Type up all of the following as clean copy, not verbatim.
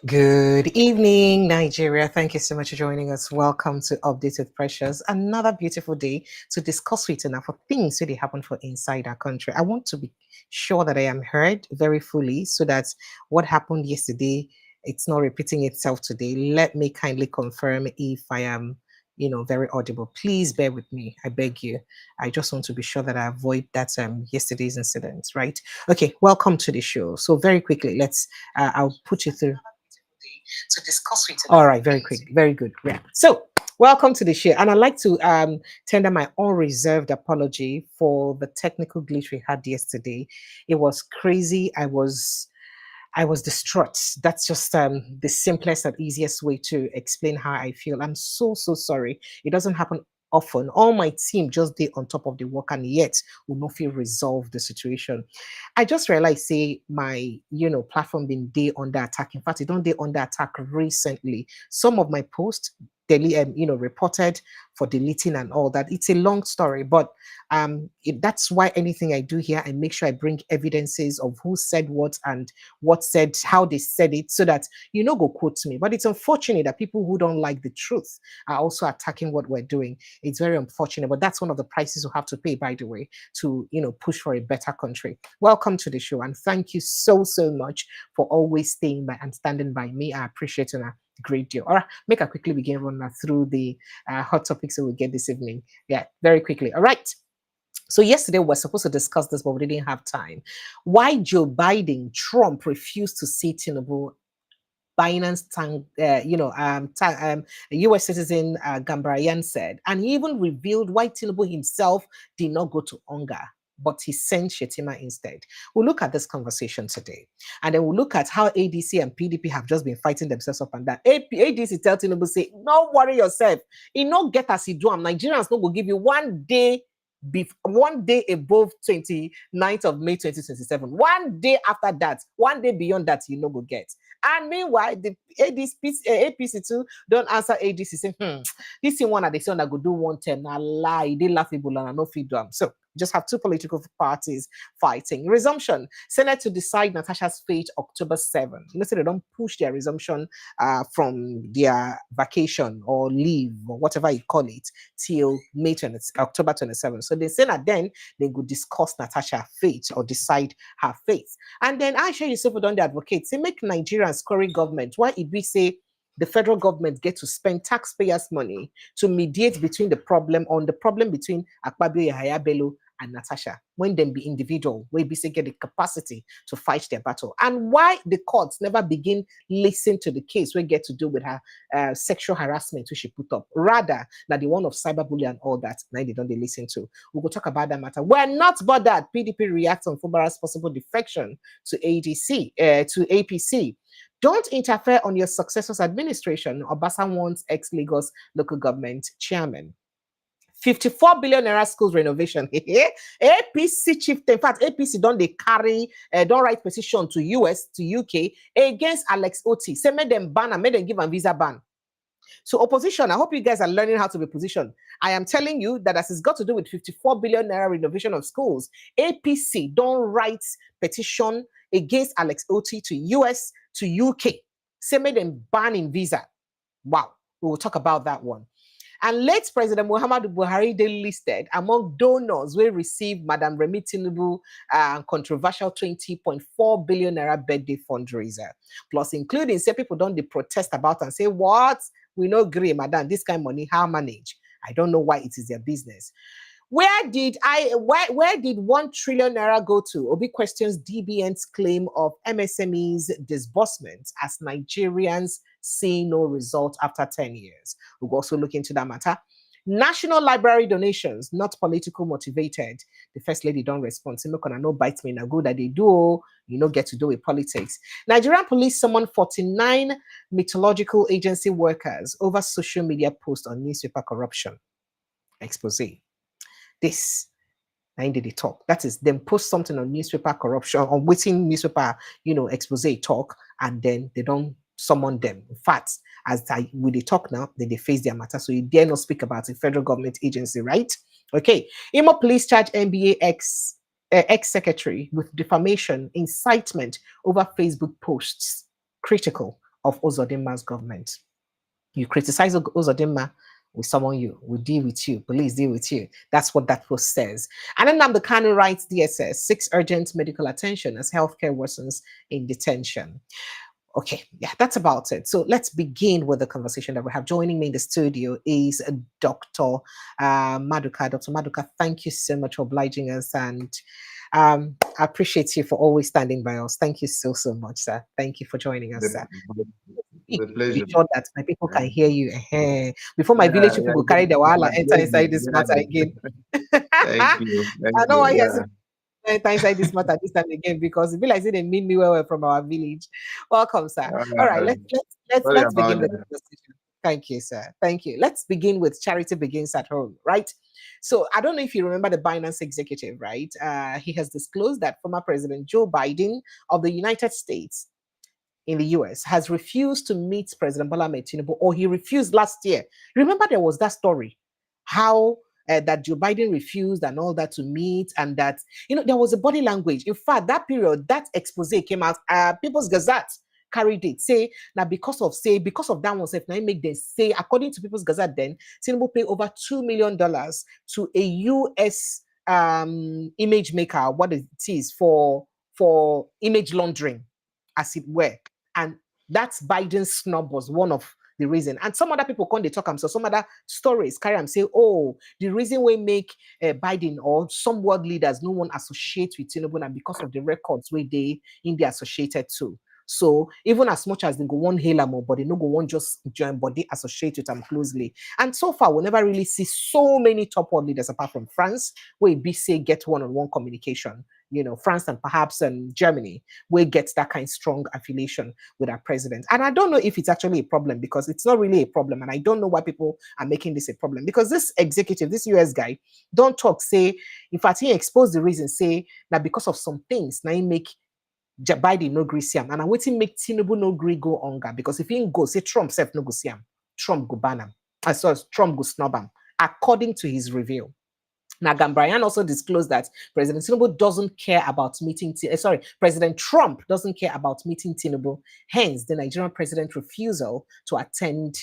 Good evening, Nigeria. Thank you so much for joining us. Welcome to Update with Precious. Another beautiful day to discuss with you now for things that happen for inside our country. I want to be sure that I am heard very fully so that what happened yesterday, it's not repeating itself today. Let me kindly confirm if I am very audible. Please bear with me. I beg you. I just want to be sure that I avoid that yesterday's incident, right? Okay, welcome to the show. So very quickly, I'll put you through to discuss with you. All right, very quick, very good. Yeah. So, welcome to the show, and I'd like to tender my unreserved apology for the technical glitch we had yesterday. It was crazy. I was distraught. That's just the simplest and easiest way to explain how I feel. I'm so sorry. It doesn't happen often. All my team just did on top of the work, and yet will not feel resolve the situation. I just realized, say, my platform been day under attack. In fact, it don't day under attack recently. Some of my posts reported for deleting and all that. It's a long story, but that's why anything I do here, I make sure I bring evidences of who said what and what said, how they said it, so that go quote me. But it's unfortunate that people who don't like the truth are also attacking what we're doing. It's very unfortunate, but that's one of the prices we have to pay, by the way, to push for a better country. Welcome to the show, and thank you so much for always staying by and standing by me. I appreciate it. Great deal. All right, make a quickly begin run through the hot topics that we get this evening. Yeah, very quickly. All right. So yesterday we were supposed to discuss this, but we didn't have time. Why Joe Biden, Trump refused to see Tinubu. Binance, U.S. citizen Gambaryan said, and he even revealed why Tinubu himself did not go to UNGA, but he sent Shetima instead. We'll look at this conversation today. And then we'll look at how ADC and PDP have just been fighting themselves up and down. ADC tell Tinubu, say, don't worry yourself. He not get as he do. Nigerians not go give you 1 day above 29th of May 2027. 1 day after that, 1 day beyond that, you go get. And meanwhile, the APC too don't answer ADC. Say, this is one that they say that go do 110. Now lie, they laughable and no feed them. So just have two political parties fighting. Resumption. Senate to decide Natasha's fate October 7. Let's say they don't push their resumption from their vacation or leave or whatever you call it till October 27. So the Senate then they could discuss Natasha's fate or decide her fate. And then Aisha Yusuf done the advocate say make Nigerians query government. Why it we say the federal government get to spend taxpayers' money to mediate between the problem between Akpabio Yahaya Bello and Natasha, when them be individual, where be say get the capacity to fight their battle, and why the courts never begin listen to the case we get to do with her sexual harassment which she put up, rather than the one of cyberbullying and all that. Now they don't listen to. We will talk about that matter. We're not bothered. PDP reacts on Fubara's possible defection to ADC to APC. Don't interfere on your successor's administration, Obasa wants ex-Lagos local government chairman. 54 billion naira schools renovation. APC chief, in fact, APC don't write petition to US, to UK against Alex Oti. Say make them ban and make them give a visa ban. So opposition, I hope you guys are learning how to be positioned. I am telling you that as it's got to do with 54 billion naira renovation of schools, APC don't write petition against Alex Oti to US, to UK. Say make them ban in visa. Wow, we will talk about that one. And late President Muhammadu Buhari they listed among donors will receive Madam Remi Tinubu controversial 20.4 billion naira birthday fundraiser. Plus, including say people don't they protest about and say, what? We no agree, madam, this kind of money, how manage? I don't know why it is their business. Where did 1 trillion naira go to? Obi questions DBN's claim of MSME's disbursements as Nigerians see no result after 10 years. We'll also look into that matter. National Library donations, not political motivated. The First Lady don't respond. Say, no bite me, na good that they do, get to do with politics. Nigerian police summoned 49 meteorological agency workers over social media posts on newspaper corruption. Expose. This. Did they talk? That is, them post something on newspaper corruption, on waiting newspaper, expose talk, and then they don't summon them. In fact, when they talk now, then they face their matter. So you dare not speak about a federal government agency, right? Okay. Imo police charge NBA ex-secretary with defamation, incitement over Facebook posts. Critical. of Uzodinma's government. You criticize Uzodinma, we summon you, we deal with you, police deal with you. That's what that post says. And then Nnamdi Kanu writes DSS, 6 urgent medical attention as healthcare worsens in detention. Okay, yeah, that's about it. So let's begin with the conversation that we have. Joining me in the studio is Dr. Maduka. Dr. Maduka, thank you so much for obliging us, and I appreciate you for always standing by us. Thank you so much, sir. Thank you for joining us, sir. The pleasure. Be sure that my people can hear you. Before my village people go carry the wala enter inside this matter again. Thank you. I know why you're enter inside this matter this time again, because it be like they mean me well from our village. Welcome, sir. All right, let's begin the conversation. Thank you, sir. Thank you. Let's begin with charity begins at home, right? So I don't know if you remember the Binance executive, right? He has disclosed that former President Joe Biden of the United States in the US has refused to meet President Bola Tinubu, or he refused last year. Remember there was that story, how that Joe Biden refused and all that to meet, and that, there was a body language. In fact, that period, that expose came out, People's Gazette carried it, say, now because of that one, if now make them say, according to People's Gazette, then Tinubu paid over $2 million to a US image maker, what it is, for image laundering, as it were. And that's Biden's snub was one of the reason. And some other people come, they talk, so some other stories carry and say, oh, the reason we make Biden or some world leaders no one associate with Tinubu, and because of the records where they in the associated to. So even as much as they go one hail more, but they no go one just join body associate with them closely. And so far, we never really see so many top world leaders apart from France, where be say get one-on-one communication. France and perhaps Germany, where gets that kind of strong affiliation with our president. And I don't know if it's actually a problem, because it's not really a problem. And I don't know why people are making this a problem, because this executive, this US guy, don't talk, say, in fact, he exposed the reason, say, that because of some things, now he make Biden no agree Siam, and I waiting make Tinubu no agree go UNGA, because if he go, say Trump self no go Siam, Trump go ban him. Trump go snub him, according to his review. Now, Gambaryan also disclosed that President Tinubu doesn't care about meeting, President Trump doesn't care about meeting Tinubu. Hence, the Nigerian president's refusal to attend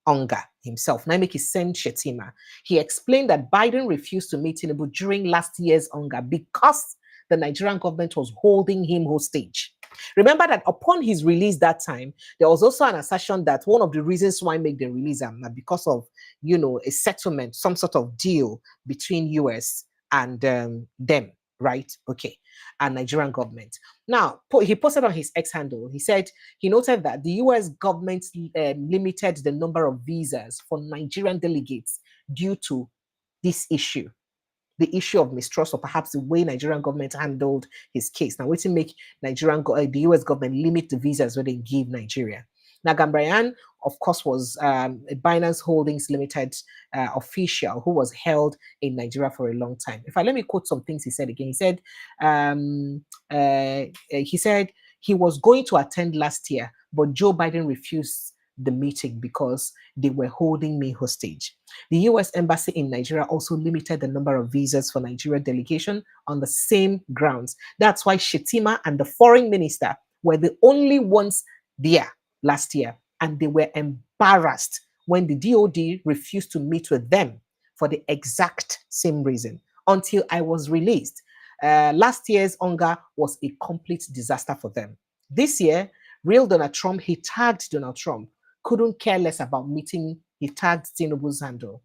UNGA himself. Now, make his send Shetima. He explained that Biden refused to meet Tinubu during last year's UNGA because the Nigerian government was holding him hostage. Remember that upon his release that time, there was also an assertion that one of the reasons why make the release him because of, a settlement, some sort of deal between US and them, right? Okay, and Nigerian government. Now, he posted on his X handle, he said, he noted that the US government limited the number of visas for Nigerian delegates due to this issue. The issue of mistrust, or perhaps the way Nigerian government handled his case. Now, what's to make the US government limit the visas where they give Nigeria? Now, Gambaryan, of course, was a Binance Holdings Limited official who was held in Nigeria for a long time. Let me quote some things he said again. He said he was going to attend last year, but Joe Biden refused the meeting because they were holding me hostage. The US embassy in Nigeria also limited the number of visas for Nigeria delegation on the same grounds. That's why Shetima and the foreign minister were the only ones there last year, and they were embarrassed when the DOD refused to meet with them for the exact same reason until I was released. Last year's UNGA was a complete disaster for them. This year, real Donald Trump, he tagged Donald Trump, couldn't care less about meeting. He tagged Tinubu's handle.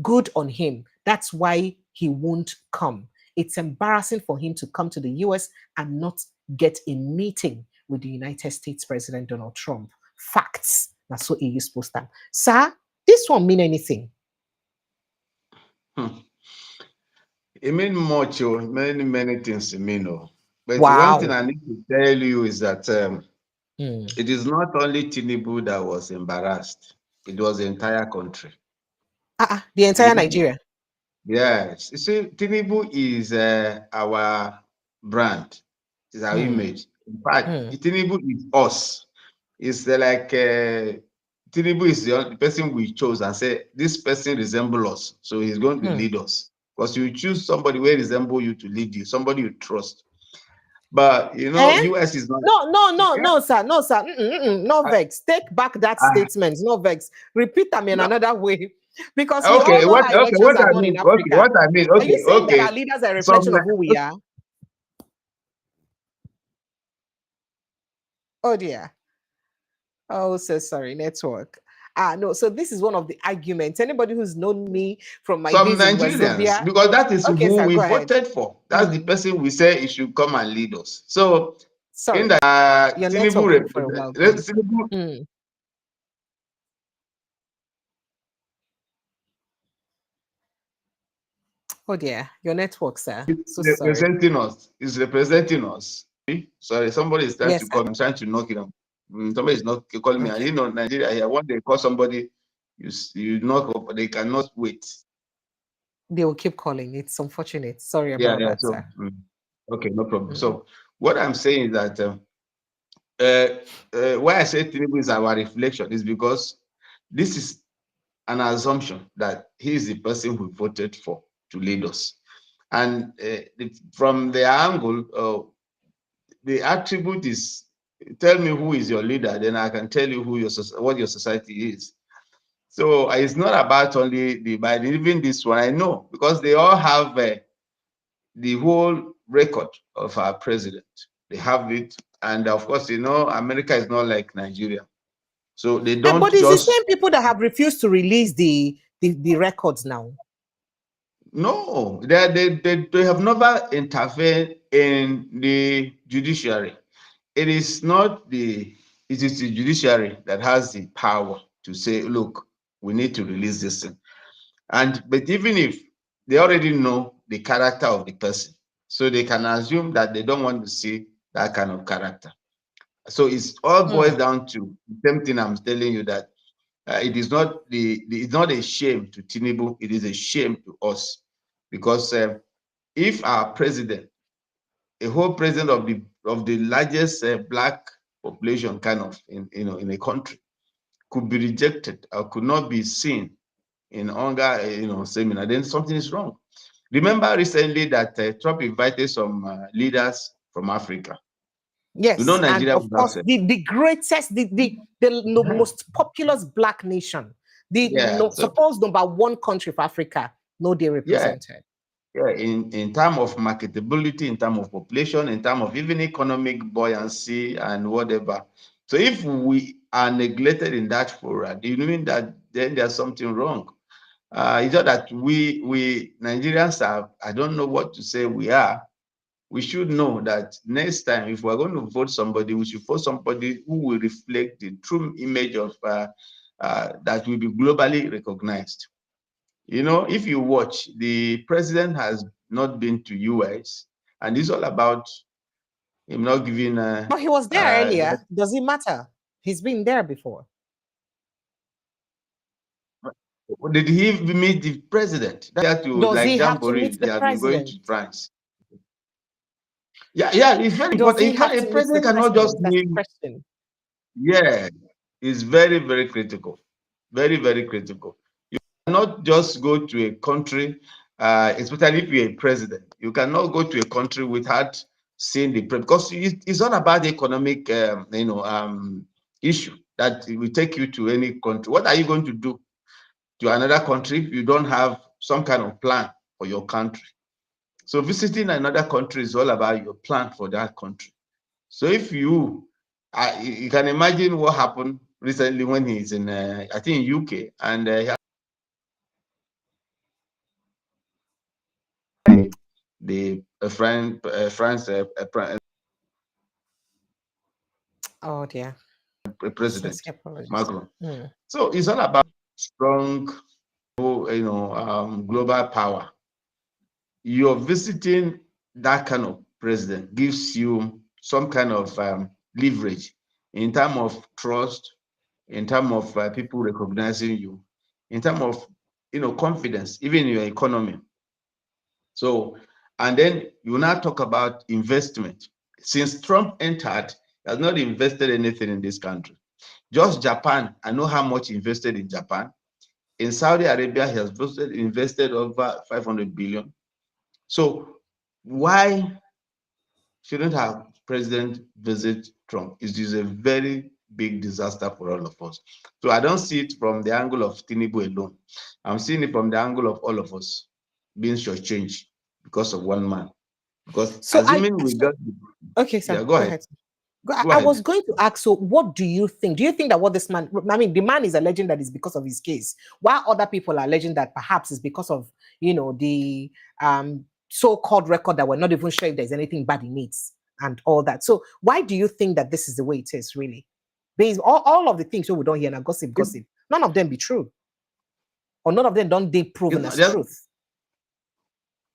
Good on him. That's why he won't come. It's embarrassing for him to come to the US and not get a meeting with the United States President Donald Trump. Facts. That's so he is supposed to. Sir, this won't mean anything. It means much, many things it means. But one thing I need to tell you is that it is not only Tinubu that was embarrassed. It was the entire country. The entire Nigeria. Yes. You see, Tinubu is our brand. It's our image. In fact, Tinubu is us. It's like Tinubu is the person we chose and say, this person resembles us. So he's going to lead us. Because you choose somebody who resembles you to lead you, somebody you trust. But you know, US is not. No, sir. No vex. Take back that statement. No vex. Repeat them in another way. Because we all know how elections are done in Africa. What I mean, are you saying that our leaders are a reflection of who we are? Oh dear. Oh, so sorry, network. No, so this is one of the arguments. Anybody who's known me from my days in Wazobia, because that is okay, who sir, we voted for. That's the person we say it should come and lead us. So, sorry, in the your Tinubu network for a while. Oh dear, your network, sir. So representing us. Is representing us. Sorry, somebody is trying to call me. I'm trying to knock it on. Somebody is not calling me. And you know, Nigeria here, when they call somebody, you knock up, they cannot wait. They will keep calling. It's unfortunate. Sorry about that, so, sir. Okay, no problem. So what I'm saying is that why I say Tinubu is our reflection is because this is an assumption that he is the person we voted for to lead us. And from their angle, the attribute is, tell me who is your leader, then I can tell you what your society is. So it's not about only but even this one, I know, because they all have the whole record of our president. They have it. And of course, you know, America is not like Nigeria. So they don't but it's the same people that have refused to release the records now. No, they have never intervened in the judiciary. It is the judiciary that has the power to say, look, we need to release this thing. But even if they already know the character of the person, so they can assume that they don't want to see that kind of character. So it's all boils down to the same thing I'm telling you, that it is not it's not a shame to Tinubu, it is a shame to us, because if our president, a whole president of the largest black population kind of in a country, could be rejected or could not be seen in UNGA seminar, then something is wrong. Remember recently that Trump invited some leaders from Africa. Yes, Nigeria, and of course, the greatest, the most populous black nation, suppose number one country for Africa, they represented. Yeah, in terms of marketability, in terms of population, in terms of even economic buoyancy and whatever. So if we are neglected in that forum, do you mean that then there's something wrong? It's not that we Nigerians are, I don't know what to say we are. We should know that next time, if we're going to vote somebody, we should vote somebody who will reflect the true image of that will be globally recognized. You know, if you watch, the president has not been to US, and it's all about him not giving. But he was there earlier. Does it matter? He's been there before. Did he meet the president? Does he have to meet the president? Going to France. Yeah, it's very important. A president cannot just meet. Yeah, it's very, very critical. Very, very critical. You cannot just go to a country, especially if you're a president. You cannot go to a country without seeing the president, because it's not about the economic, issue that will take you to any country. What are you going to do to another country if you don't have some kind of plan for your country? So visiting another country is all about your plan for that country. So if you can imagine what happened recently when he's in, I think, UK, and the France oh dear, president Macron. So it's all about strong, global power. You're visiting that kind of president gives you some kind of leverage in terms of trust, in terms of people recognizing you, in terms of confidence, even in your economy. So, and then you now talk about investment. Since Trump entered, he has not invested anything in this country. Just Japan, I know how much invested in Japan. In Saudi Arabia, he has invested over 500 billion. So why shouldn't have President visit Trump. It is a very big disaster for all of us. So I don't see it from the angle of Tinubu alone. I'm seeing it from the angle of all of us being shortchanged because of one man. Because So assuming we got, okay, sir, yeah, go go ahead. ahead. Go I ahead. was going to ask, so what do you think? Do you think that what this man, I mean, the man is alleging that it's because of his case, while other people are alleging that perhaps it's because of, the so-called record that we're not even sure if there's anything bad in it and all that. So why do you think that this is the way it is really? Based all of the things we don't hear now, gossip, none of them be true. Or none of them don't they proven as truth.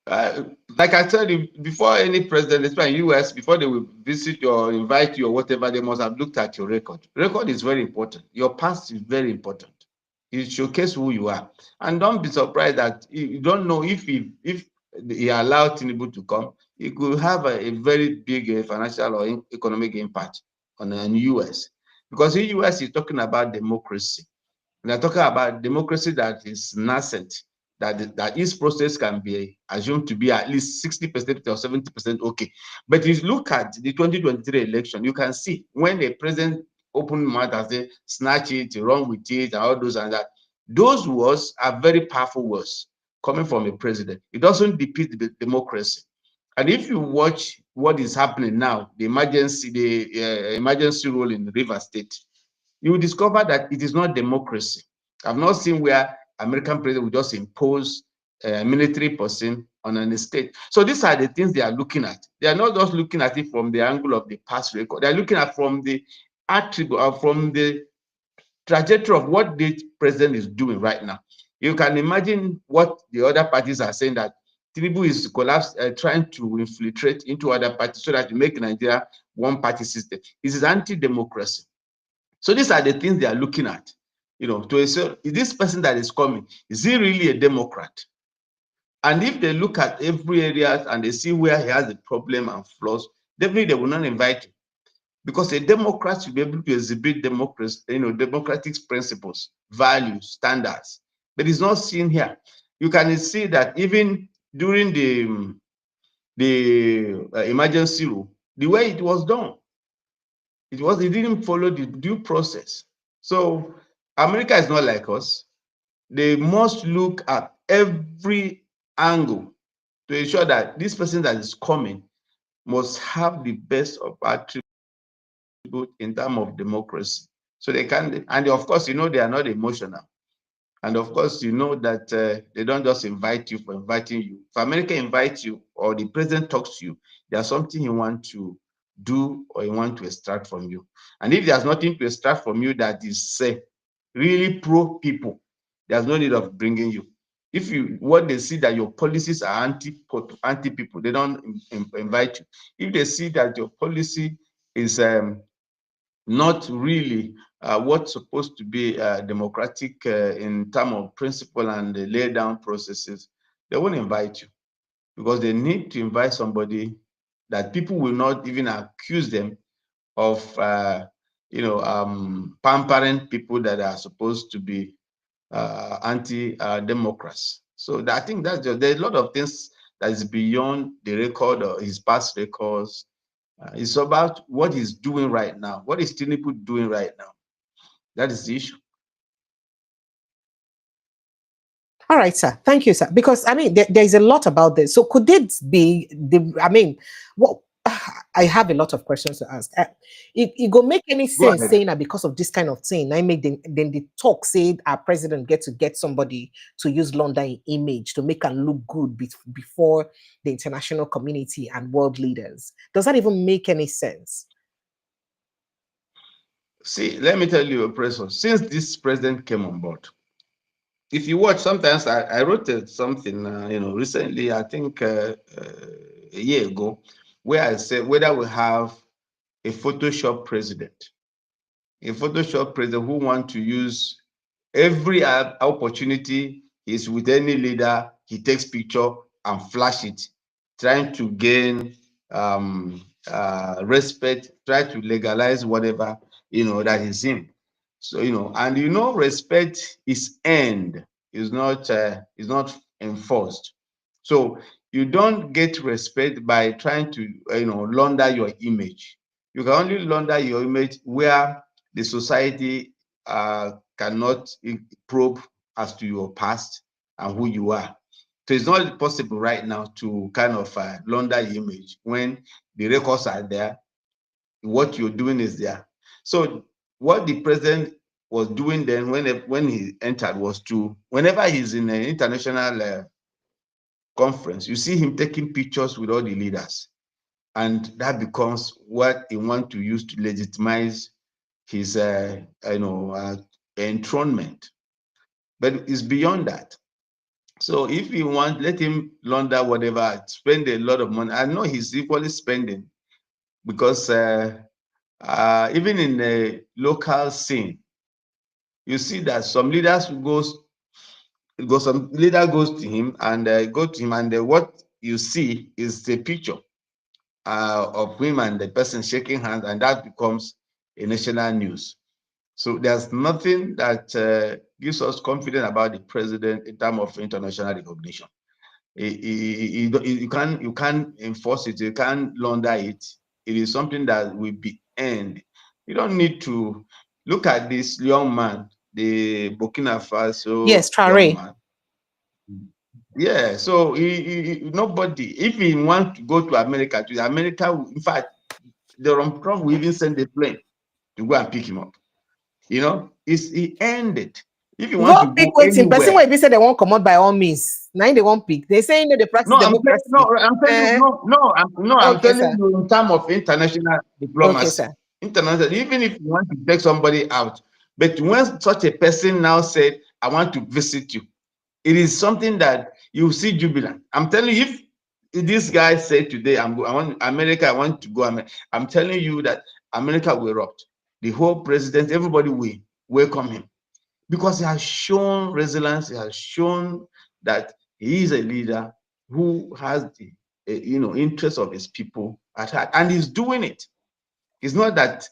Like I told you, before any president, especially in US, before they will visit you or invite you or whatever, they must have looked at your record. Record is very important. Your past is very important. It showcases who you are. And don't be surprised that you don't know if he allowed Tinubu to come, it could have a very big financial or economic impact on the US. Because the US is talking about democracy. We are talking about democracy that is nascent, that its process can be assumed to be at least 60% or 70% okay. But if you look at the 2023 election, you can see when the president opened mouth and say, snatch it, run with it, and all those and that, those words are very powerful words coming from a president. It doesn't depict the democracy. And if you watch what is happening now, the emergency rule in River State, you will discover that it is not democracy. I've not seen where American president will just impose a military person on an state. So these are the things they are looking at. They are not just looking at it from the angle of the past record. They are looking at from the attribute or from the trajectory of what the president is doing right now. You can imagine what the other parties are saying, that Tinubu is trying to infiltrate into other parties so that to make Nigeria one party system. This is anti-democracy. So these are the things they are looking at, to say, is this person that is coming, is he really a Democrat? And if they look at every area and they see where he has a problem and flaws, definitely they will not invite him. Because a Democrat should be able to exhibit democracy, democratic principles, values, standards. But it's not seen here. You can see that even during the emergency rule, the way it was done, it didn't follow the due process. So America is not like us. They must look at every angle to ensure that this person that is coming must have the best of attributes in terms of democracy. So they can, and of course, they are not emotional. And of course, that they don't just invite you for inviting you. If America invites you or the president talks to you, there's something he wants to do or he wants to extract from you. And if there's nothing to extract from you that is really pro people, there's no need of bringing you. If what they see that your policies are anti people, they don't invite you. If they see that your policy is not really what's supposed to be democratic in terms of principle and the lay down processes, they won't invite you, because they need to invite somebody that people will not even accuse them of pampering people that are supposed to be anti-democrats. So I think there's a lot of things that is beyond the record or his past records. It's about what he's doing right now. What is Tinubu doing right now? That is the issue. All right, sir. Thank you, sir. Because I mean, there's a lot about this. So could it be what I have a lot of questions to ask. It go make any sense saying that because of this kind of thing, I make then the talk say our president get somebody to use London image to make her look good before the international community and world leaders. Does that even make any sense? See, let me tell you, Professor, since this president came on board, if you watch, sometimes I wrote something, recently, I think a year ago, where I said whether we have a Photoshop president who want to use every opportunity is with any leader, he takes picture and flash it, trying to gain respect, try to legalize whatever that is in. So and respect is earned, is not enforced. So you don't get respect by trying to, launder your image. You can only launder your image where the society cannot probe as to your past and who you are. So it's not possible right now to kind of launder your image when the records are there, what you're doing is there. So what the president was doing then when he entered was to, whenever he's in an international conference, you see him taking pictures with all the leaders. And that becomes what he wants to use to legitimize his enthronement. But it's beyond that. So if you want, let him launder whatever, spend a lot of money. I know he's equally spending, because even in the local scene, you see that some leaders some leader goes to him and what you see is the picture of him and the person shaking hands, and that becomes a national news. So there's nothing that gives us confidence about the president in terms of international recognition. You can't enforce it. You can't launder it. It is something that will be earned. You don't need to look at this young man, the Burkina Faso Yes, young Traore. man. Yeah, so nobody, if he wants to go to America, in fact, Donald Trump will even send a plane to go and pick him up. He ended. If you want to pick go anywhere, person will be said they won't come out by all means. Now they won't pick. They say they practice democracy. I'm telling you in terms of international diplomacy. Okay, sir. International, even if you want to take somebody out, but when such a person now said, "I want to visit you," it is something that you see jubilant. I'm telling you, if this guy said today, I want America, I want to go America, I'm telling you that America will erupt. The whole president, everybody will welcome him, because he has shown resilience. He has shown that he is a leader who has the interest of his people at heart, and he's doing it. It's not that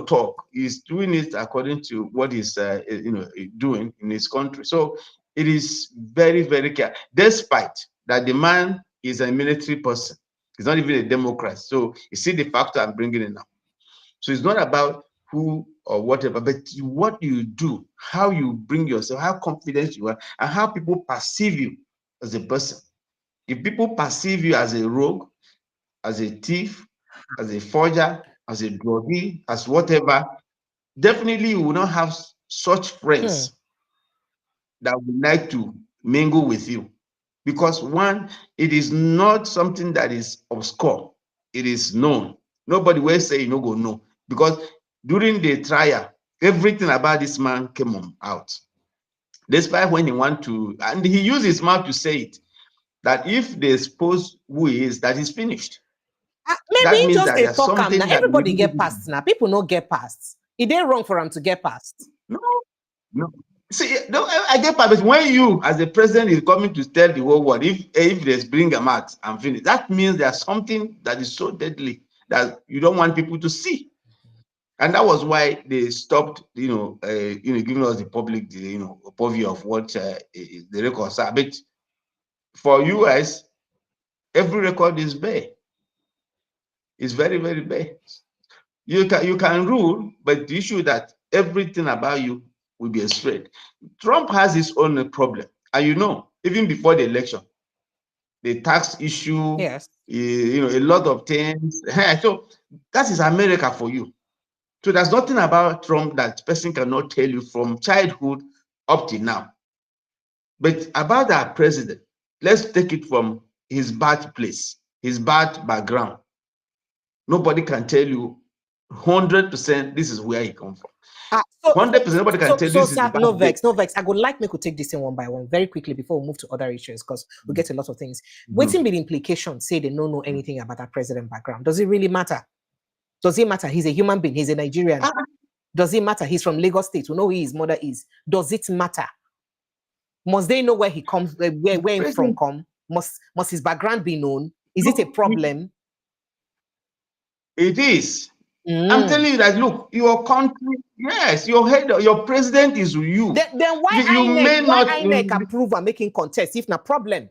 talk. He's doing it according to what he's doing in his country. So it is very, very clear. Despite that, the man is a military person. He's not even a Democrat. So you see the factor I'm bringing in now. So it's not about who or whatever, but what you do, how you bring yourself, how confident you are, and how people perceive you as a person. If people perceive you as a rogue, as a thief, as a forger, as a druggee, as whatever, definitely you will not have such friends that would like to mingle with you. Because one, it is not something that is obscure. It is known. Nobody will say you no go know. Because during the trial, everything about this man came out. Despite when he want to, and he used his mouth to say it, that if they expose who he is, that is finished. Maybe that means just that they there's talk something now. that Everybody get past now. People no get past. It ain't wrong for them to get past. No. See, no, I get past. When you, as the president, is coming to tell the whole world, if there's bring a max and finish, that means there's something that is so deadly that you don't want people to see. And that was why they stopped, giving us the public, overview of what the records are. But for US, every record is bare. It's very, very bare. You can rule, but the issue that everything about you will be a threat. Trump has his own problem, and even before the election, the tax issue, yes, a lot of things. So that is America for you. So there's nothing about Trump that person cannot tell you from childhood up to now. But about our president, let's take it from his birthplace, his birth background. Nobody can tell you 100% this is where he comes from. 100% nobody can tell this is the no vex. I would like me to take this in one by one very quickly before we move to other issues, because we get a lot of things. Waiting with the implication say they don't know anything about our president background. Does it really matter? Does it matter? He's a human being. He's a Nigerian. Does it matter? He's from Lagos State. We know who his mother is. Does it matter? Must they know where he comes, where he from come? Must his background be known? Is it a problem? It is. I'm telling you that, look, your country, yes, your president is you. Then why INEC approve and making contest if not problem?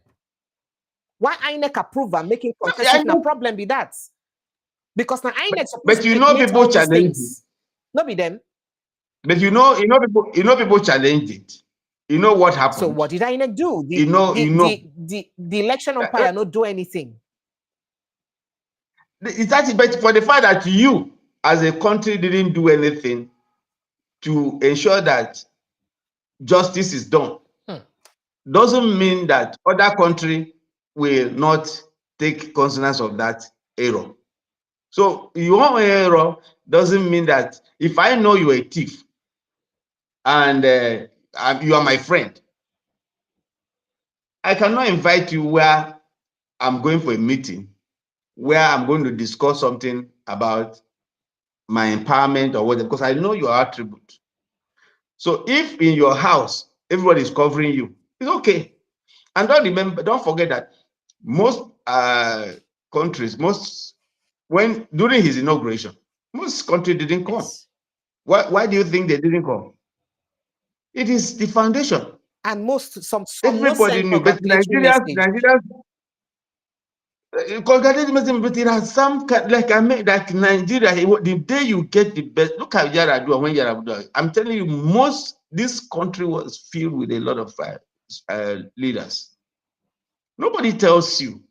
Why INEC approve and making contest if no problem be that? Because now INEC supposed but you know people challenge it. Not be them. But you know people challenged it. You know what happened? So what did INEC do? The election umpire not do anything. It's that, but for the fact that you as a country didn't do anything to ensure that justice is done, doesn't mean that other country will not take cognizance of that error. So your error doesn't mean that if I know you're a thief and you are my friend, I cannot invite you where I'm going for a meeting where I'm going to discuss something about my empowerment or whatever, because I know your attribute. So if in your house everybody is covering you, it's okay. And don't forget that most countries, when during his inauguration, most countries didn't come. Yes. Why do you think they didn't come? It is the foundation. And some everybody knew, but Nigerians but it has some like Nigeria. The day you get the best, look at Yaradua when Yaradua. I'm telling you, this country was filled with a lot of leaders. Nobody tells you.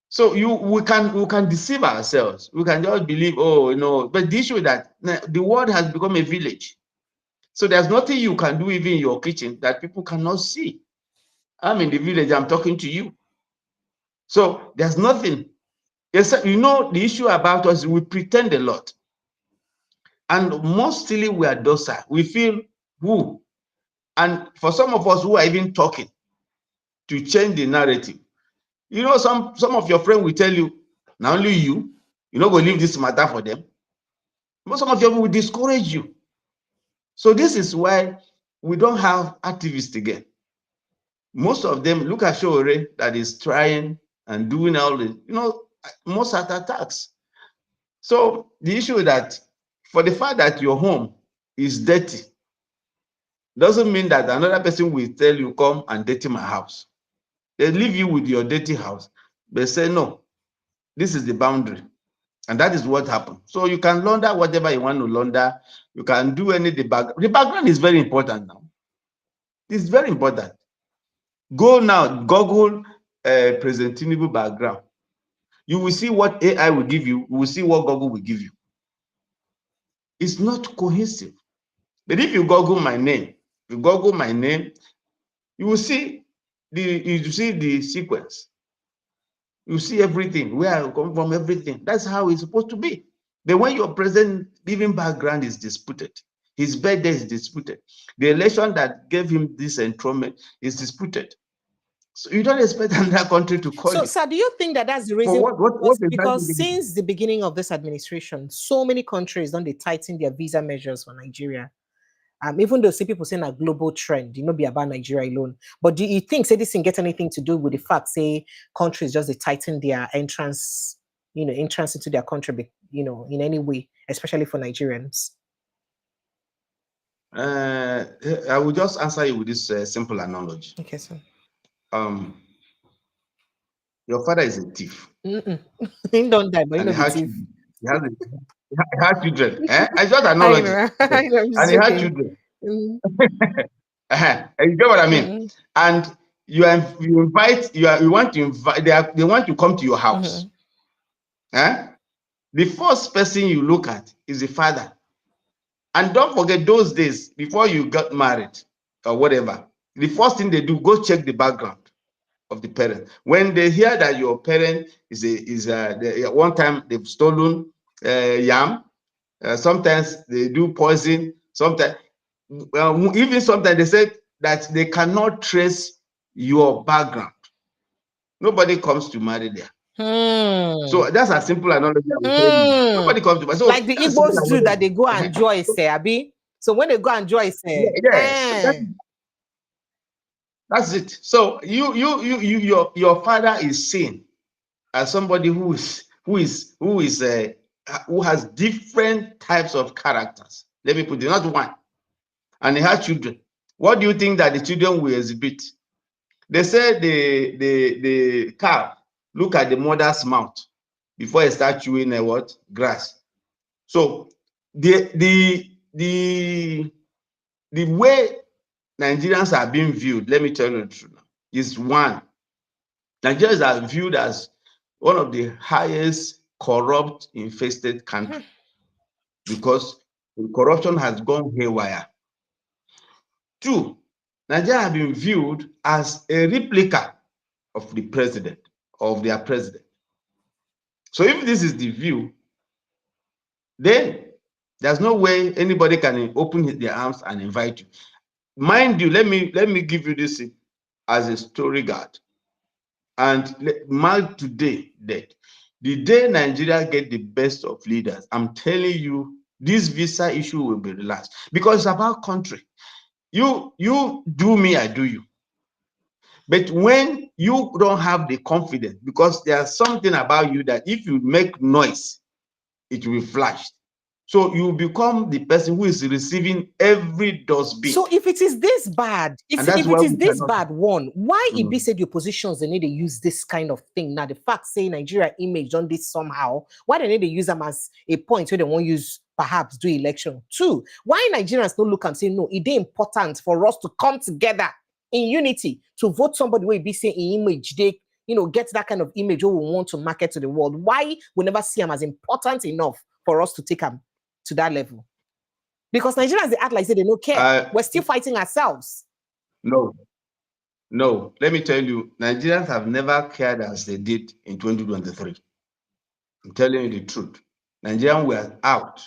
So we can deceive ourselves. We can just believe, oh, you know. But the issue is that the world has become a village. So there's nothing you can do even in your kitchen that people cannot see. I'm in the village. I'm talking to you. So there's nothing. Yes, you know, the issue about us, we pretend a lot. And mostly we are docile. We feel who. And for some of us who are even talking to change the narrative, you know, some of your friends will tell you, not only you know, go leave this matter for them. But some of them will discourage you. So this is why we don't have activists again. Most of them, look at Shore that is trying and doing all this, you know, most are attacks. So the issue is that for the fact that your home is dirty doesn't mean that another person will tell you, come and dirty my house. They leave you with your dirty house. They say, no, this is the boundary. And that is what happened. So you can launder whatever you want to launder. You can do any debug. The background is very important now. It's very important. Go now, Google President Tinubu background. You will see what AI will give you. You will see what Google will give you. It's not cohesive. But if you Google my name, you will see the sequence. You see everything, where I come from, everything. That's how it's supposed to be. But when your president living background is disputed, his birthday is disputed, the election that gave him this enthronement is disputed. So you don't expect another country to call you. So, sir, do you think that that's the reason? Because since the beginning of this administration, so many countries don't they tighten their visa measures for Nigeria. Even though some people saying a global trend, you know, be about Nigeria alone. But do you think say this thing get anything to do with the fact say countries just they tighten their entrance into their country, you know, in any way, especially for Nigerians? I will just answer you with this simple analogy. Okay, sir. Your father is a thief. He don't die, but he not a thief. He had children. I just analogy. And he had children. You get what I mean? And they want to come to your house. The first person you look at is the father. And don't forget those days before you got married or whatever, the first thing they do, go check the background of the parent. When they hear that your parent one time they've stolen yam, sometimes they do poison, sometimes even sometimes they say that they cannot trace your background. Nobody comes to marry there. So that's a simple analogy. Nobody comes to marry. So like the Igbos do that they go and enjoy, say, Abi. So when they go and enjoy, say, that's it. So your father is seen as somebody who has different types of characters. Let me put it, not one. And he has children. What do you think that the children will exhibit? They say the cow look at the mother's mouth before it starts chewing a what? Grass. So the way Nigerians are being viewed, let me tell you the truth now, is one, Nigerians are viewed as one of the highest corrupt infested countries because the corruption has gone haywire. Two, Nigeria have been viewed as a replica of the president, of their president. So if this is the view, then there's no way anybody can open their arms and invite you. Mind you, let me give you this as a story guide. And mark today that the day Nigeria get the best of leaders, I'm telling you, this visa issue will be relaxed because it's about country. You do me, I do you. But when you don't have the confidence, because there's something about you that if you make noise, it will flash. So you become the person who is receiving every dustbin. So if it is this bad, if it is this bad one, why it be said the oppositions they need to use this kind of thing? Now the fact say Nigeria image on this somehow, why they need to use them as a point where they won't use perhaps do election? Two, why Nigerians don't look and say no, it is important for us to come together in unity to vote somebody where be say in image they get that kind of image who we want to market to the world. Why we never see them as important enough for us to take them to that level? Because Nigerians, they act like they don't care. We're still fighting ourselves. No. Let me tell you, Nigerians have never cared as they did in 2023. I'm telling you the truth. Nigerians were out.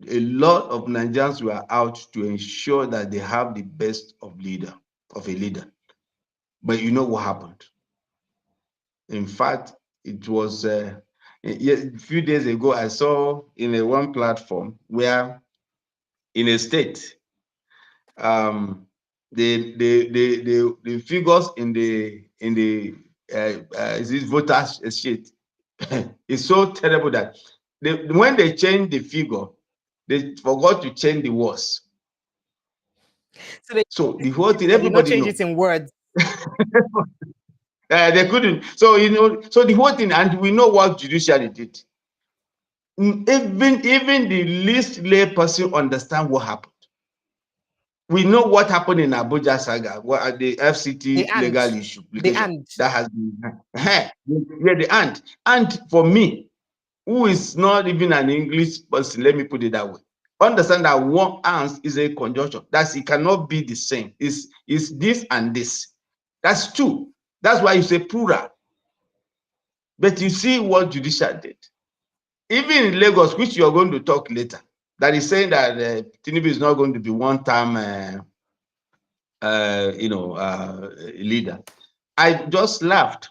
A lot of Nigerians were out to ensure that they have the best of a leader. But you know what happened? In fact, it was a few days ago, I saw in one platform where in a state, the figures in the this voters sheet is so terrible that when they change the figure, they forgot to change the words. So the whole thing, everybody change it in words. They couldn't. So so the whole thing, and we know what Judiciary did. Even the least lay person understand what happened. We know what happened in Abuja saga, what the FCT legal issue. That has been the and. And for me, who is not even an English person, let me put it that way, understand that one ant is a conjunction. That's it cannot be the same. It's this and this. That's two. That's why you say plural. But you see what Judiciary did. Even in Lagos, which you're going to talk later, that is saying that Tinubu is not going to be one-time leader. I just laughed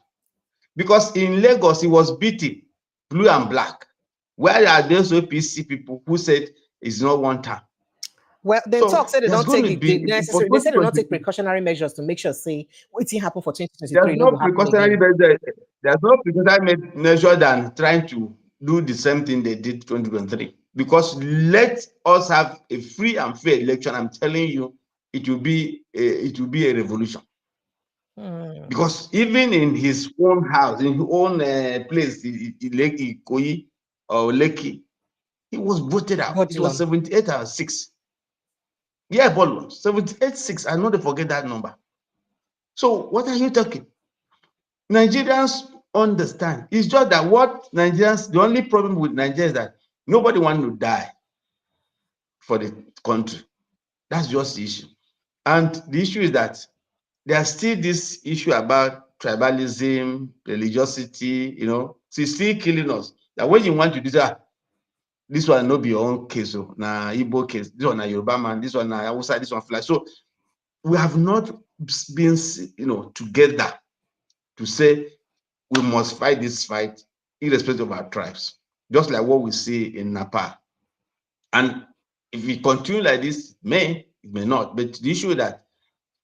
because in Lagos he was beaten blue and black. Where are those APC people who said it's not one time? Well, they said they don't take the necessary. They said they don't take precautionary measures to make sure say what thing happen for 2023. There's no precautionary measure. There's no precautionary measure than trying to do the same thing they did 2023. Because let us have a free and fair election. I'm telling you, it will be a revolution. Because even in his own house, in his own place, Ikoyi or Lekki, he was voted out. It was 78-6. Yeah, Bolon, 78-6. I know they forget that number. So what are you talking? Nigerians understand. It's just that what Nigerians, the only problem with Nigeria is that nobody wants to die for the country. That's just the issue. And the issue is that there's still this issue about tribalism, religiosity, so it's still killing us. That when you want to do that, this one not be your own case, na Igbo case, this one na Yoruba man, this one na Hausa, this one fly. So we have not been, together to say we must fight this fight irrespective of our tribes, just like what we see in Nepal. And if we continue like this, it may not. But the issue is that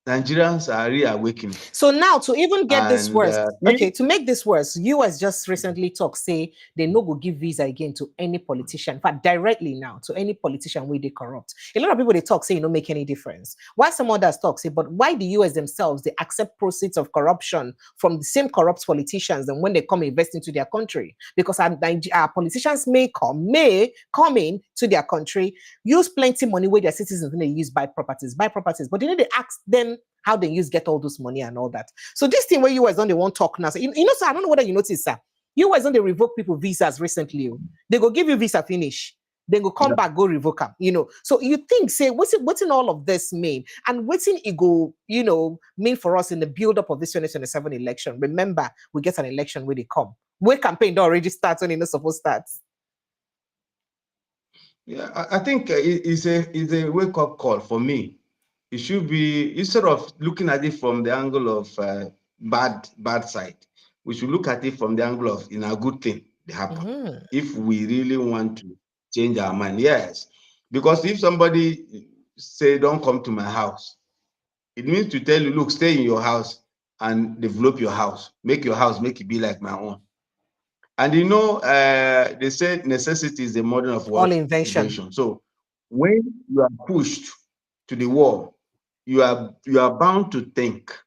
Nigerians are reawakening. So now to even get this worse, okay, if, to make this worse, US just recently talk say they no go give visa again to any politician, in fact, directly now to any politician where they corrupt. A lot of people they talk say it don't make any difference. Why some others talk say, but why the US themselves they accept proceeds of corruption from the same corrupt politicians and when they come invest into their country? Because our politicians may come in to their country, use plenty money where their citizens when they use buy properties, but then they ask them how they get all this money and all that. So this thing where US on they won't talk now. So, so I don't know whether you notice that US on they revoke people visas recently. They go give you visa finish. Then go come back, go revoke them, So you think, say, what's in all of this mean? And what's in it go, mean for us in the build-up of this 2027 election? Remember, we get an election where they come. Where campaign already starts when it's not supposed to start. Yeah, I think it's a wake-up call for me. It should be, instead of looking at it from the angle of bad side, we should look at it from the angle of a good thing that happen. If we really want to change our mind, yes. Because if somebody say, don't come to my house, it means to tell you, look, stay in your house and develop your house. Make it be like my own. And they said necessity is the mother of what? All invention. So when you are pushed to the wall, you are bound to think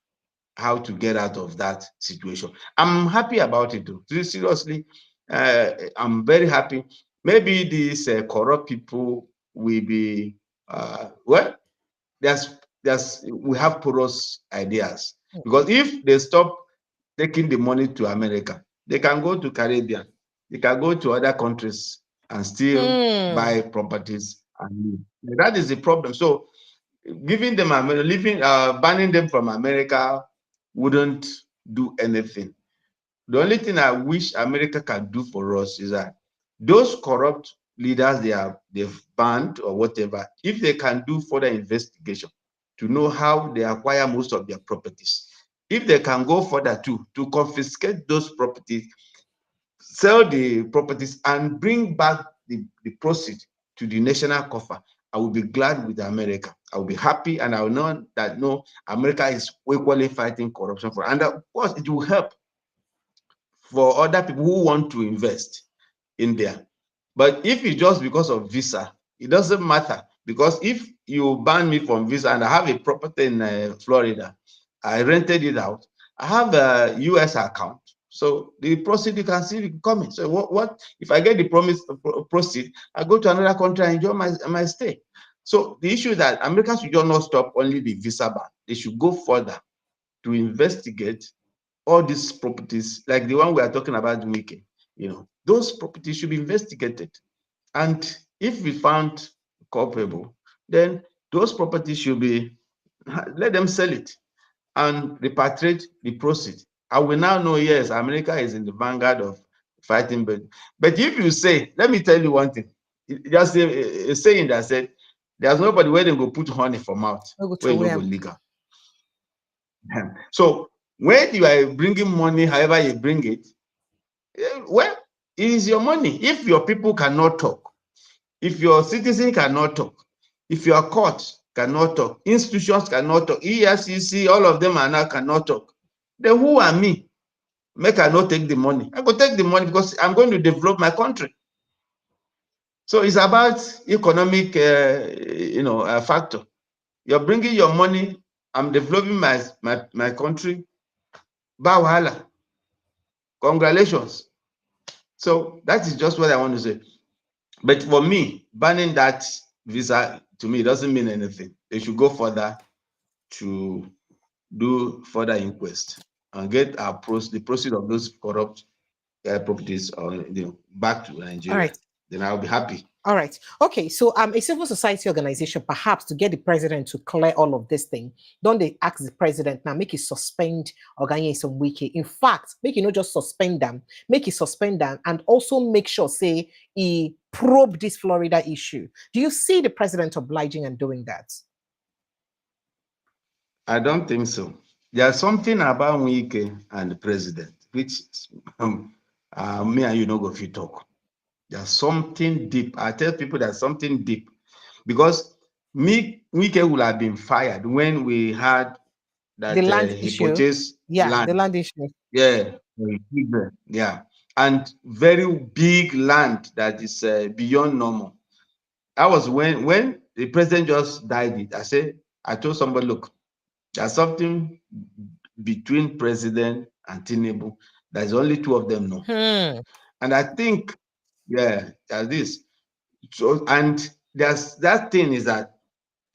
how to get out of that situation. I'm happy about it though. Seriously, I'm very happy. Maybe these corrupt people will be we have porous ideas, because if they stop taking the money to America, they can go to Caribbean, they can go to other countries and still buy properties and live. That is the problem. So giving them banning them from America wouldn't do anything. The only thing I wish America can do for us is that those corrupt leaders they've banned or whatever, if they can do further investigation to know how they acquire most of their properties, if they can go further to confiscate those properties, sell the properties and bring back the proceeds to the national coffer, I will be glad with America. I will be happy, and I will know that America is equally fighting corruption for, and of course it will help for other people who want to invest in there. But if it's just because of visa, it doesn't matter, because if you ban me from visa and I have a property in Florida, I rented it out, I have a US account, so the proceed you can see it coming. So what if I get the proceed, I go to another country and enjoy my stay. So the issue is that Americans should just not stop only the visa ban. They should go further to investigate all these properties, like the one we are talking about, Wiki. Those properties should be investigated. And if we found culpable, then those properties should be, let them sell it and repatriate the proceeds. I will now know, yes, America is in the vanguard of fighting. But if you say, let me tell you one thing, just a saying that said, there's nobody where they go put honey for mouth, where you go legal. So when you are bringing money, however you bring it, well, it is your money. If your people cannot talk, if your citizen cannot talk, if your court cannot talk, institutions cannot talk, EFCC, all of them are now cannot talk, then who are me? Make I not take the money. I go take the money because I'm going to develop my country. So it's about economic, factor. You're bringing your money. I'm developing my country. Bawahala. Congratulations. So that is just what I want to say. But for me, banning that visa, to me, doesn't mean anything. They should go further to do further inquest and get the proceeds of those corrupt properties back to Nigeria. All right. Then I'll be happy. All right. Okay. So a civil society organization, perhaps to get the president to clear all of this thing, don't they ask the president now, make it suspend some Wiki? In fact, make it not just suspend them, make it suspend them and also make sure, say, he probe this Florida issue. Do you see the president obliging and doing that? I don't think so. There's something about Wiki and the president, which me and you know go fit talk. There's something deep. I tell people there's something deep, because Wiki would have been fired when we had that The land he issue. purchased Yeah, land. the land issue. Yeah, yeah, and very big land that is beyond normal. That was when the president just died. I told somebody, look, there's something between president and Tinubu. There's only two of them know, and I think, yeah, there's this. So, and there's that thing is that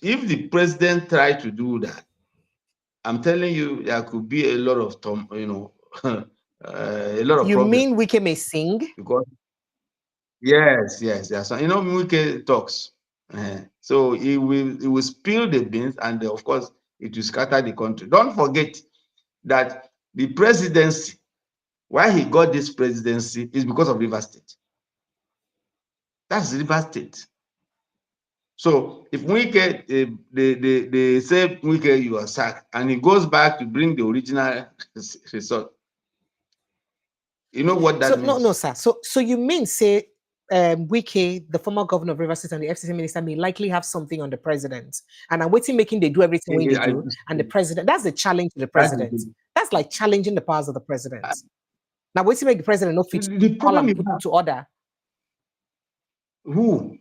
if the president tried to do that, I'm telling you, there could be a lot of a lot of You problems. mean Wiki may sing? Because yes. So, Wiki talks. So he will spill the beans, and of course it will scatter the country. Don't forget that the presidency, why he got this presidency, is because of River State. That's River State. So if Wiki, they say Wiki, you are sacked, and he goes back to bring the original result. You know what that means? No, sir. So you mean say Wiki, the former governor of Rivers State and the FCC minister, may likely have something on the president, and I'm waiting making they do everything when they do, and the president. That's the challenge to the president. That's like challenging the powers of the president. Now waiting make the president not fit the problem is to order. Who?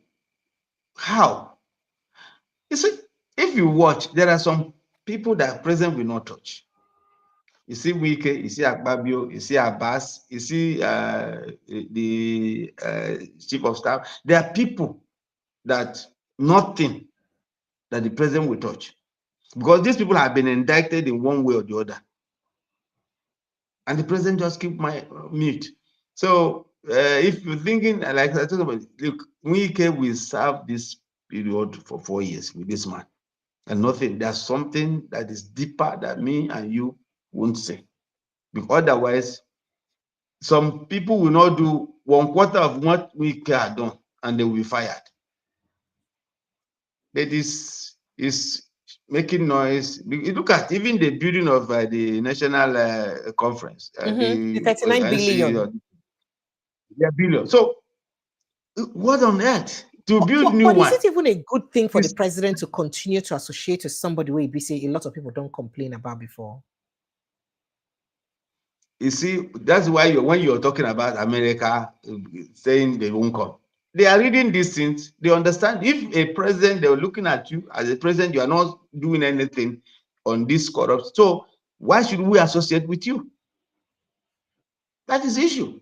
How? You see, if you watch, there are some people that president will not touch. You see Wike, you see Akpabio, you see Abbas, you see the chief of staff. There are people that nothing that the president will touch, because these people have been indicted in one way or the other, and the president just keep my mute. So if you're thinking, like I talked about, look, Wike will serve this period for 4 years with this man, and nothing. There's something that is deeper that me and you won't say. Because otherwise, some people will not do 1/4 of what we had done, and they will be fired. That is making noise. You look at even the building of the national conference, The 39 billion. Yeah, billion. So, what on earth to build new one? But is it even a good thing for the president to continue to associate with somebody where we say a lot of people don't complain about before? You see, that's why when you're talking about America saying they won't come, they are reading these things. They understand. If a president, they're looking at you as a president, you are not doing anything on this corrupt. So why should we associate with you? That is the issue.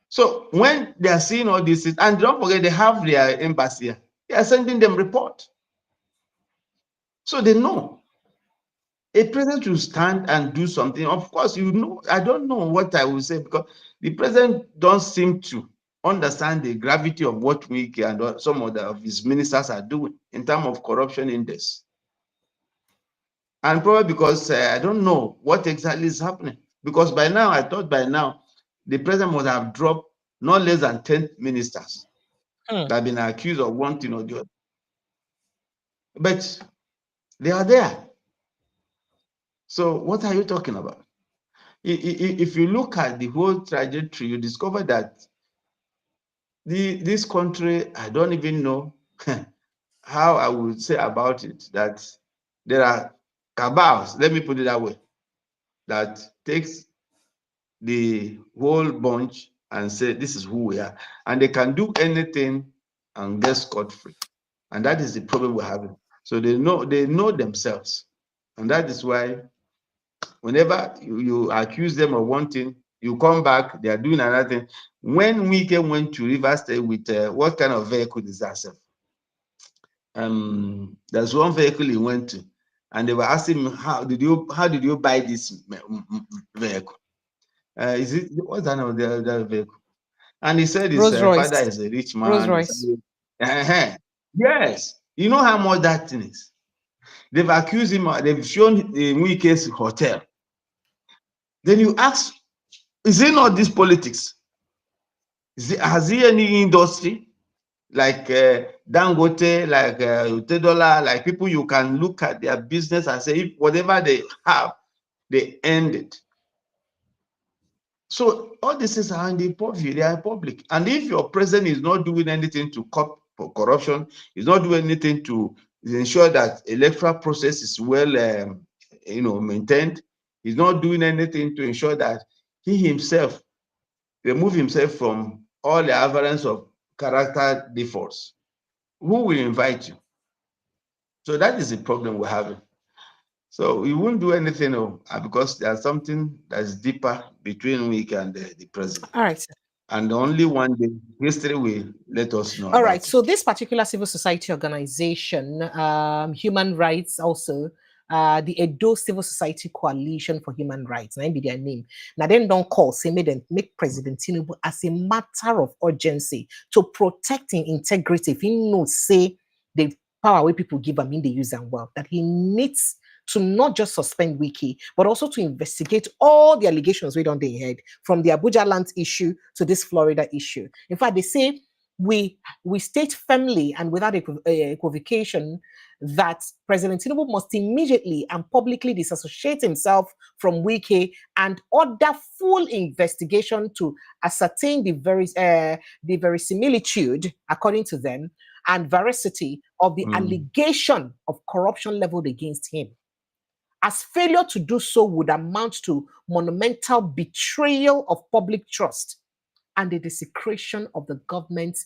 So when they are seeing all this, and don't forget they have their embassy here, they are sending them report. So they know. A president will stand and do something. Of course, I don't know what I will say, because the president don't seem to understand the gravity of what Wiki and some of his ministers are doing in terms of corruption index. And probably because I don't know what exactly is happening. Because I thought by now, the president must have dropped not less than 10 ministers that have been accused of one thing or the other. But they are there. So what are you talking about? If you look at the whole trajectory, you discover that this country, I don't even know how I would say about it, that there are cabals, let me put it that way, that takes the whole bunch and say, this is who we are. And they can do anything and get scot-free. And that is the problem we're having. So they know themselves. And that is why whenever you accuse them of one thing, you come back, they are doing another thing. When Wike went to River State with what kind of vehicle is that? There's one vehicle he went to, and they were asking him, how did you buy this vehicle? Is it what's the name of the vehicle? And he said his father is a rich man. Rolls Royce. Yes, you know how much that thing is. They've accused him. They've shown Wike's hotel. Then you ask, is it not this politics? Has he any industry like Dangote, like Utedola, like people you can look at their business and say, if whatever they have, they end it. So all these things are in the public, they are public. And if your president is not doing anything to curb corruption, is not doing anything to ensure that electoral process is well maintained. He's not doing anything to ensure that he himself remove himself from all the evidence of character defaults. Who will invite you? So that is the problem we're having. So we won't do anything because there's something that's deeper between Wiki and the president. All right. And only one day history will let us know. All right. So this particular civil society organization, human rights also, the Edo Civil Society Coalition for Human Rights, that be their name. Now then don't call, say make President Tinubu as a matter of urgency to protecting integrity. If he knows, say the power where people give him in the use and well, that he needs to not just suspend Wiki, but also to investigate all the allegations we don't head from the Abuja land issue to this Florida issue. In fact, they say we state firmly and without equivocation that President Tinubu must immediately and publicly disassociate himself from Wiki and order full investigation to ascertain the verisimilitude, according to them, and veracity of the allegation of corruption leveled against him, as failure to do so would amount to monumental betrayal of public trust and the desecration of the government's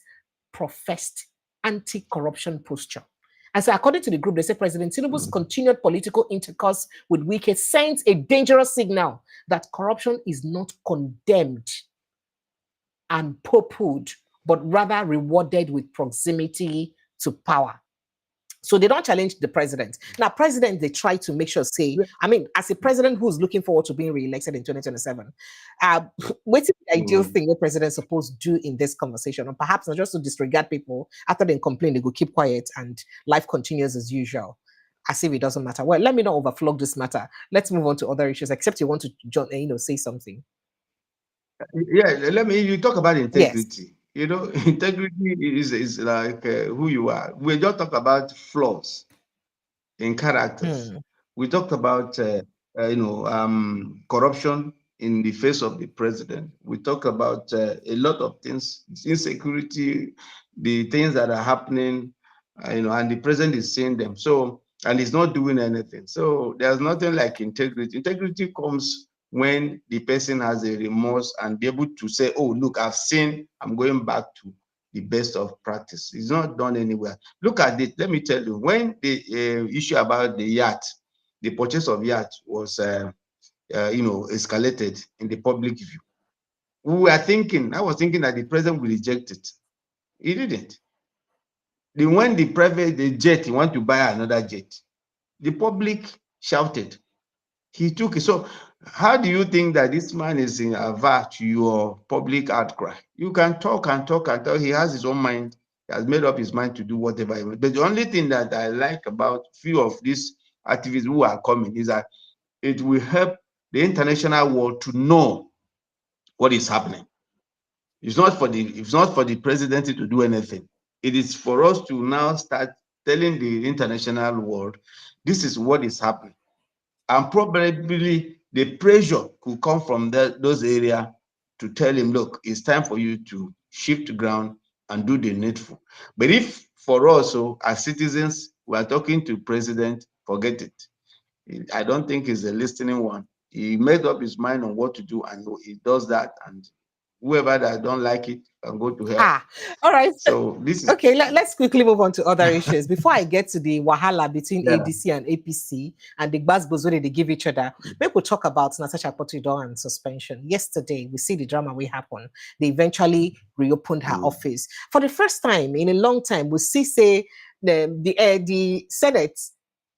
professed anti-corruption posture. And so according to the group, they say President Tinubu's continued political intercourse with Wiki sends a dangerous signal that corruption is not condemned and poo-pooed, but rather rewarded with proximity to power. So they don't challenge the president. Now, president, they try to make sure, say, I mean, as a president who's looking forward to being re-elected in 2027, what's the ideal thing the president is supposed to do in this conversation? Or perhaps not just to disregard people, after they complain, they go keep quiet and life continues as usual, as if it doesn't matter. Well, let me not overflow this matter. Let's move on to other issues, except you want to, say something. Yeah, you talk about integrity. Yes. Integrity is like who you are. We don't talk about flaws in characters. We talked about corruption in the face of the president. We talk about a lot of things, insecurity, the things that are happening, and the president is seeing them. So, and he's not doing anything. So there's nothing like integrity. Integrity comes when the person has a remorse and be able to say, oh, look, I've seen, I'm going back to the best of practice. It's not done anywhere. Look at it. Let me tell you, when the issue about the yacht, the purchase of yacht was, escalated in the public view, I was thinking that the president will reject it. He didn't. When the jet, he wanted to buy another jet, the public shouted. He took it. So how do you think that this man is in avar to your public outcry? You can talk and talk and talk. He has his own mind. He has made up his mind to do whatever he wants. But the only thing that I like about few of these activists who are coming is that it will help the international world to know what is happening. It's not for the presidency to do anything. It is for us to now start telling the international world, this is what is happening. And probably the pressure could come from those areas to tell him, look, it's time for you to shift ground and do the needful. But if for us, as citizens, we are talking to president, forget it. I don't think he's a listening one. He made up his mind on what to do, and he does that. And whoever that don't like it can go to hell. All right. So this is okay. Let's quickly move on to other issues before I get to the wahala between ADC and APC and the gbasgbos they give each other. Maybe we'll talk about Natasha and suspension. Yesterday, we see the drama we happened. They eventually reopened her office for the first time in a long time. We say the Senate.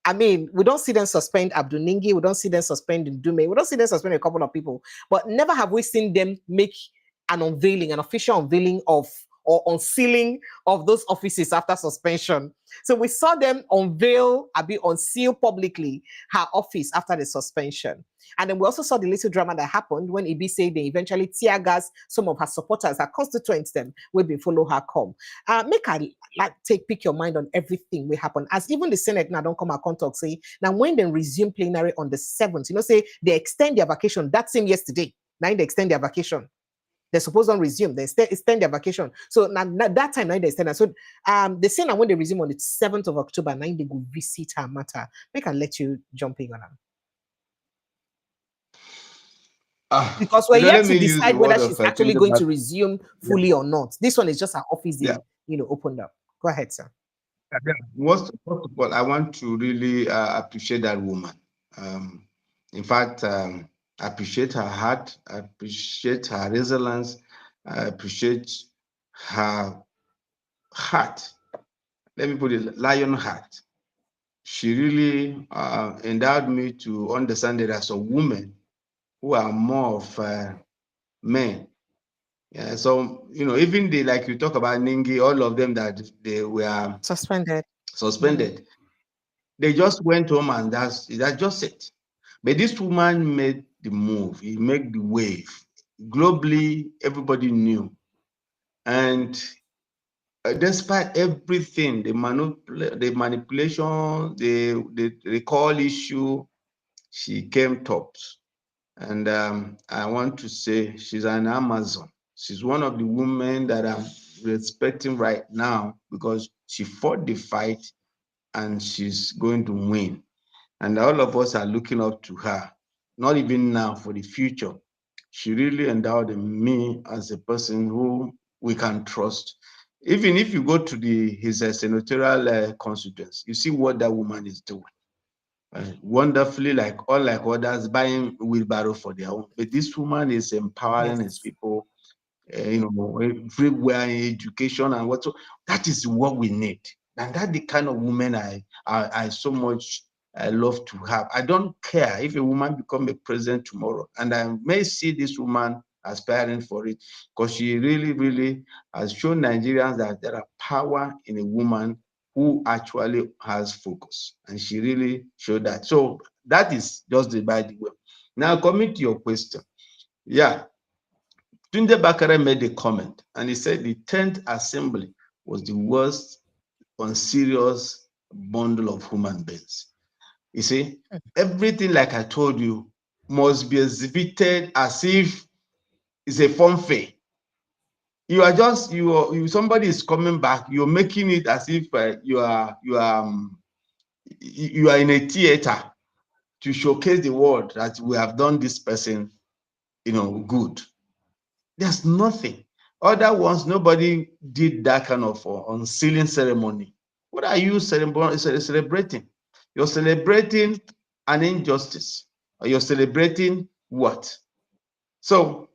I mean, we don't see them suspend Abdul Ningi. We don't see them suspend Ndume. We don't see them suspend a couple of people. But never have we seen them make an official unveiling or unsealing of those offices after suspension. So we saw them unseal publicly her office after the suspension. And then we also saw the little drama that happened when Ibi said they eventually tear gas some of her supporters, her constituents, them will be follow her come. Make her pick your mind on everything will happen. As even the Senate now don't come and talk, say, now when they resume plenary on the 7th, say they extend their vacation. That same yesterday, now they extend their vacation. They're supposed to resume, they extend their vacation. So now that time, now they extend. So they say now when they resume on the 7th of October, now they go visit her matter. They can let you jump in on them. Because we're yet to decide whether she's actually going to Back. resume fully or not. This one is just her office, Yeah. Opened up. Go ahead, sir. Yeah. First of all, I want to really appreciate that woman. In fact, I appreciate her heart, I appreciate her resilience, I appreciate her heart. Let me put it, lion heart. She really endowed me to understand that as a woman who are more of men. Yeah, so even like you talk about Ningi, all of them that they were suspended, they just went home and that's just it. But this woman made the move. He made the wave. Globally, everybody knew, and despite everything, the manipulation, the recall issue, she came tops. And I want to say she's an Amazon. She's one of the women that I'm respecting right now because she fought the fight and she's going to win. And all of us are looking up to her, not even now, for the future. She really endowed me as a person who we can trust. Even if you go to his senatorial constituency, you see what that woman is doing. Wonderfully, like unlike others, buying wheelbarrow for their own. But this woman is empowering his people, everywhere in education and what. So that is what we need, and that's the kind of woman I so much love to have. I don't care if a woman become a president tomorrow, and I may see this woman aspiring for it because she really, really has shown Nigerians that there are power in a woman who actually has focus, and she really showed that. So that is just the by the way. Now coming to your question, yeah. Tunde Bakare made a comment and he said the 10th assembly was the worst unserious bundle of human beings. You see, everything, like I told you, must be exhibited as if it's a fun fair. You are just somebody is coming back, you're making it as if you are in a theater to showcase the world that we have done this person good. There's nothing. Other ones, nobody did that kind of unsealing ceremony. What are you celebrating? You're celebrating an injustice. Or you're celebrating what? So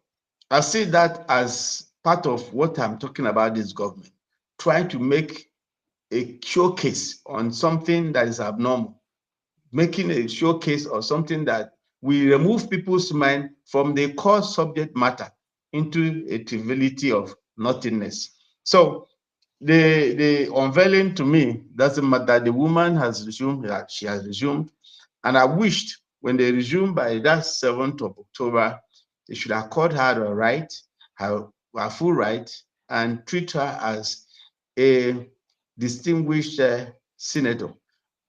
I see that as part of what I'm talking about this government, trying to make a showcase on something that is abnormal, making a showcase or something that we remove people's mind from the core subject matter into a triviality of nothingness. So the unveiling to me doesn't matter. The woman has resumed, she has resumed, and I wished when they resumed by that 7th of October, they should accord her a right, her full right, and treat her as a distinguished senator.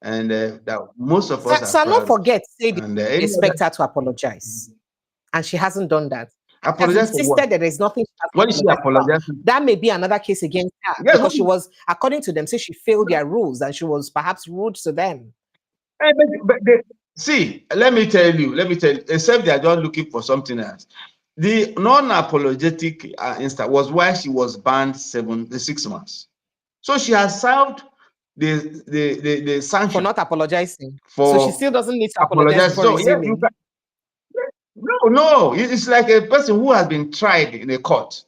And that most of us are proud. Not forget, say and expect her to apologize, and she hasn't done that. Apologize for what? That there is nothing. What is she apologizing? That may be another case against her because she was, according to them, say she failed their rules and she was perhaps rude to them. See, let me tell you, except they are just looking for something else. The non-apologetic instance was why she was banned 6 months. So she has served the sanction for not apologizing. So she still doesn't need to apologize for resuming. No, it's like a person who has been tried in a court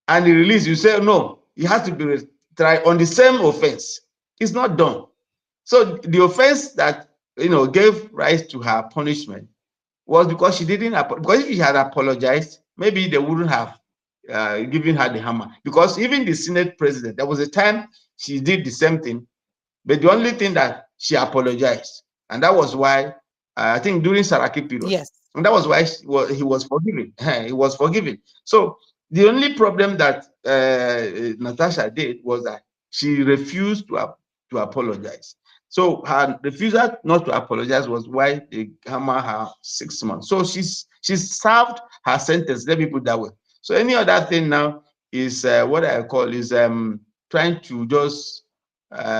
and he released. You say no, he has to be tried on the same offense. It's not done. So the offense that gave rise to her punishment was because she didn't. Because if she had apologized, maybe they wouldn't have given her the hammer. Because even the Senate president, there was a time she did the same thing, but the only thing that she apologized, and that was why I think during Saraki period, yes, and that was why he was forgiven. He was forgiven. So the only problem that Natasha did was that she refused to apologize. So her refusal not to apologize was why they hammer her 6 months. So she's served her sentence. Let me put it that way. So any other thing now is what I call is trying to just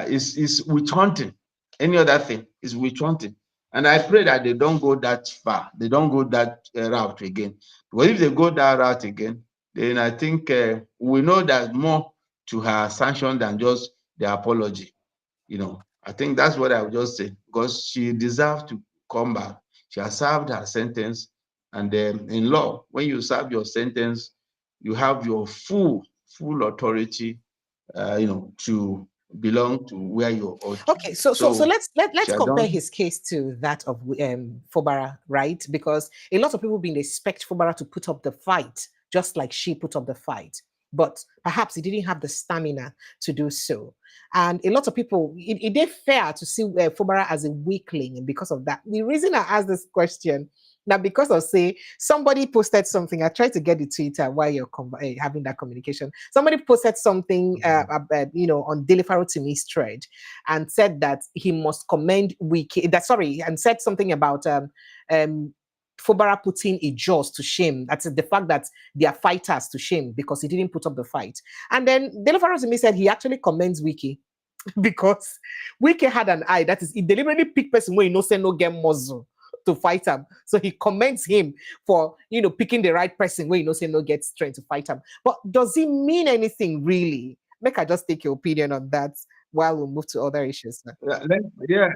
is witch hunting. Any other thing is witch hunting. And I pray that they don't go that far. They don't go that route again. Because if they go that route again, then I think we know there's more to her sanction than just the apology. I think that's what I would just say, because she deserves to come back. She has served her sentence. And in law, when you serve your sentence, you have your full authority, to belong to where you ought to Okay, be. so let's she has compare done. his case to that of Fubara, right? Because a lot of people been expect Fubara to put up the fight, just like she put up the fight, but perhaps he didn't have the stamina to do so. And a lot of people, it is fair to see Fubara as a weakling, and because of that, the reason I asked this question. Now, because of say somebody posted something, I tried to get the Twitter while you're having that communication. Somebody posted something, on Delifaro Timi's thread, and said that he must commend Wiki. And said something about Fubara putting a Jaws to shame. That's the fact that they are fighters to shame because he didn't put up the fight. And then Delifaro Timi said he actually commends Wiki because Wiki had an eye. That is, he deliberately picked person where he knows no get muzzle to fight him. So he commends him for picking the right person where he knows no get strength to fight him. But does it mean anything really? Make I just take your opinion on that while we move to other issues. Yeah,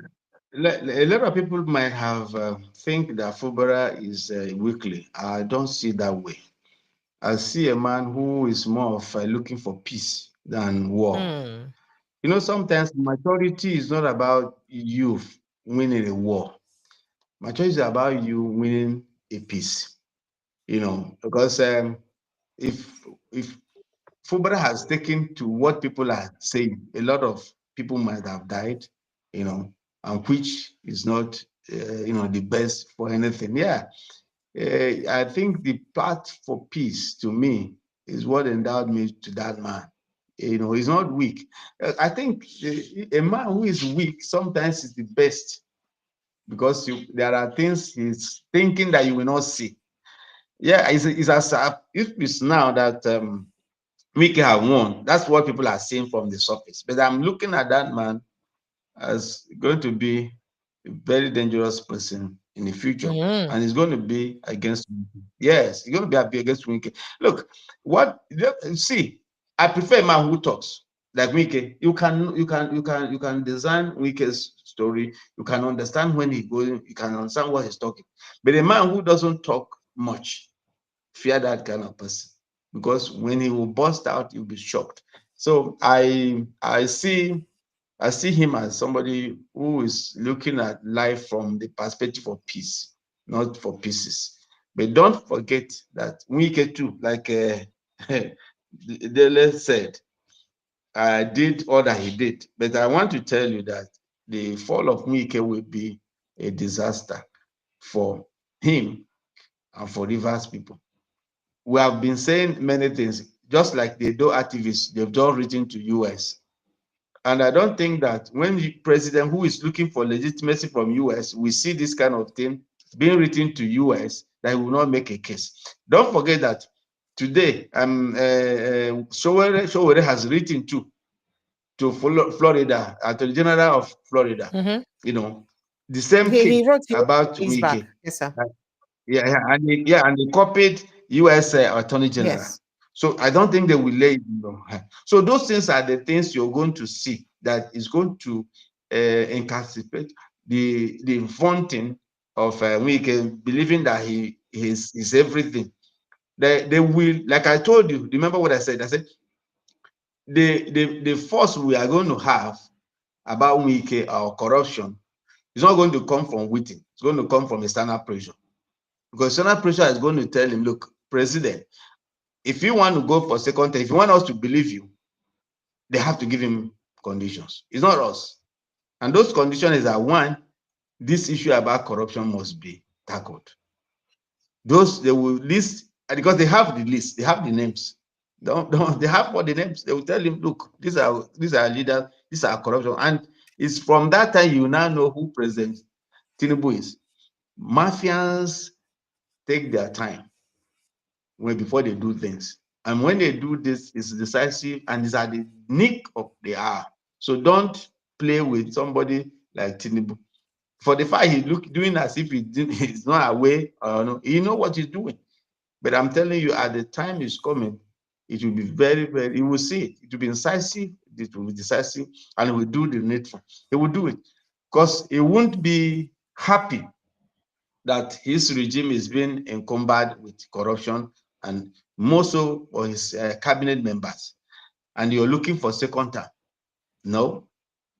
a lot of people might have think that Fubara is weakly. I don't see that way. I see a man who is more of looking for peace than war. Sometimes maturity is not about you winning a war. Maturity is about you winning a peace. Because if Fubara has taken to what people are saying, a lot of people might have died, and which is not, the best for anything. Yeah, I think the path for peace, to me, is what endowed me to that man. He's not weak. I think a man who is weak sometimes is the best, because there are things he's thinking that you will not see. Yeah, it's as if it's now that Wiki have won. That's what people are seeing from the surface. But I'm looking at that man as going to be a very dangerous person in the future. And he's going to be against Wiki. Yes, he's going to be against Wiki. Look, see, I prefer a man who talks like Wiki. You can design Wiki's story. You can understand when he's going, you can understand what he's talking. But a man who doesn't talk much, fear that kind of person, because when he will burst out, you'll be shocked. So I see him as somebody who is looking at life from the perspective of peace, not for pieces. But don't forget that Wike too, like Dele said, did all that he did. But I want to tell you that the fall of Wike will be a disaster for him and for Rivers people. We have been saying many things, just like the DO activists, they've just written to US. And I don't think that when the president who is looking for legitimacy from US, we see this kind of thing being written to US, that will not make a case. Don't forget that today, Showere has written to Florida, Attorney General of Florida, the same He thing wrote about days back. Wike. Yes, sir. And they copied US Attorney General. Yes. So I don't think they will lay it low. So those things are the things you're going to see that is going to encapsulate the vaunting of Wike, believing that he is everything. They will, like I told you, remember what I said? I said the force we are going to have about Wike or corruption is not going to come from within. It's going to come from external pressure. Because external pressure is going to tell him, look, President, if you want to go for second term, if you want us to believe you, they have to give him conditions. It's not us. And those conditions is that, one, this issue about corruption must be tackled. Those they will list, because they have the list, they have the names. They have all the names. They will tell him, look, these are leaders, these are corruption. And it's from that time you now know who President Tinubu is. Mafians take their time before they do things. And when they do this, it's decisive and it's at the nick of the hour. So don't play with somebody like Tinubu. For the fact he's doing as if he's not aware, no, he know what he's doing. But I'm telling you, at the time is coming, it will be very, very, you will see it. It will be incisive, it will be decisive, and he will do the needful. He will do it because he won't be happy that his regime is being encumbered with corruption, and more so for his cabinet members. And you're looking for second term. No,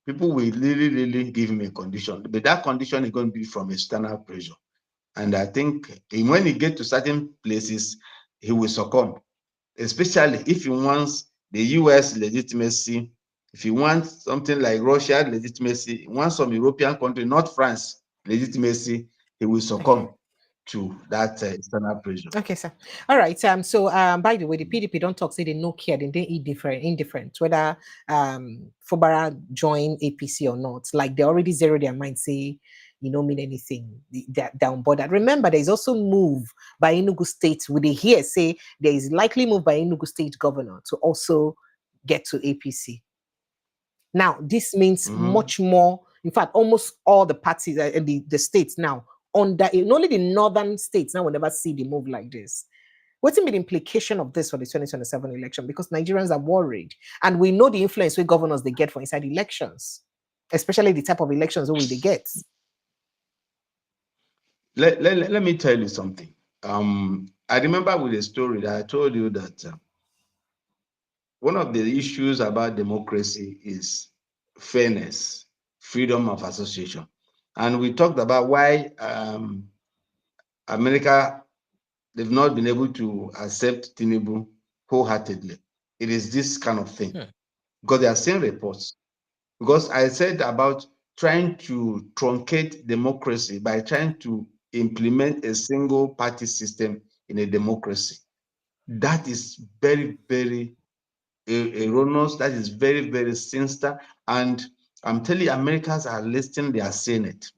people will really, really give him a condition, but that condition is going to be from external pressure. And I think when he gets to certain places, he will succumb, especially if he wants the US legitimacy, if he wants something like Russia legitimacy, he wants some European country, not France legitimacy, he will succumb to that external pressure. Okay, sir. All right. So by the way, the PDP don't talk, say they no care, they indifferent, whether Fubara join APC or not. Like they already zero their mind, say you don't mean anything. They're on board. Remember, there is also move by Enugu State. Would they hear say there is likely move by Enugu State governor to also get to APC? Now, this means much more. In fact, almost all the parties in the states now, only the northern states now will never see the move like this. What's the implication of this for the 2027 election? Because Nigerians are worried. And we know the influence with governors they get for inside elections, especially the type of elections that they get. Let me tell you something. I remember with a story that I told you that one of the issues about democracy is fairness, freedom of association. And we talked about why America, they've not been able to accept Tinubu wholeheartedly. It is this kind of thing. Because they are seeing reports. Because I said about trying to truncate democracy by trying to implement a single party system in a democracy. That is very, very erroneous. That is very, very sinister. And I'm telling you, Americans are listening, they are saying it.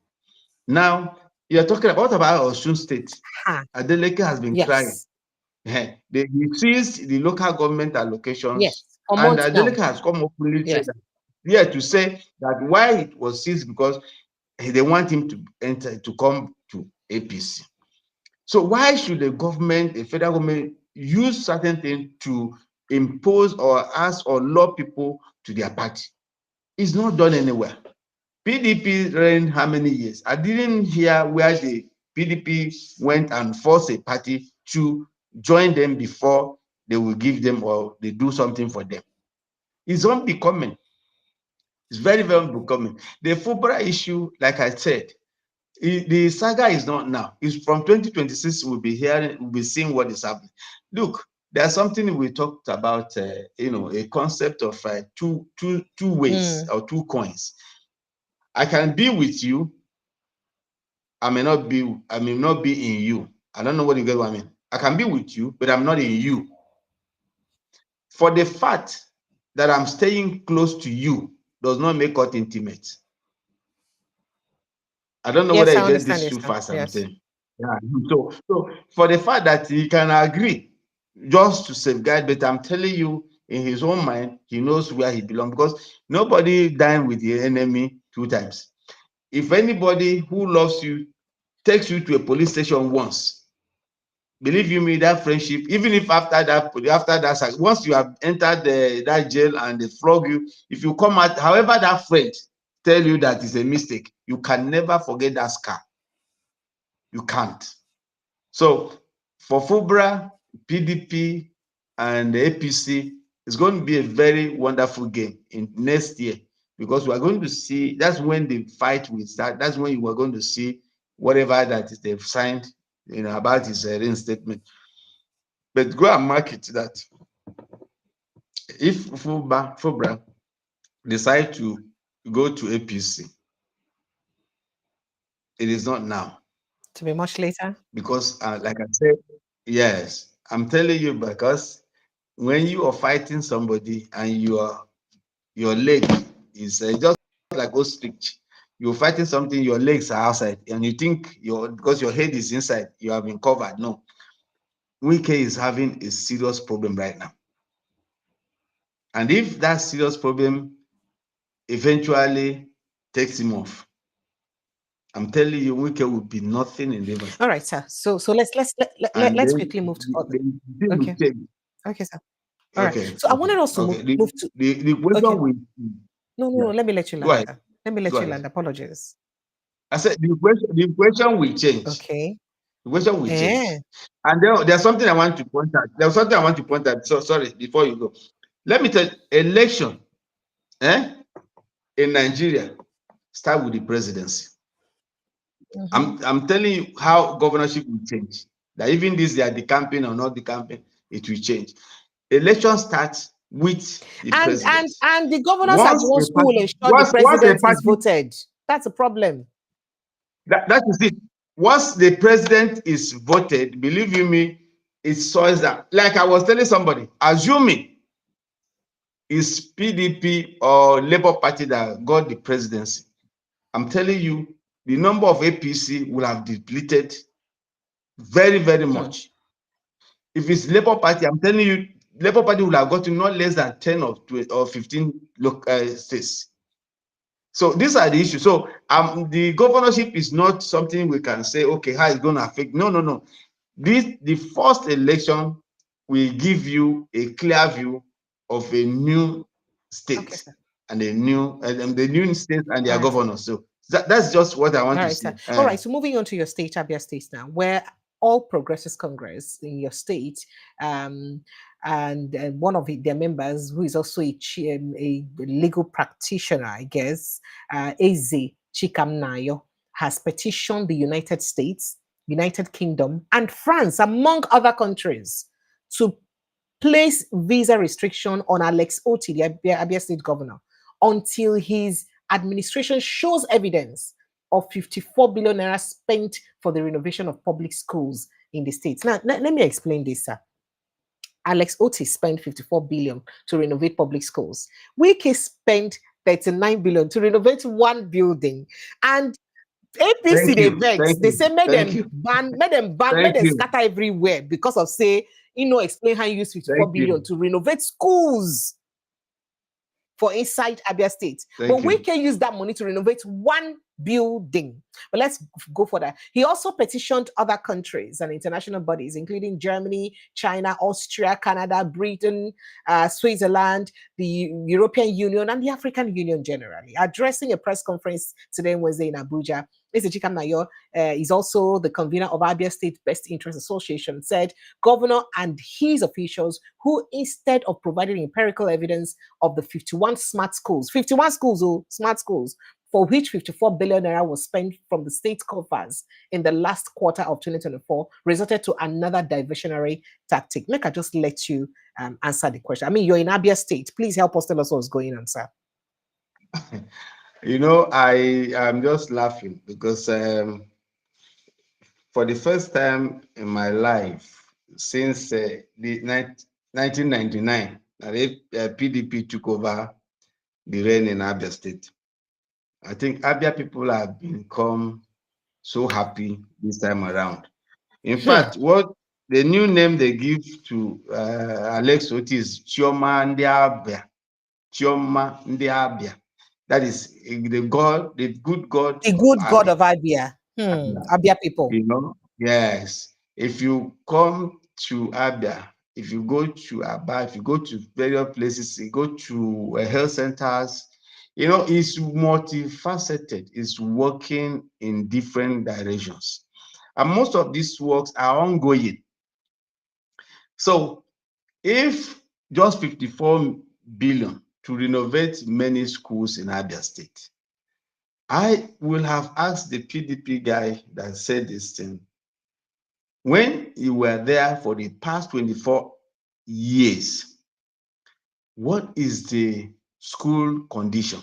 Now, you're talking about Osun State. Adeleke has been crying. They seized the local government allocations, and Adeleke has come openly to say that why it was seized because they want him to come to APC. So why should the government, the federal government, use certain things to impose or ask or lure people to their party? It's not done anywhere. PDP ran how many years? I didn't hear where the PDP went and forced a party to join them before they will give them or they do something for them. It's unbecoming. It's very, very unbecoming. The Fubara issue, like I said, the saga is not now. It's from 2026. We'll be seeing what is happening. Look, there's something we talked about. A concept of two ways or two coins. I can be with you. I may not be in you. I don't know what you get what I mean. I can be with you, but I'm not in you. For the fact that I'm staying close to you does not make us intimate. I don't know whether you get this too fast. I'm saying. Yeah. So for the fact that he can agree just to safeguard, but I'm telling you, in his own mind, he knows where he belongs because nobody dined with the enemy 2 times. If anybody who loves you takes you to a police station once, believe you me, that friendship, even if after that, once you have entered that jail and they flog you, if you come out, however that friend tell you that is a mistake, you can never forget that scar. You can't. So for Fubara, PDP, and the APC, it's going to be a very wonderful game in next year because we are going to see, that's when the fight will start. That's when you are going to see whatever that is they've signed, about his reinstatement. But go and mark it that if Fubara decide to go to APC, it is not now. To be much later? Because, like I said, yes, I'm telling you, because when you are fighting somebody and your leg is just like ostrich, you're fighting something, your legs are outside, and you think because your head is inside, you have been covered. No. Wiki is having a serious problem right now. And if that serious problem eventually takes him off, I'm telling you, Wiki will be nothing in Rivers. All right, sir. So let's quickly move to other. Okay. Okay, sir. All right. So I wanted us to move to the question okay. we No, let me let you land. Let me let you land. Apologies. I said the question will change. Okay. The question will change. And then there's something I want to point out. There's something I want to point out. So sorry, before you go. Let me tell you, election in Nigeria start with the presidency. I'm telling you how governorship will change. That even this, they are the campaign or not the campaign, it will change. Election starts with the president. And the governors are the ones who will ensure the president is voted. That's a problem. That is it. Once the president is voted, believe you me, it shows that. Like I was telling somebody, assuming it's PDP or Labour Party that got the presidency, I'm telling you, the number of APC will have depleted very, very much. If it's Labour Party, I'm telling you, Labour Party will have gotten not less than 10 or 15 states. So these are the issues. So the governorship is not something we can say, okay, how it's going to affect. No. The first election will give you a clear view of a new state and the new state and their governors. So that's just what I want to say. All right. So moving on to your state, Abia State now, where All Progressives Congress in your state, and one of their members, who is also a legal practitioner, I guess, Eze Chikamnayo, has petitioned the United States, United Kingdom, and France, among other countries, to place visa restriction on Alex Oti, the Abia State governor, until his administration shows evidence of 54 billion naira spent for the renovation of public schools in the states. Now, let me explain this, sir. Alex Oti spent 54 billion to renovate public schools. Wiki spent 39 billion to renovate one building. And APC, they vex. They say, made them ban, made them scatter everywhere because of, say, explain how you use 54 billion to renovate schools for inside Abia State. But we can use that money to renovate one building. But let's go for that. He also petitioned other countries and international bodies, including Germany, China, Austria, Canada, Britain, Switzerland, the European Union, and the African Union generally. Addressing a press conference today, Wednesday, in Abuja, Mr. Chikamnayo is also the convener of Abia State Best Interest Association, said governor and his officials, who instead of providing empirical evidence of the 51 smart schools, 51 schools, smart schools, for which 54 billion naira was spent from the state coffers in the last quarter of 2024, resorted to another diversionary tactic. Make I just let you answer the question. I mean, you're in Abia State. Please help us tell us what's going on, sir. I am just laughing because for the first time in my life since the 1999, PDP took over the reign in Abia State, I think Abia people have become so happy this time around. In fact, what the new name they give to Alex Oti is Chioma Ndiabia. Chioma Ndiabia. That is the God, the good God. The good God of Abia. Abia people. Yes. If you come to Abia, if you go to Aba, if you go to various places, you go to health centers, it's multifaceted. It's working in different directions. And most of these works are ongoing. So if just 54 billion to renovate many schools in Abia State, I will have asked the PDP guy that said this thing, when you were there for the past 24 years, what is the school condition?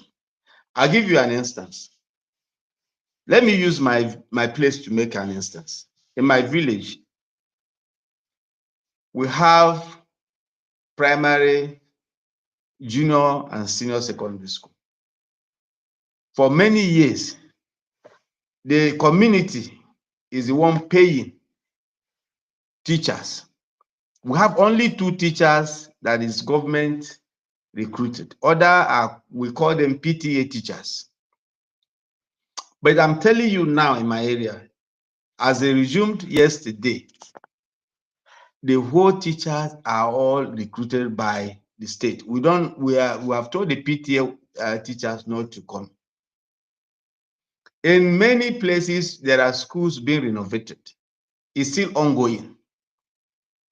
I'll give you an instance. Let me use my place to make an instance. In my village, we have primary, junior, and senior secondary school. For many years, the community is the one paying teachers. We have only 2 teachers that is government recruited. Other we call them PTA teachers. But I'm telling you now in my area, as they resumed yesterday, the whole teachers are all recruited by the state. We have told the PTA teachers not to come. In many places, there are schools being renovated. It's still ongoing.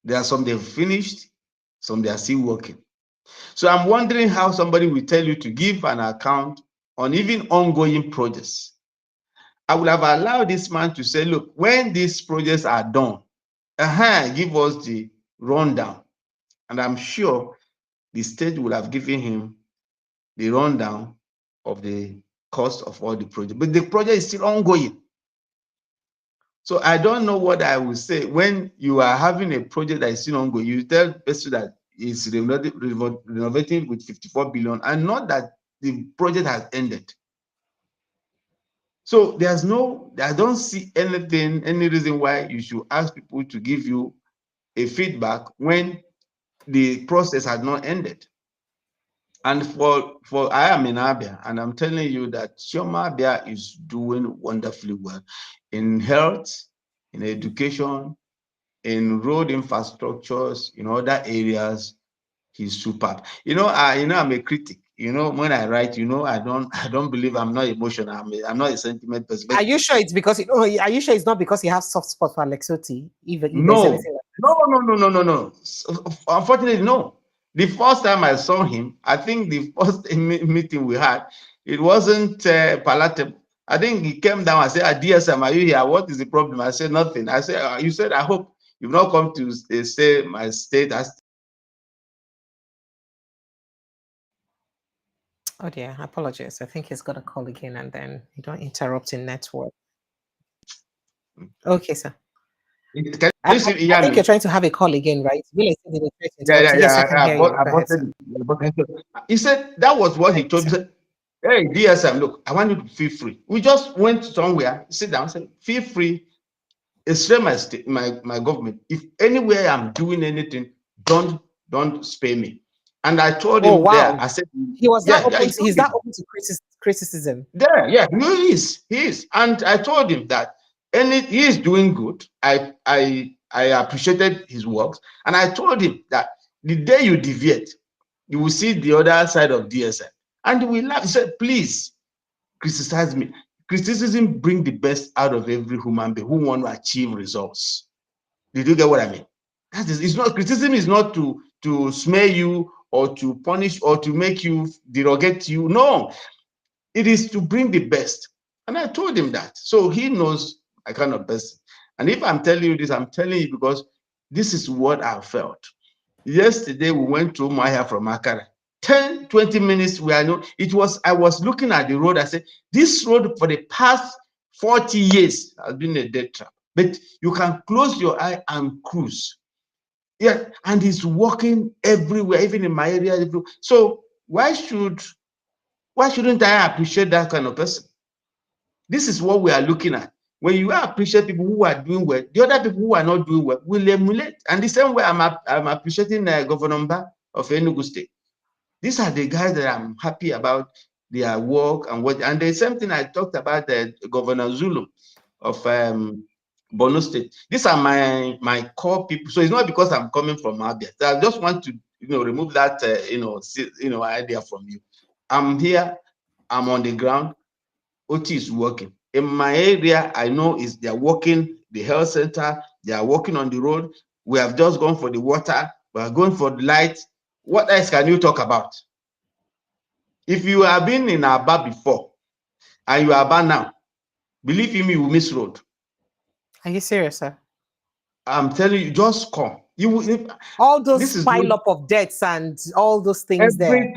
There are some they've finished, some they are still working. So I'm wondering how somebody will tell you to give an account on even ongoing projects. I would have allowed this man to say, look, when these projects are done, give us the rundown. And I'm sure the state will have given him the rundown of the cost of all the projects. But the project is still ongoing. So I don't know what I will say. When you are having a project that is still ongoing, you tell the person that is renovating with 54 billion and not that the project has ended. So I don't see any reason why you should ask people to give you a feedback when the process has not ended. And for I am in Abia, and I'm telling you that Chioma Abia is doing wonderfully well in health, in education, in road infrastructures, in other areas. He's superb. I'm a critic. When I write, I don't believe I'm not emotional. I'm not a sentiment person. Are you sure it's because are you sure it's not because you have soft spot for Alex Oti? Even if there's No, anything like no. Unfortunately, no. The first time I saw him, I think the first meeting we had, it wasn't palatable. I think he came down and said, DSM, are you here? What is the problem? I said, nothing. I said, you said, I hope you've not come to say my state. Oh dear, I apologize. I think he's got a call again, and then you don't interrupt in network. Okay, sir. I think you're trying to have a call again, right? Yeah. Yes, I can hear you. He said that was what he told me. He said, hey, DSM, look, I want you to feel free. We just went somewhere, sit down, said, feel free. Explain my government. If anywhere I'm doing anything, don't spare me. And I told him there, I said, he was that open. He's that open to criticism. Yeah, he is. And I told him that he is doing good. I appreciated his works. And I told him that the day you deviate, you will see the other side of DSM. And we laughed. He said, please criticize me. Criticism brings the best out of every human being who want to achieve results. Did you get what I mean? It's not criticism is not to smear you or to punish or to make you derogate you. No, it is to bring the best. And I told him that. So he knows my kind of person. And if I'm telling you this, I'm telling you because this is what I felt. Yesterday, we went to Maya from Akara. 10, 20 minutes, I was looking at the road. I said, this road for the past 40 years has been a death trap. But you can close your eye and cruise. Yeah, and he's walking everywhere, even in my area. So why shouldn't I appreciate that kind of person? This is what we are looking at. When you appreciate people who are doing well, the other people who are not doing well will emulate. And the same way I'm appreciating Governor Mba of Enugu State. These are the guys that I'm happy about their work and what. And the same thing I talked about Governor Zulu of Borno State. These are my core people. So it's not because I'm coming from Abia. I just want to remove that idea from you. I'm here. I'm on the ground. OT is working. In my area, I know they're working the health center, they are working on the road. We have just gone for the water, we are going for the light. What else can you talk about? If you have been in Aba before and you are Aba now, believe me, you will miss road. Are you serious, sir? I'm telling you, just come. All those pile up of debts and all those things there.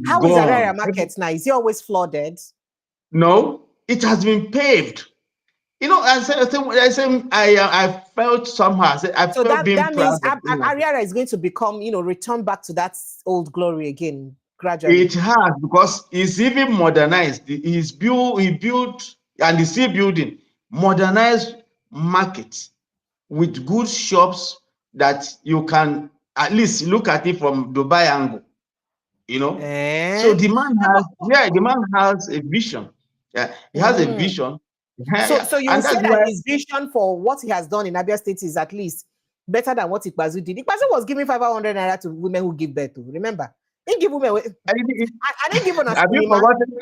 How is Arara Market now? Is it always flooded? No, it has been paved. I felt somehow. I felt being proud. That means Ariara is going to become, return back to that old glory again gradually. It has, because it's even modernized. He built, and he's still building modernized markets with good shops that you can at least look at it from Dubai angle. So the man has a vision. Yeah, he has a vision. So you And say that's that why his vision for what he has done in Abia State is at least better than what Ikpazu did. Ikpazu was giving 500 naira to women who give birth to. Remember, he give women. I didn't give on a have you cinema. forgotten?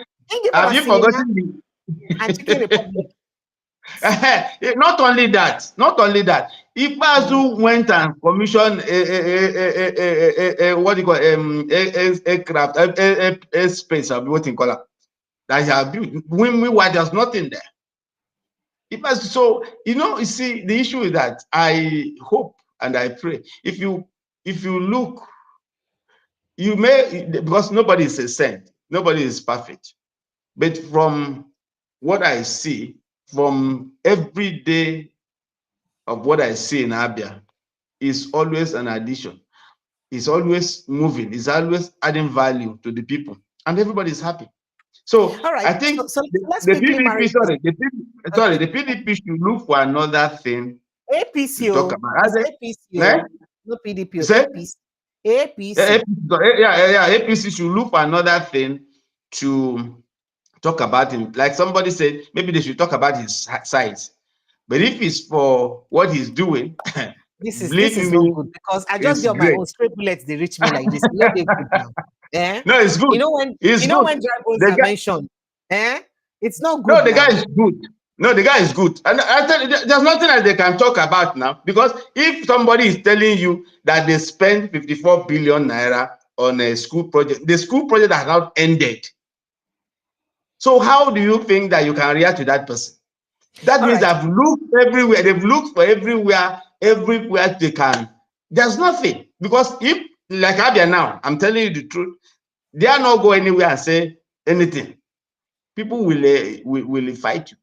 Have you forgotten and Chicken Republic? Not only that, Ikpazu went and commissioned what do you call aircraft, airspace, what you call it, that he had built. Meanwhile, there's nothing there. So you see, the issue is that I hope and I pray if you look, you may, because nobody is a saint, nobody is perfect, but from what I see, from every day of what I see in Abia, is always an addition. It's always moving. It's always adding value to the people, and everybody is happy. So all right. I think so let's the quickly PDP, okay. the PDP should look for another thing APC, to talk about. APC, no PDP, Say? APC. APC. APC should look for another thing to talk about him. Like somebody said, maybe they should talk about his size. But if it's for what he's doing, this believe is me, not good, because I just it's get on my great. own straight bullets. They reach me like this. No, they good now. Eh? No, it's good. You know when dry bones are mentioned, it's not good. No, the now. guy is good. No, the guy is good. And I tell you, there's nothing that they can talk about now, because if somebody is telling you that they spent 54 billion naira on a school project, the school project has not ended. So how do you think that you can react to that person? That means they've looked everywhere. They've looked for everywhere they can. There's nothing. Because if, like Abia now, I'm telling you the truth, they are not go anywhere and say anything. People will fight you.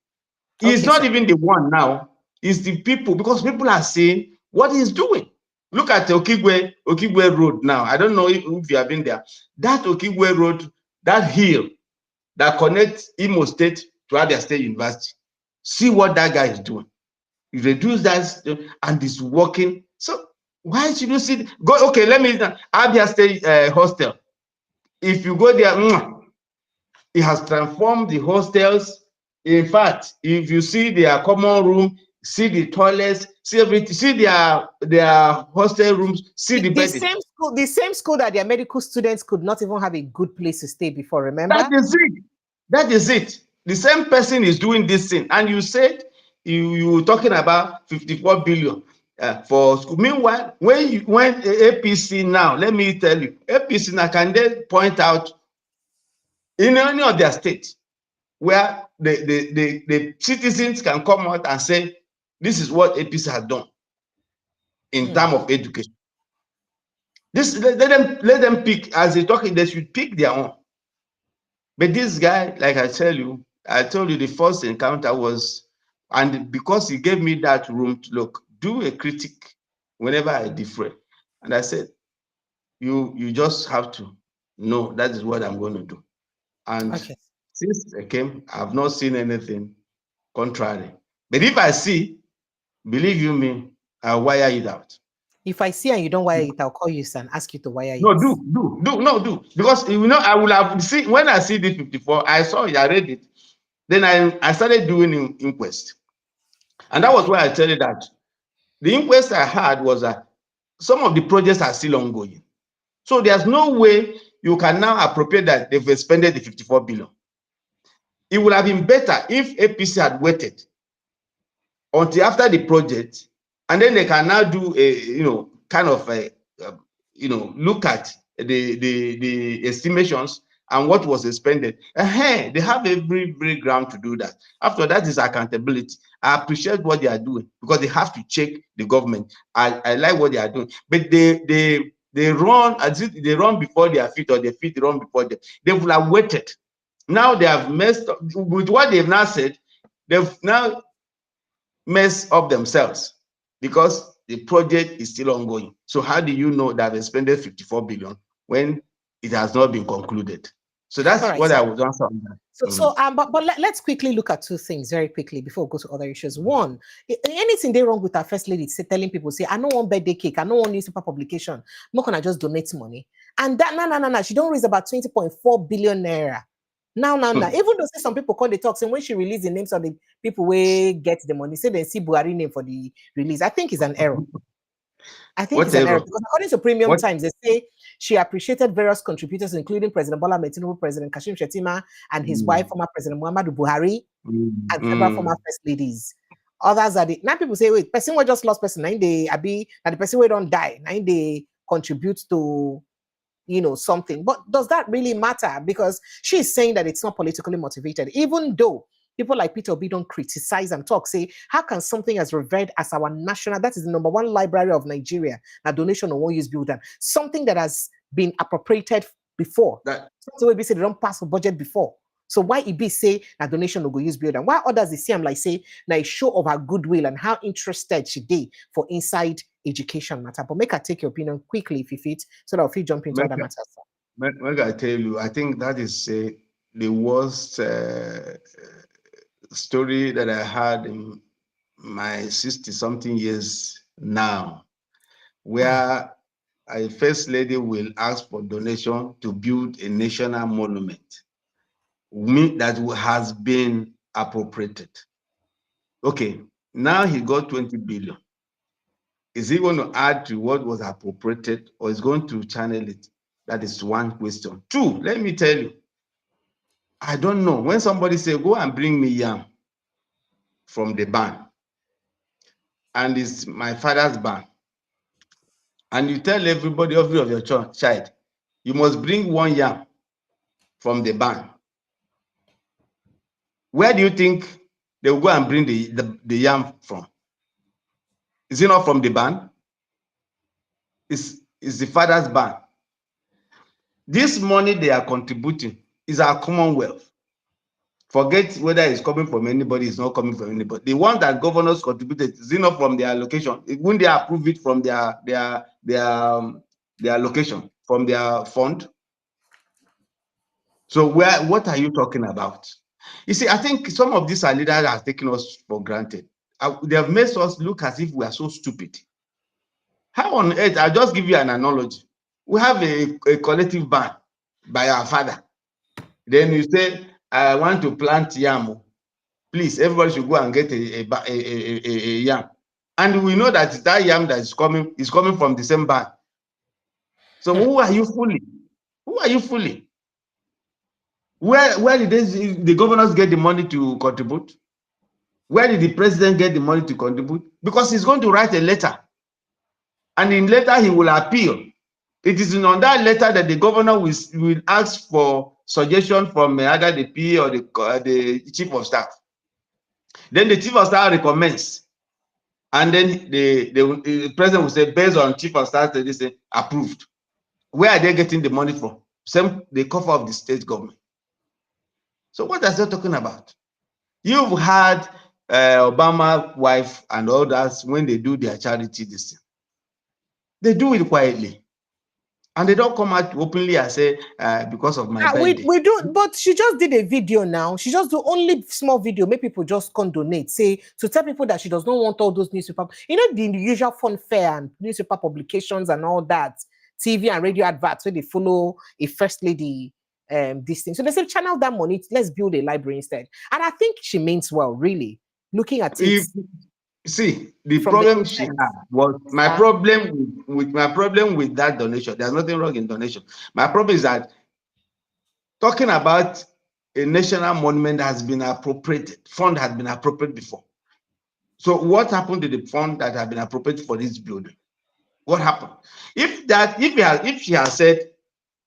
He's not even the one now. It's the people, because people are saying what he's doing. Look at the Okigwe Road now. I don't know if you have been there. That Okigwe Road, that hill that connects Imo State to Abia State University. See what that guy is doing. He reduced that and is working. So why should you see? Go, okay, let me, Abia State hostel. If you go there, it has transformed the hostels. In fact, if you see their common room, see the toilets, see everything, see their hostel rooms, see the bedding. The same school that their medical students could not even have a good place to stay before, remember? That is it. That is it. The same person is doing this thing. And you said you were talking about 54 billion for school. Meanwhile, when APC now, let me tell you, APC now, can they point out in any of their states where the citizens can come out and say, this is what APC has done in terms of education. Let them pick, as they're talking, they should pick their own. But this guy, like I told you the first encounter was, and because he gave me that room to look, do a critic whenever I differ. And I said, you just have to know that is what I'm going to do. And since I came, I've not seen anything contrary. But if I see, believe you me, I'll wire it out. If I see and you don't wire it, I'll call you and ask you to wire it. No, do. Because I will have seen, when I see the 54, I saw it, I read it. Then I started doing an inquest. And that was why I tell you that the inquest I had was that some of the projects are still ongoing. So there's no way you can now appropriate that they've expended the 54 billion. It would have been better if APC had waited until after the project, and then they can now do a, kind of a, look at the estimations and what was expended. They have every ground to do that. After that is accountability. I appreciate what they are doing because they have to check the government. I like what they are doing, but they run as if they run before their feet, or their feet run before them. They will have waited. Now they have messed up with what they've now said. They've now messed up themselves because the project is still ongoing. So how do you know that they spent 54 billion when it has not been concluded? So that's what I was answering. But let's quickly look at two things very quickly before we go to other issues. One, anything they wrong with our first lady telling people, say, I don't want birthday cake, I don't want newspaper publication, I'm not gonna just donate money. And that no, she don't raise about 20.4 billion naira Now. Even though some people call the talks, and when she released the names of the people where get the money, say they see Buhari name for the release. I think it's an error. It's an error because according to Premium Times, they say she appreciated various contributors, including President Bola Tinubu, President Kashim Shettima, and his wife, former President Muhammadu Buhari, and several former first ladies. Others are now people say, wait, person we just lost person, 9 day, Abi, and the person we don't die, 9 day contributes to something. But does that really matter? Because she's saying that it's not politically motivated, even though people like Peter Obi don't criticize and talk, say, how can something as revered as our national, that is the number 1 library of Nigeria, a donation or one use building, something that has been appropriated before, so we say they don't pass a budget before. So why it be say a donation will go use building? Why others they see I'm like say now a show of her goodwill and how interested she did for inside education matter? But make her take your opinion quickly if you fit, so that if you jump into other matters. Make I tell you, I think that is the worst story that I had in my 60-something years now, where a first lady will ask for donation to build a national monument that has been appropriated. Okay, now he got 20 billion. Is he going to add to what was appropriated, or is going to channel it? That is one question. 2, let me tell you, I don't know. When somebody say, go and bring me yam from the barn, and it's my father's barn, and you tell everybody of your child, you must bring 1 yam from the barn, where do you think they will go and bring the yam from? Is it not from the barn? It's the father's barn. This money they are contributing is our commonwealth. Forget whether it's coming from anybody, it's not coming from anybody. The one that governors contributed is not from their allocation. Wouldn't they approve it from their allocation, from their fund? So what are you talking about? You see, I think some of these leaders are taking us for granted. They have made us look as if we are so stupid. How on earth? I'll just give you an analogy. We have a collective ban by our father. Then you say, I want to plant yam. Please, everybody should go and get a yam. And we know that yam that is coming from the same ban. So who are you fooling? Who are you fooling? Where did the governors get the money to contribute? Where did the president get the money to contribute? Because he's going to write a letter. And in letter, he will appeal. It is on that letter that the governor will ask for suggestion from either the PA or the chief of staff. Then the chief of staff recommends. And then the president will say, based on chief of staff, they say, approved. Where are they getting the money from? The cover of the state government. So what are they talking about? You've had Obama wife and others, when they do their charity this thing, they do it quietly. And they don't come out openly and say, because of my birthday. We do, but she just did a video now. She just do only small video, make people just come donate. Say, to tell people that she does not want all those newspaper. The usual fun fair and newspaper publications and all that, TV and radio adverts where they follow a first lady this thing. So they say, channel that money, let's build a library instead. And I think she means well, really, looking at it. See, the problem she had was my problem with that donation. There's nothing wrong in donation. My problem is that talking about a national monument has been appropriated. Fund had been appropriated before. So what happened to the fund that had been appropriated for this building? What happened? If she has said,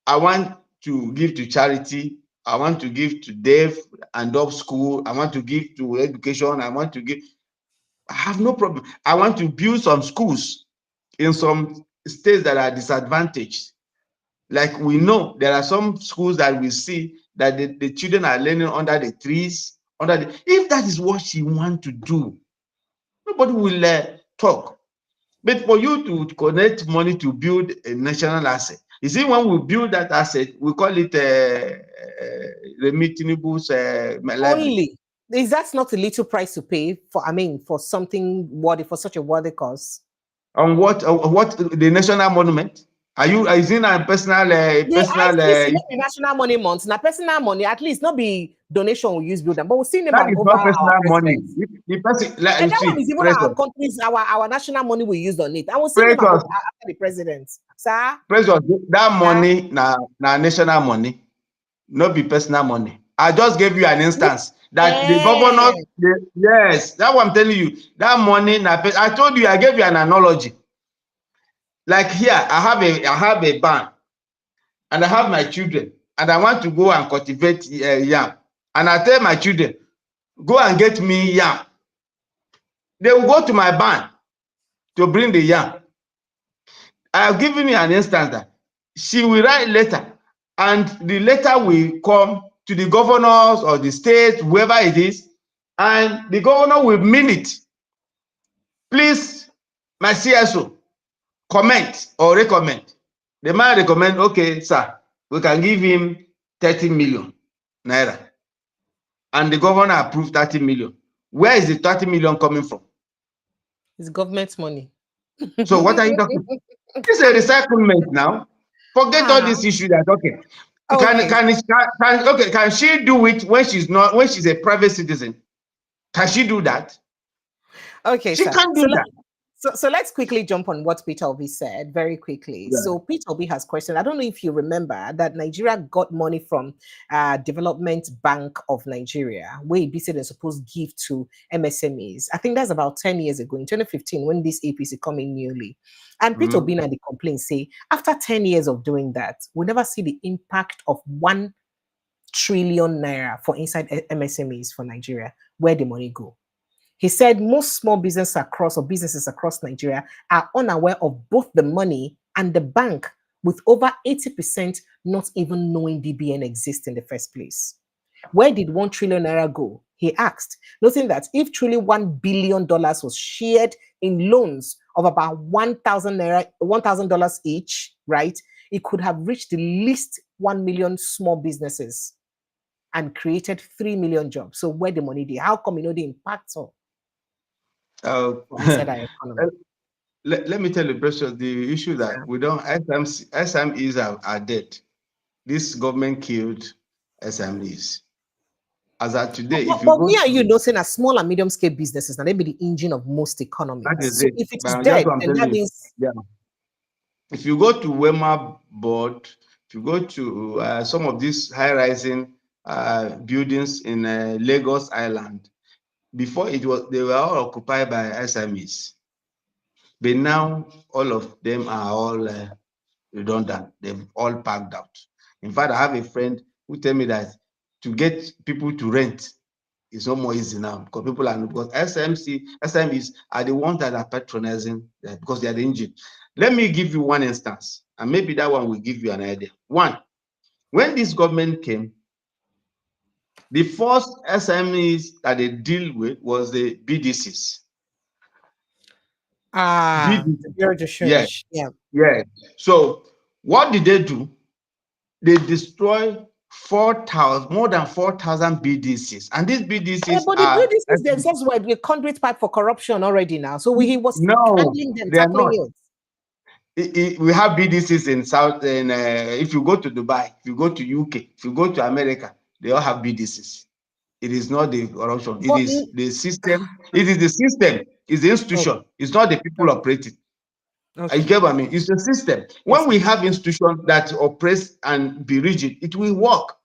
I want to give to charity, I want to give to deaf and deaf school, I want to give to education, I want to give. I have no problem. I want to build some schools in some states that are disadvantaged. Like we know there are some schools that we see that the children are learning under the trees. If that is what she wants to do, nobody will talk. But for you to connect money to build a national asset, you see, when we build that asset, we call it Remi Tinubu's only. Is that not a little price to pay for something worthy, for such a worthy cause? On what the national monument? Are you using a personal The ICC, not the national money months. Now personal money, at least not be donation we use build them, but we'll see them that is over not our personal money. president. The person, like, And you that one see, is even our Precious, country's our national money we used on it. I will see them Precious, after the president. Sir? Precious, that money na national money, not be personal money. I just gave you an instance that the governor, yes, that's what I'm telling you. That money, I told you, I gave you an analogy. Like here, I have a barn, and I have my children, and I want to go and cultivate yam, and I tell my children, go and get me yam. They will go to my barn to bring the yam. I have given you an instance that she will write a letter, and the letter will come to the governors or the state, whoever it is, and the governor will mean it. Please, my CSO, comment or recommend. The man recommend, okay, sir, we can give him 30 million naira. And the governor approved 30 million. Where is the 30 million coming from? It's government money. So what are you talking? It's a recyclement now. Forget all this issue that okay. Can she do it when she's a private citizen? Can she do that? Okay, she can't do that. So let's quickly jump on what Peter Obi said very quickly. Yeah. So Peter Obi has questioned, I don't know if you remember that Nigeria got money from Development Bank of Nigeria, where he said they're supposed to give to MSMEs. I think that's about 10 years ago, in 2015, when this APC come in newly. And Peter Obi and the complaint say, after 10 years of doing that, we never see the impact of 1 trillion naira for inside MSMEs for Nigeria. Where the money go? He said most small businesses across Nigeria are unaware of both the money and the bank, with over 80% not even knowing DBN exists in the first place. Where did 1 trillion naira go? He asked, noting that if truly $1 billion was shared in loans of about $1,000 each, right, it could have reached at least 1 million small businesses and created 3 million jobs. So where the money did? How come you know the impact of? Let me tell you, Precious, the issue that we don't, SMEs are dead. This government killed SMEs. As of today, if you go me and you know, saying a small and medium scale businesses, and they be the engine of most economies. That is so it. If it is dead, then that means if you go to WEMA board, if you go to some of these high-rising buildings in Lagos Island, before they were all occupied by SMEs. But now all of them are all redundant. They've all packed out. In fact, I have a friend who tell me that to get people to rent is no more easy now because SMEs are the ones that are patronizing because they are the engine. Let me give you one instance, and maybe that one will give you an idea. One, when this government came, the first SMEs that they deal with was the BDCs. Yes. Yeah. So what did they do? They destroy more than 4,000 BDCs, and these BDCs but the BDCs themselves were the conduit pipe for corruption already now. So he was handling them, tackling it. We have BDCs in South, and if you go to Dubai, if you go to UK, if you go to America, they all have BDCs. It is not the corruption. It is the system. It is the system. It's the institution. It's not the people operating. You get what I mean? It's the system. When we have institutions that oppress and be rigid, it will work.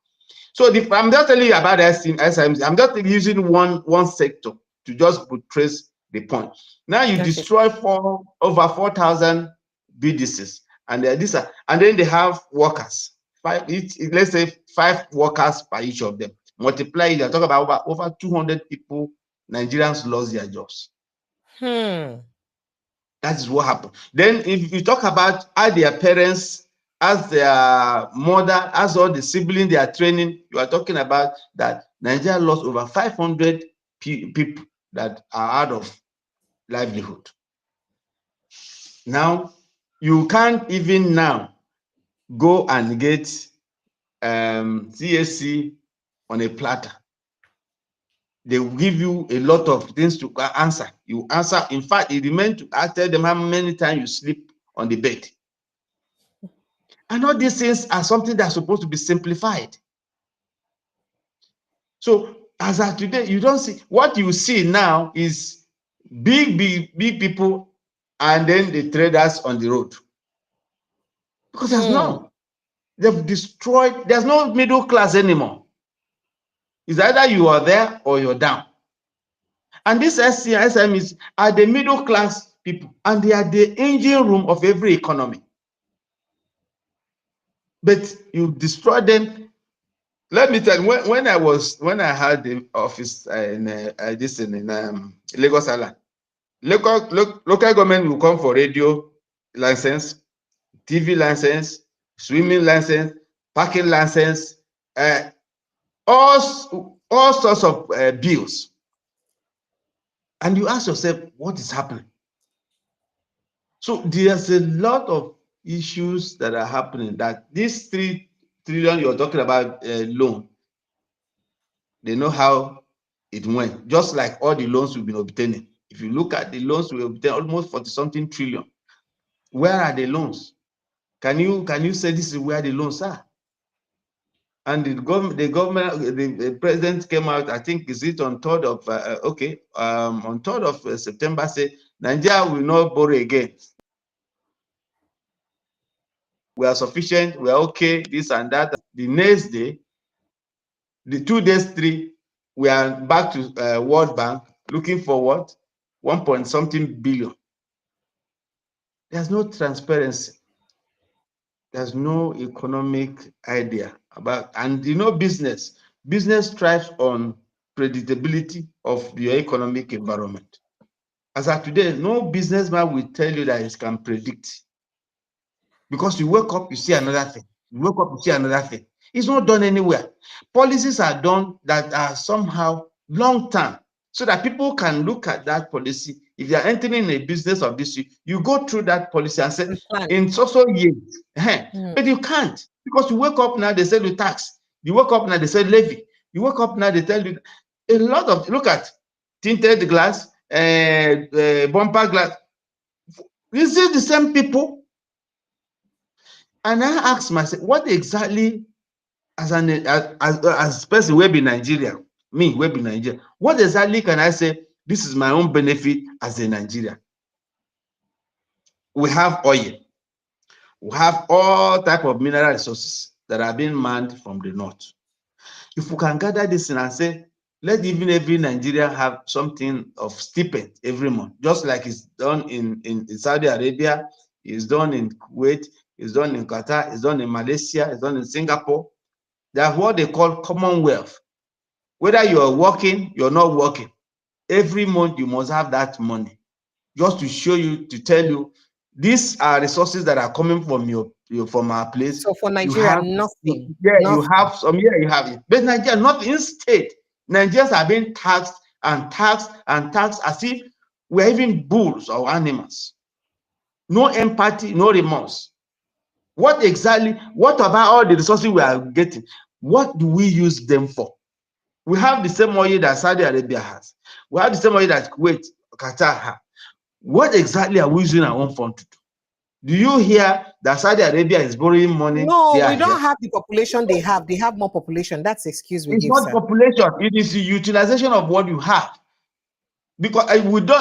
So I'm just telling you about SMEs. I'm just using one sector to just trace the point. Now you destroy over 4,000 BDCs, and then they have workers. Let's say 5 workers per each of them. Multiply it. You're talking about over 200 people. Nigerians lost their jobs. That is what happened. Then if you talk about how their parents, as their mother, as all the siblings they are training, you are talking about that Nigeria lost over 500 people that are out of livelihood. Now, you can't even now go and get CSC on a platter. They will give you a lot of things to answer. You answer. In fact, it remains to tell them how many times you sleep on the bed. And all these things are something that's supposed to be simplified. So as of today, you don't see, what you see now is big people and then the traders on the road. Because there's none. They've destroyed, there's no middle class anymore. It's either you are there or you're down. And these SC and SMEs are the middle class people, and they are the engine room of every economy. But you destroy them. Let me tell you, when I had the office in Lagos Island, local government will come for radio license, TV license, swimming license, parking license, all sorts of bills. And you ask yourself, what is happening? So there's a lot of issues that are happening, that this 3 trillion you're talking about loan, they know how it went, just like all the loans we've been obtaining. If you look at the loans we obtained, almost 40-something trillion. Where are the loans? Can you say this is where the loans are? And the president came out, I think, is it on 3rd of on 3rd of September, say Nigeria will not borrow again. We are sufficient, we are okay, this and that. The next day, the 2 days, 3, we are back to World Bank looking for what? 1-point-something billion. There's no transparency. There's no economic idea about, and business thrives on predictability of your economic environment. As of today, no businessman will tell you that he can predict, because you wake up, you see another thing. You wake up, you see another thing. It's not done anywhere. Policies are done that are somehow long term, so that people can look at that policy. If you're entering a business of this, you go through that policy and say, in so years, but you can't, because you wake up now, they say you tax. You wake up now, they say levy. You wake up now, they tell you a lot of, look at tinted glass, bumper glass. This is the same people. And I ask myself, what exactly, as a person who be Nigeria, me who be Nigeria, what exactly can I say? This is my own benefit as a Nigerian. We have oil. We have all type of mineral resources that are being mined from the north. If we can gather this in and say, let even every Nigerian have something of stipend every month, just like it's done in Saudi Arabia, it's done in Kuwait, it's done in Qatar, it's done in Malaysia, it's done in Singapore. That's what they call commonwealth. Whether you're working, you're not working, every month you must have that money, just to show you, to tell you, these are resources that are coming from from our place. So for Nigeria, nothing. Nothing. You have some, you have it. But Nigeria, not instead. Nigerians are being taxed and taxed and taxed as if we're even bulls or animals. No empathy, no remorse. What about all the resources we are getting? What do we use them for? We have the same oil that Saudi Arabia has. We have the same oil that Kuwait, Qatar have. What exactly are we using our own fund to do? Do you hear that Saudi Arabia is borrowing money? No, we don't have the population they have. They have more population. That's the excuse we give. It's not population. It is the utilization of what you have. Because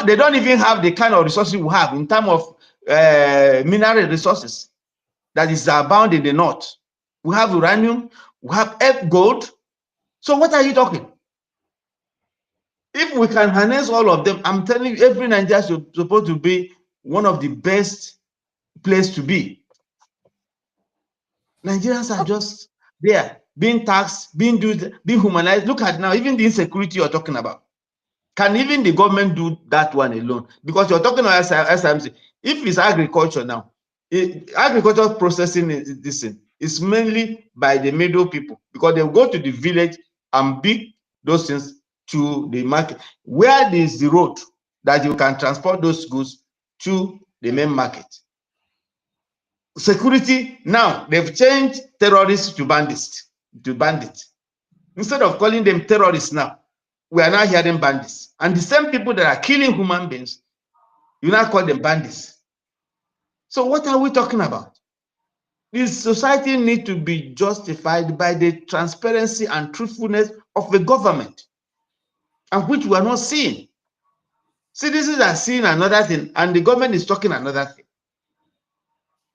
they don't even have the kind of resources we have in terms of mineral resources that is abound in the north. We have uranium, we have gold. So what are you talking? If we can harness all of them, I'm telling you, every Nigerian is supposed to be one of the best place to be. Nigerians are just there, being taxed, being humanized. Look at now, even the insecurity you're talking about. Can even the government do that one alone? Because you're talking about SMC. If it's agriculture now, agricultural processing is mainly by the middle people, because they'll go to the village and bring those things to the market. Where is the road that you can transport those goods to the main market? Security, now they've changed terrorists to bandits. Instead of calling them terrorists now, we are now hearing bandits. And the same people that are killing human beings, you now call them bandits. So what are we talking about? This society needs to be justified by the transparency and truthfulness of the government, and which we are not seeing. Citizens are seeing another thing, and the government is talking another thing.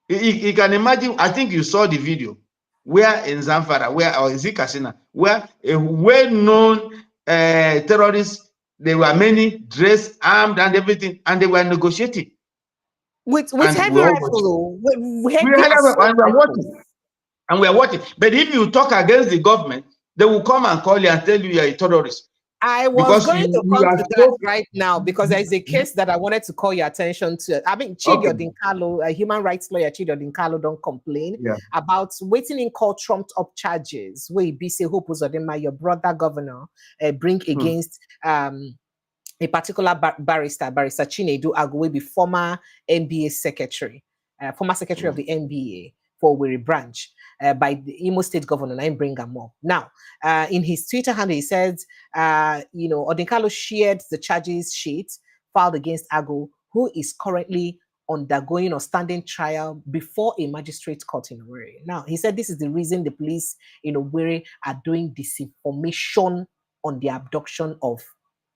You can imagine, I think you saw the video where in Zamfara, or is it Kasina, where a well-known terrorist, there were many dressed, armed, and everything, and they were negotiating. With and heavy we all rifle, we heavy had assault and we are rifles. watching. And we are watching. But if you talk against the government, they will come and call you and tell you are a terrorist. I was Because going to you come are to that so right now, because there is a case that I wanted to call your attention to. I mean, Chidi okay. Odinkalo, a human rights lawyer, Chidi Odinkalo, don't complain Yeah. about waiting in court trumped up charges where be say Hope Uzodinma, your brother governor, bring against a particular barrister Chinedu Agwe, be former NBA secretary, former secretary of the NBA for Owerri branch, by the Imo State governor, and bring him up. Now, in his Twitter handle, he says, Odinkalo shared the charges sheet filed against Ago, who is currently undergoing or standing trial before a magistrate court in Owerri. Now, he said this is the reason the police in Owerri are doing disinformation on the abduction of,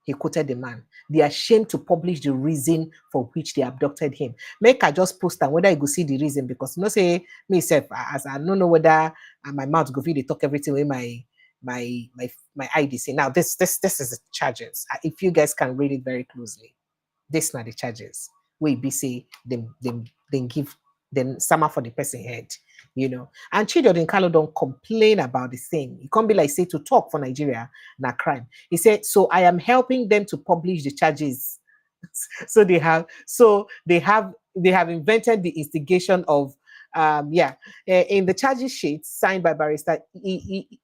he quoted the man, they are ashamed to publish the reason for which they abducted him. Make I just post and whether you go see the reason, because say myself, as I don't know whether my mouth go feed they talk everything with my IDC. Now this is the charges. If you guys can read it very closely, this not the charges. We be say them give then summer for the person head, And Chidi Odinkalo don't complain about the thing. It can't be like say to talk for Nigeria, na crime. He said, so I am helping them to publish the charges. They have invented the instigation of in the charges sheet signed by barrister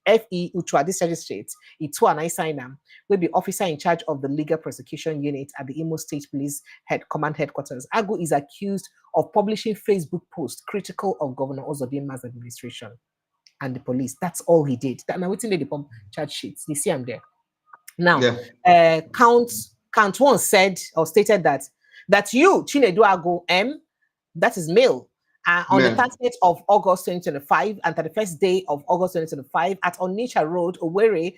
F.E. Utua. This charges sheet, Utua and I sign them, will be officer in charge of the legal prosecution unit at the Imo State Police Command Headquarters. Agu is accused of publishing Facebook posts critical of Governor Uzodinma's administration and the police. That's all he did. Now, waiting the pump charge sheets. You see, I'm there. Now, count one said or stated that you, Chinedu Ago M, that is male, on the 30th of August 2025 and 31st day of August 2025 at Onitsha Road, Owerri,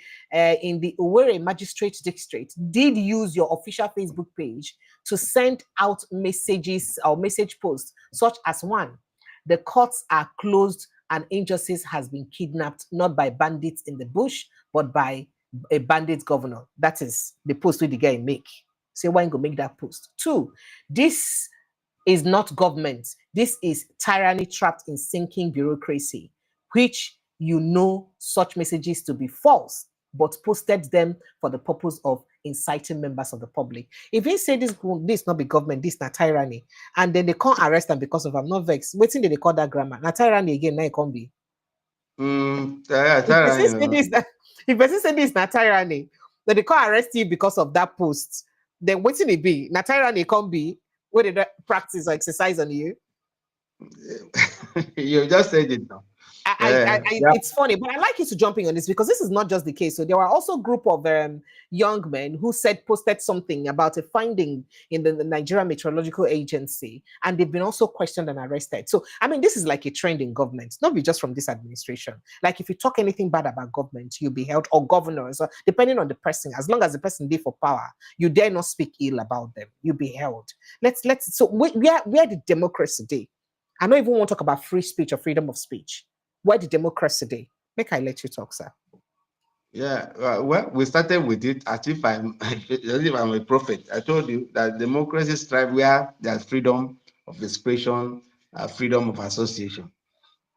in the Owerri Magistrate District, did use your official Facebook page to send out messages or message posts such as one, the courts are closed and injustice has been kidnapped, not by bandits in the bush, but by a bandit governor. That is the post the guy make. Say, why you go make that post? 2, this is not government. This is tyranny trapped in sinking bureaucracy, which such messages to be false, but posted them for the purpose of inciting members of the public. If they say this not be government, this not tyranny, and then they can't arrest them because of I'm not vexed. Waiting they call that grammar. Now tyranny again, now it can't be. If person say this not tyranny, then they can't arrest you because of that post. Then waiting it be? Not tyranny can't be. What did that practice or exercise on you? You just said it now. It's funny, but I like you to jumping on this because this is not just the case. So there were also a group of young men who posted something about a finding in the Nigerian Meteorological Agency, and they've been also questioned and arrested. So I mean, this is like a trend in government, not be just from this administration. Like if you talk anything bad about government, you'll be held, or governors, or depending on the person. As long as the person there for power, you dare not speak ill about them. You'll be held. So where the democracy day? I don't even want to talk about free speech or freedom of speech. Where the democracy day? Make I let you talk, sir. Yeah, well, we started with it as if I'm a prophet. I told you that democracy strives where there's freedom of expression, freedom of association.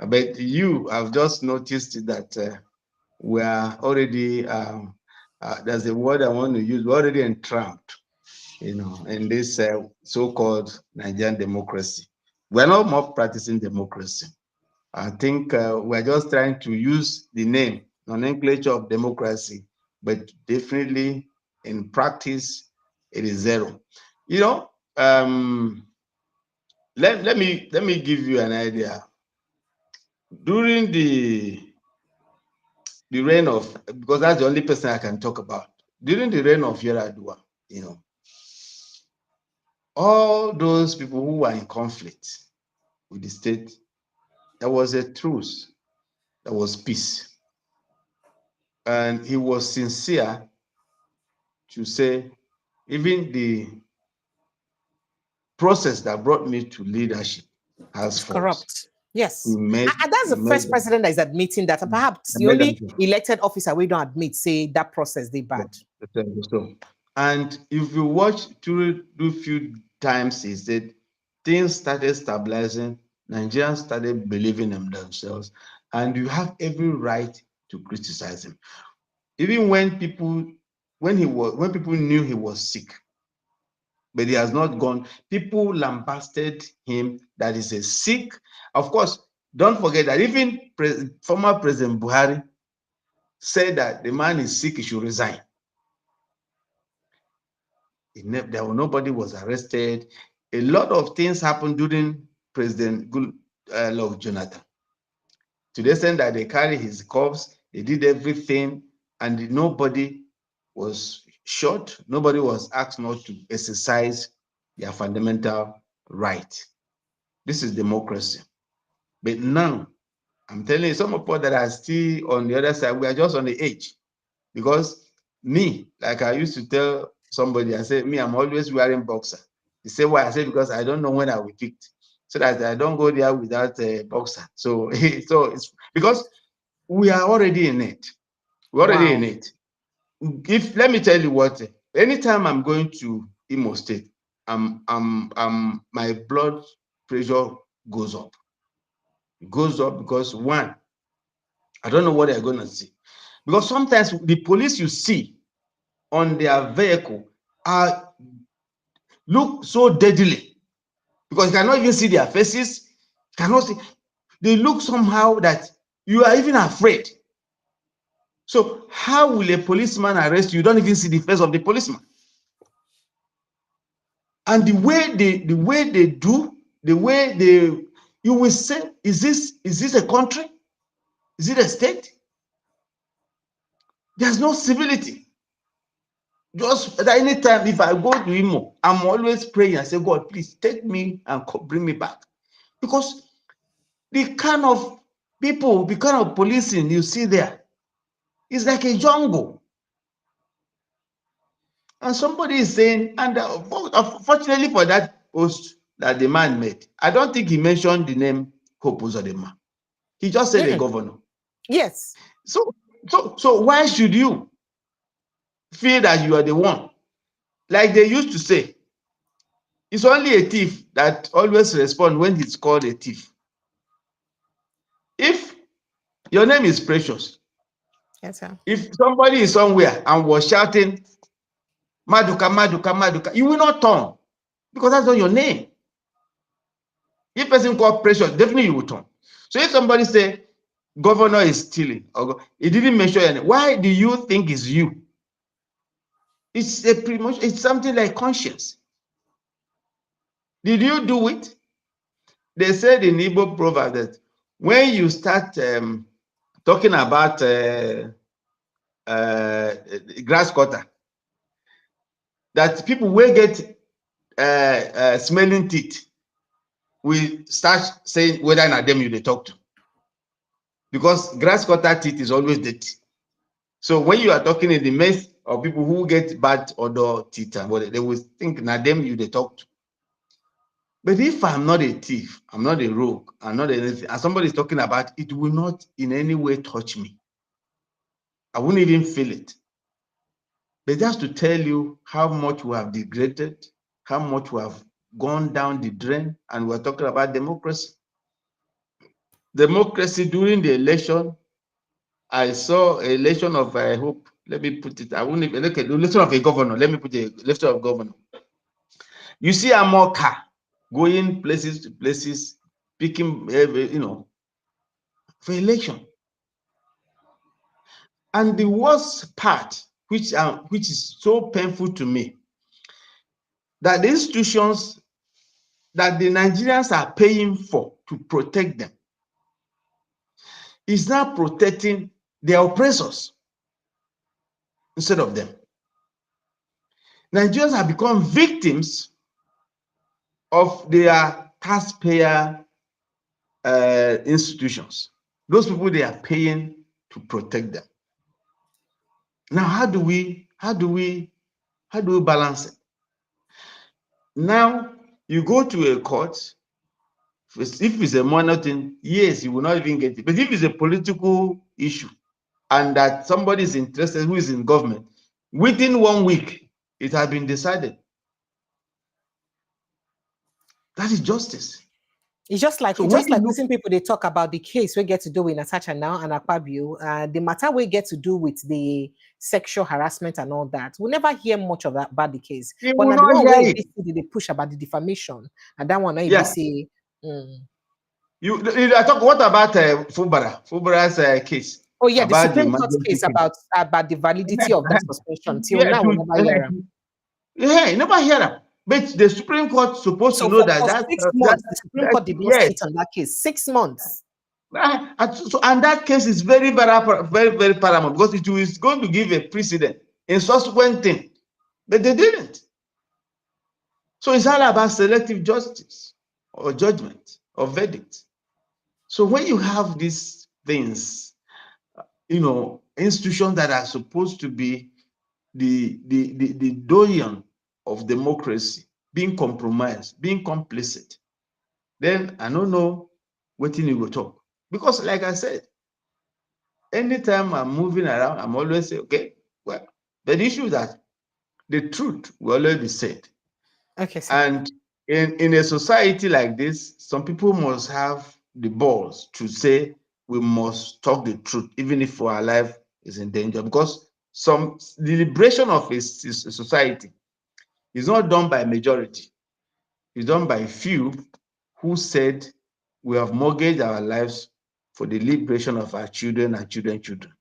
But you have just noticed that we are already, there's a word I want to use, we're already entrapped, in this so-called Nigerian democracy. We're not more practicing democracy. I think we're just trying to use the name, nomenclature of democracy, but definitely in practice, it is zero. Let me give you an idea. During the reign of, because that's the only person I can talk about, during the reign of Yaradua, all those people who were in conflict with the state there was a truce, there was peace. And he was sincere to say, even the process that brought me to leadership has It's faults. corrupt. Yes. And That's the first them. president that is admitting that. And perhaps He the made only them. elected officer we don't admit, say that process they bad. So, and if you watch through a few times, he said things started stabilizing, Nigerians started believing in themselves, and you have every right to criticize him. Even when people knew he was sick, but he has not gone, people lambasted him that is a sick. Of course, don't forget that even former President Buhari said that the man is sick, he should resign. Nobody was arrested. A lot of things happened during President Goodluck Jonathan. To the extent that they carried his corpse, they did everything, and nobody was shot. Nobody was asked not to exercise their fundamental right. This is democracy. But now, I'm telling you, some of us that are still on the other side, we are just on the edge. Because me, like I used to tell somebody, I said, me, I'm always wearing boxer. He said, why? I said, because I don't know when I will be picked. So that I don't go there without a boxer. So, so it's because we are already in it. We're already in it. Let me tell you what, anytime I'm going to Imo State, my blood pressure goes up. It goes up because one, I don't know what they're going to see. Because sometimes the police you see on their vehicle look so deadly because you cannot even see their faces, cannot see. They look somehow that you are even afraid. So how will a policeman arrest you? You don't even see the face of the policeman. And the way they do, you will say, is this a country? Is it a state? There's no civility. Just at any time, if I go to Imo, I'm always praying. I say, God, please take me and bring me back. Because the kind of people, the kind of policing you see there is like a jungle. And somebody is saying, and fortunately for that post that the man made, I don't think he mentioned the name Hope Uzodinma. He just said the governor. Yes. So why should you feel that you are the one? Like they used to say, it's only a thief that always responds when he's called a thief. If your name is Precious, yes, sir. If somebody is somewhere and was shouting, Maduka, Maduka, Maduka, you will not turn because that's not your name. If person called Precious, definitely you will turn. So if somebody say governor is stealing, or he didn't mention your name, why do you think it's you? It's something like conscience. Did you do it? They said in Igbo proverb that when you start talking about grass cutter, that people will get smelling teeth, we start saying whether na them you dey talk to, because grass cutter teeth is always dirty. So when you are talking in the midst of people who get bad odor teeth and whatever, they will think na them you dey talk to. But if I'm not a thief, I'm not a rogue, I'm not anything, and somebody is talking about it, will not in any way touch me. I wouldn't even feel it. But just to tell you how much we have degraded, how much we have gone down the drain, and we're talking about democracy. Democracy during the election, I saw an election of, I hope, let me put it, I won't even look at the election of a governor. Let me put the election of governor. You see Amoka going places to places, picking, for election. And the worst part, which is so painful to me, that the institutions that the Nigerians are paying for to protect them is now protecting their oppressors instead of them. Nigerians have become victims of their taxpayer institutions. Those people, they are paying to protect them. Now, how do we balance it? Now, you go to a court. If it's a minor thing, yes, you will not even get it. But if it's a political issue and that somebody is interested who is in government, within 1 week, it has been decided. That is justice. It's just like listen, people they talk about the case we get to do with Natasha now and Akpabio. The matter we get to do with the sexual harassment and all that. We'll never hear much of that about the case. You but will now the not one hear way it. they push about the defamation, and that one Yeah. say. I talk. What about Fubara's case? Oh yeah, the Supreme Court case about the validity of that suspension. Till now, we never hear them. Yeah, you never hear them. But the Supreme Court supposed to know that 6 months, the Supreme Court did not sit on that case. 6 months. And that case is very, very paramount because it is going to give a precedent in subsequent thing. But they didn't. So it's all about selective justice or judgment or verdict. So when you have these things, institutions that are supposed to be the doyen of democracy being compromised, being complicit, then I don't know what you will talk. Because like I said, anytime I'm moving around, I'm always say, okay, well, the issue that the truth will always be said. Okay, sir. And in a society like this, some people must have the balls to say we must talk the truth, even if our life is in danger. Because the liberation of a society is not done by majority. It's done by few who said we have mortgaged our lives for the liberation of our children and children.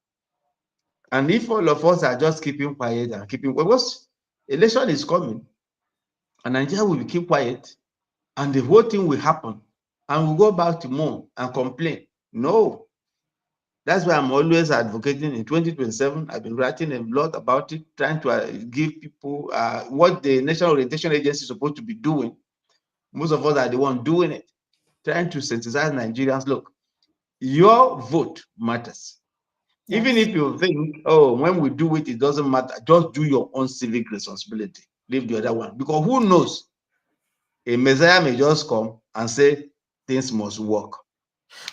And if all of us are just keeping quiet and because election is coming, and Nigeria will keep quiet, and the whole thing will happen, and we'll go back to mourn and complain. No. That's why I'm always advocating in 2027. I've been writing a lot about it, trying to give people what the National Orientation Agency is supposed to be doing. Most of us are the ones doing it, trying to sensitize Nigerians. Look, your vote matters. Yes. Even if you think, oh, when we do it, it doesn't matter, just do your own civic responsibility. Leave the other one. Because who knows? A Messiah may just come and say things must work.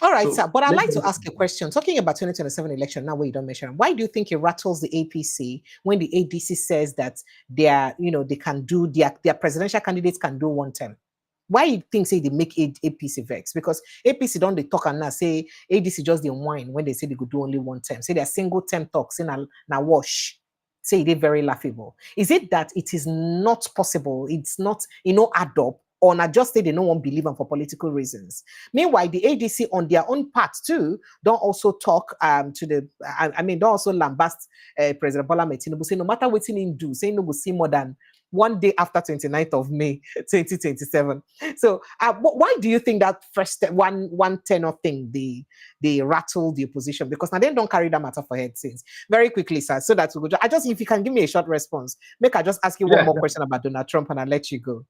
All right, sir. But I'd like to ask a question. Talking about 2027 election, now where you don't mention them, why do you think it rattles the APC when the ADC says that they can do their presidential candidates can do 1 term? Why you think say they make APC vex? Because APC don't they talk and now say ADC just the whine when they say they could do only 1 term. Say they're single term talk, say na wash. Say they're very laughable. Is it that it is not possible? It's not, add up, or not just say they don't want to believe them for political reasons. Meanwhile, the ADC on their own part too don't also talk don't also lambast President Bola Tinubu. Say no matter what he do, say no go see more than 1 day after 29th of May 2027. So why do you think that first one tenor thing they rattle the opposition? Because now they don't carry that matter for head since. Very quickly, sir, so that we go. I just, if you can give me a short response, make I just ask you one more question about Donald Trump and I'll let you go.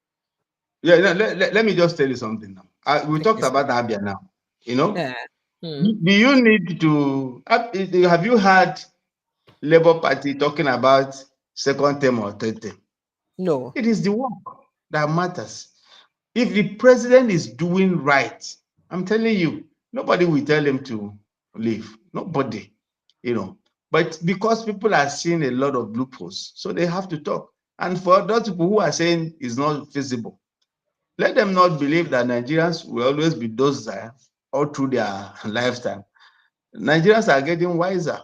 Yeah, let me just tell you something now. We talked about Abia now. Do you need to have you heard Labour Party talking about 2nd term or 3rd term? No. It is the work that matters. If the president is doing right, I'm telling you, nobody will tell him to leave. Nobody, But because people are seeing a lot of loopholes, so they have to talk. And for those people who are saying it's not feasible, let them not believe that Nigerians will always be docile all through their lifetime. Nigerians are getting wiser,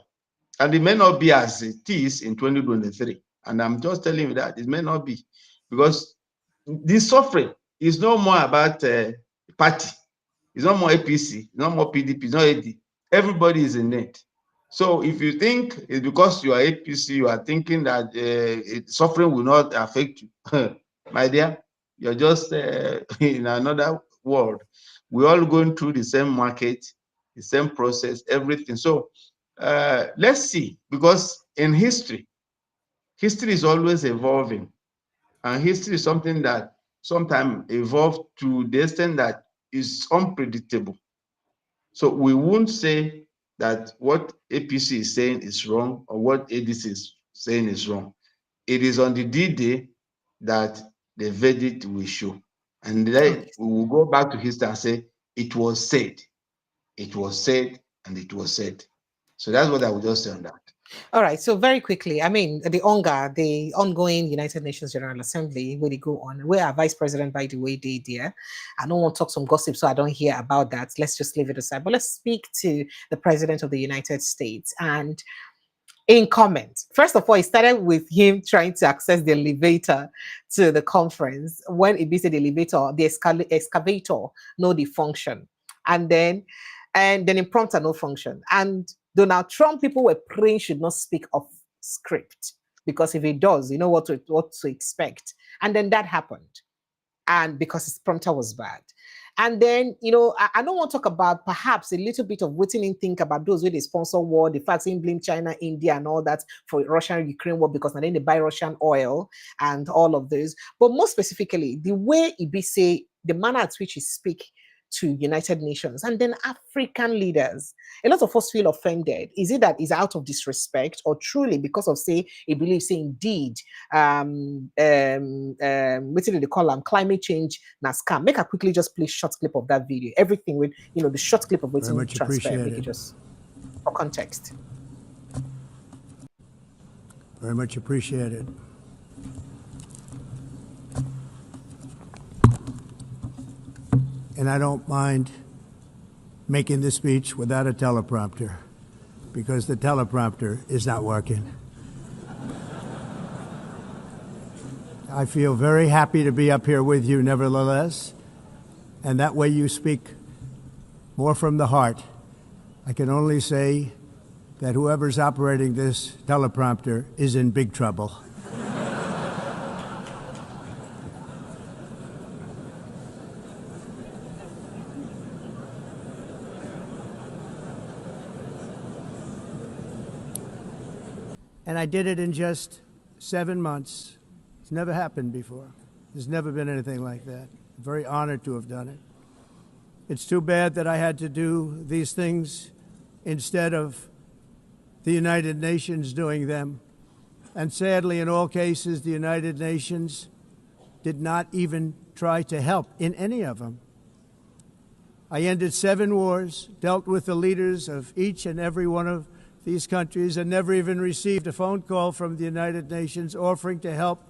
and it may not be as it is in 2023. And I'm just telling you that it may not be, because this suffering is no more about party. It's not more APC, it's not more PDP, it's not AD. Everybody is in it. So if you think it's because you are APC, you are thinking that suffering will not affect you, my dear, you're just in another world. We're all going through the same market, the same process, everything. So let's see, because in history is always evolving. And history is something that sometimes evolves to the extent that is unpredictable. So we won't say that what APC is saying is wrong or what ADC is saying is wrong. It is on the D-Day that the verdict will show. And then we will go back to history and say, it was said, and it was said. So that's what I would just say on that. All right. So very quickly, I mean, the UNGA, the ongoing United Nations General Assembly, where they go on, where our vice president, by the way, did there. I don't want to talk some gossip, so I don't hear about that. Let's just leave it aside. But let's speak to the president of the United States. And in comment, first of all, it started with him trying to access the elevator to the conference. When it said the elevator, the excavator, no the function. And then impromptu no function. And Donald Trump, people were praying should not speak off script, because if he does, you know what to expect. And then that happened. And because his prompter was bad. And then, you know, I don't want to talk about perhaps a little bit of what you think about those with the sponsor war, the fact they blame China, India, and all that for Russian-Ukraine war, because now then they buy Russian oil and all of this. But more specifically, the way Ibi say, the manner at which he speak to United Nations and then African leaders, a lot of us feel offended. Is it that is out of disrespect, or truly because of say he believes indeed what did they call them, climate change na scam? Make a quickly just play short clip of that video. Everything with, you know, the short clip of what's transfer, make it just for context. Very much appreciated. And I don't mind making the speech without a teleprompter, because the teleprompter is not working. I feel very happy to be up here with you nevertheless, and that way you speak more from the heart. I can only say that whoever's operating this teleprompter is in big trouble. And I did it in just 7 months. It's never happened before. There's never been anything like that. I'm very honored to have done it. It's too bad that I had to do these things instead of the United Nations doing them. And sadly, in all cases, the United Nations did not even try to help in any of them. I ended 7 wars, dealt with the leaders of each and every one of these countries, and never even received a phone call from the United Nations offering to help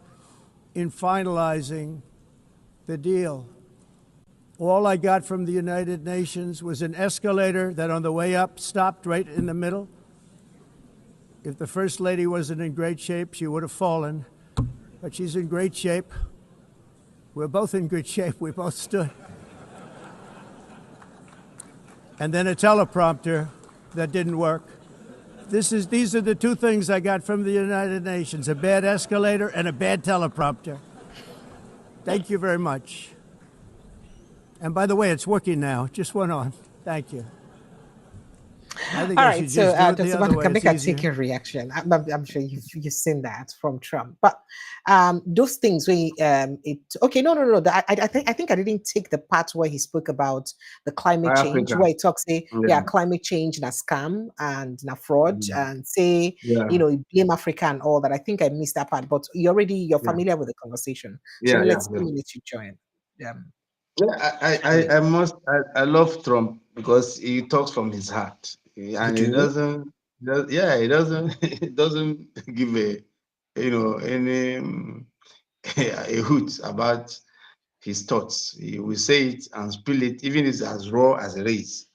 in finalizing the deal. All I got from the United Nations was an escalator that on the way up stopped right in the middle. If the First Lady wasn't in great shape, she would have fallen, but she's in great shape. We're both in good shape. We both stood. And then a teleprompter that didn't work. These are the 2 things I got from the United Nations, a bad escalator and a bad teleprompter. Thank you very much. And by the way, it's working now. It just went on. Thank you. I think All I right, should so just do it the other way. can make a It's easier. taking reaction. I'm sure you've seen that from Trump, but those things we okay, no. I think I didn't take the part where he spoke about the climate change, where he talks climate change na scam and na fraud, and say you know, you blame Africa and all that. I think I missed that part, but you're familiar with the conversation, so let me let you join. I love Trump because he talks from his heart, and he doesn't give a any a hoot about his thoughts. He will say it and spill it, even if it's as raw as it is.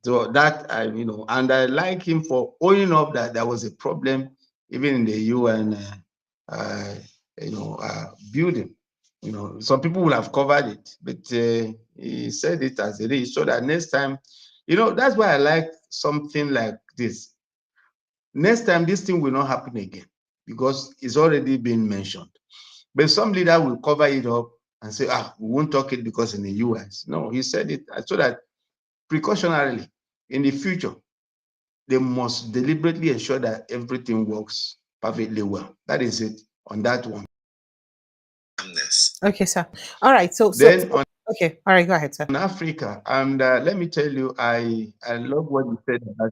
So that and I like him for owning up that there was a problem even in the UN building. Some people will have covered it, but he said it as it is, so that next time, that's why I like something like this. Next time, this thing will not happen again because it's already been mentioned. But some leader will cover it up and say, we won't talk it because in the US. No, he said it so that precautionarily in the future, they must deliberately ensure that everything works perfectly well. That is it on that one. Okay, sir. All right. So Okay, all right, go ahead, sir. In Africa, and let me tell you, I love what you said about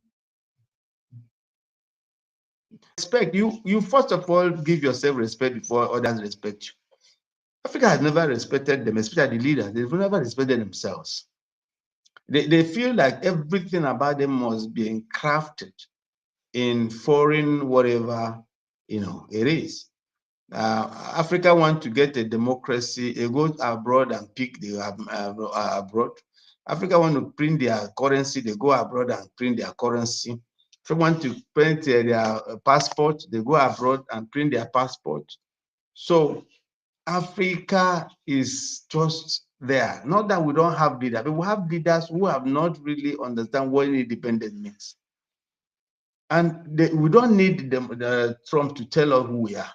respect. You first of all give yourself respect before others respect you. Africa has never respected them, especially the leaders. They've never respected themselves. They feel like everything about them must be crafted in foreign whatever it is. Africa want to get a democracy. They go abroad and pick the abroad. Africa want to print their currency. They go abroad and print their currency. If they want to print their passport, they go abroad and print their passport. So Africa is just there. Not that we don't have leaders, but we have leaders who have not really understand what independence means. And we don't need Trump to tell us who we are.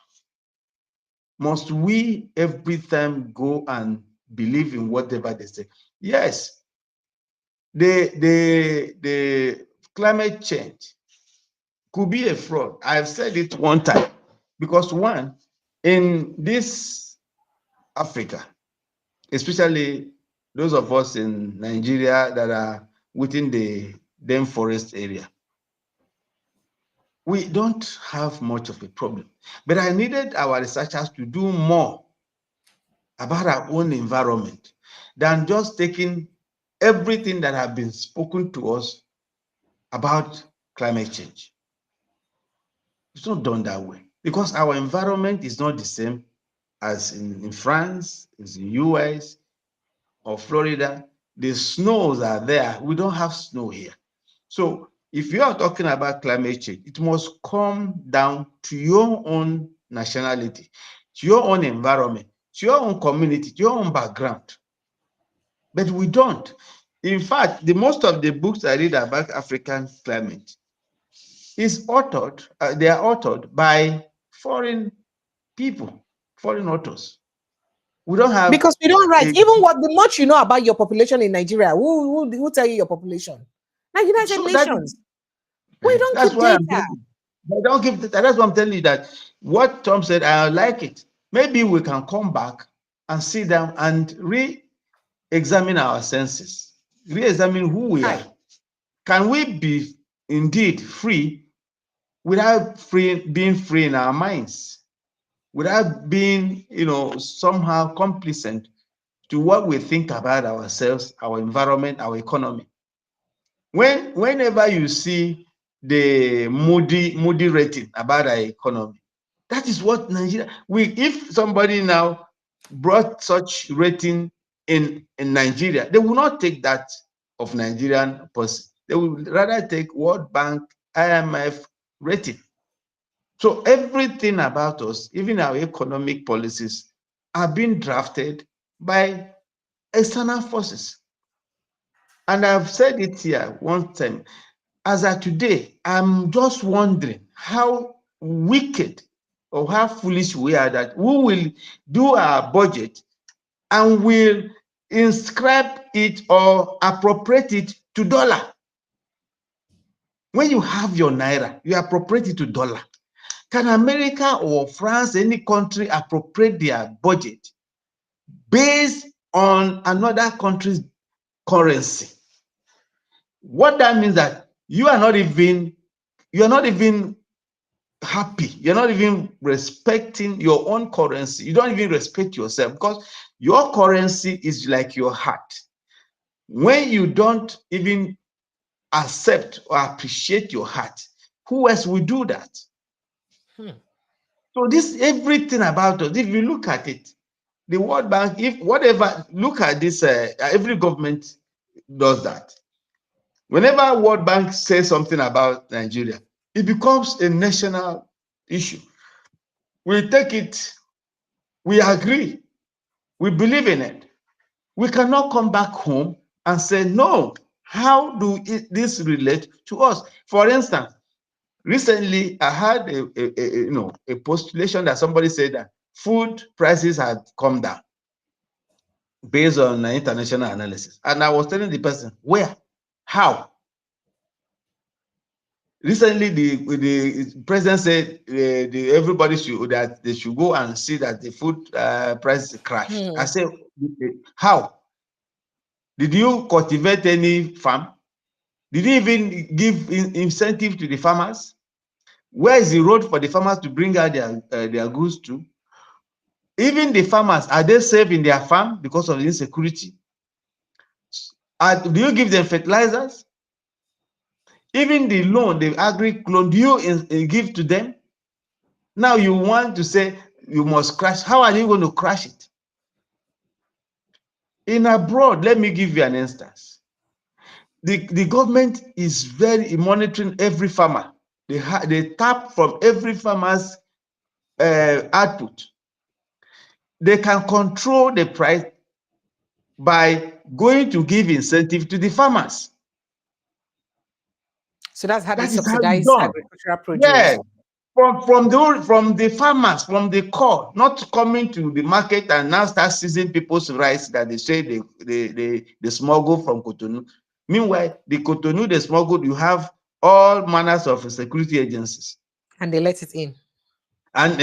Must we every time go and believe in whatever they say? Yes, the climate change could be a fraud. I've said it one time, because one, in this Africa, especially those of us in Nigeria that are within the dense forest area, we don't have much of a problem. But I needed our researchers to do more about our own environment than just taking everything that has been spoken to us about climate change. It's not done that way, because our environment is not the same as in France, as in US or Florida. The snows are there. We don't have snow here. So if you are talking about climate change, it must come down to your own nationality, to your own environment, to your own community, to your own background. But we don't. In fact, most of the books I read about African climate is authored, they are authored by foreign people, foreign authors. We don't have, because we don't write. Even what the much you know about your population in Nigeria, who tell you your population? Now, United so Nations. We don't that's keep why data. they don't give data. That's what I'm telling you, that what Tom said, I like it. Maybe we can come back and sit down and re-examine our senses, re-examine who we are. Can we be indeed free without being free in our minds, without being, somehow complacent to what we think about ourselves, our environment, our economy? Whenever you see the Moody rating about our economy, that is what Nigeria. If somebody now brought such rating in Nigeria, they will not take that of Nigerian person. They will rather take World Bank, IMF rating. So everything about us, even our economic policies, are being drafted by external forces. And I've said it here one time. As of today, I'm just wondering how wicked or how foolish we are that we will do our budget and will inscribe it or appropriate it to dollar. When you have your naira, you appropriate it to dollar. Can America or France, any country, appropriate their budget based on another country's currency? What that means that you are not even happy. You're not even respecting your own currency. You don't even respect yourself, because your currency is like your heart. When you don't even accept or appreciate your heart, who else will do that? So this, everything about us, if you look at it, the World Bank, if whatever, look at this, every government does that. Whenever World Bank says something about Nigeria, it becomes a national issue. We take it, we agree, we believe in it. We cannot come back home and say, no, how do this relate to us? For instance, recently I had a postulation that somebody said that food prices had come down based on international analysis. And I was telling the person, where? How? Recently, the president said everybody should go and see that the food prices crash. I said, how? Did you cultivate any farm? Did you even give incentive to the farmers? Where is the road for the farmers to bring out their goods to? Even the farmers, are they safe in their farm because of the insecurity? Do you give them fertilizers? Even the loan, the agri loan, do you give to them? Now you want to say you must crash. How are you going to crash it? In abroad, let me give you an instance. The government is very monitoring every farmer. They tap from every farmer's output. They can control the price by going to give incentive to the farmers. So that's how they That is how it's subsidize done. agricultural produce. Yes. From the farmers, from the core, not coming to the market and now start seizing people's rights that they say they smuggle from Cotonou. Meanwhile, the Cotonou they smuggled, you have all manners of security agencies. And they let it in. And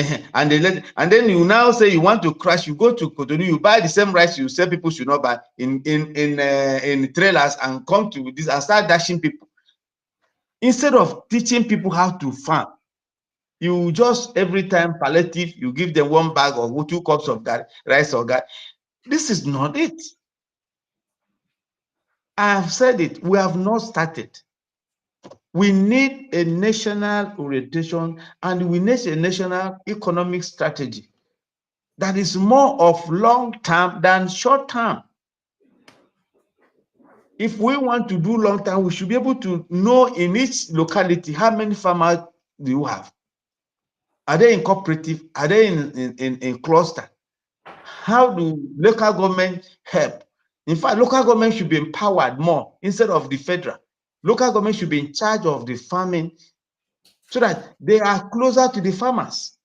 then you now say you want to crash, you go to Cotonou, you buy the same rice you say people should not buy in trailers and come to this and start dashing people. Instead of teaching people how to farm, you just every time palliative, you give them 1 bag or 2 cups of rice or garri. This is not it. I have said it. We have not started. We need a national orientation and we need a national economic strategy that is more of long term than short term. If we want to do long term, we should be able to know in each locality how many farmers do you have. Are they in cooperative? Are they in cluster? How do local government help? In fact, local government should be empowered more instead of the federal. Local government should be in charge of the farming so that they are closer to the farmers.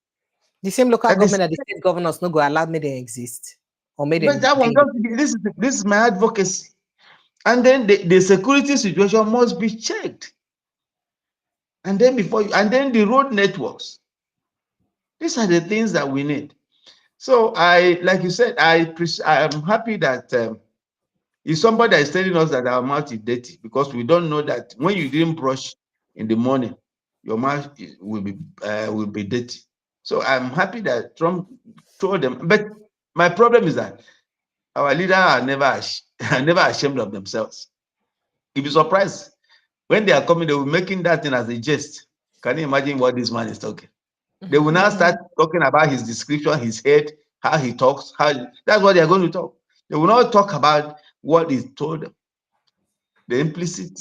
The same local government that the state governors no go allow me they exist or made them. But that one, this is my advocacy. And then the security situation must be checked. And then the road networks. These are the things that we need. So like you said, I am happy that if somebody is telling us that our mouth is dirty because we don't know that when you didn't brush in the morning, your mouth will be dirty. So I'm happy that Trump told them. But my problem is that our leaders are never ashamed of themselves. You'll be surprised when they are coming, they will be making that thing as a jest. Can you imagine what this man is talking? They will now start talking about his description, his head, how he talks. That's what they are going to talk. They will not talk about what he told them. The implicit,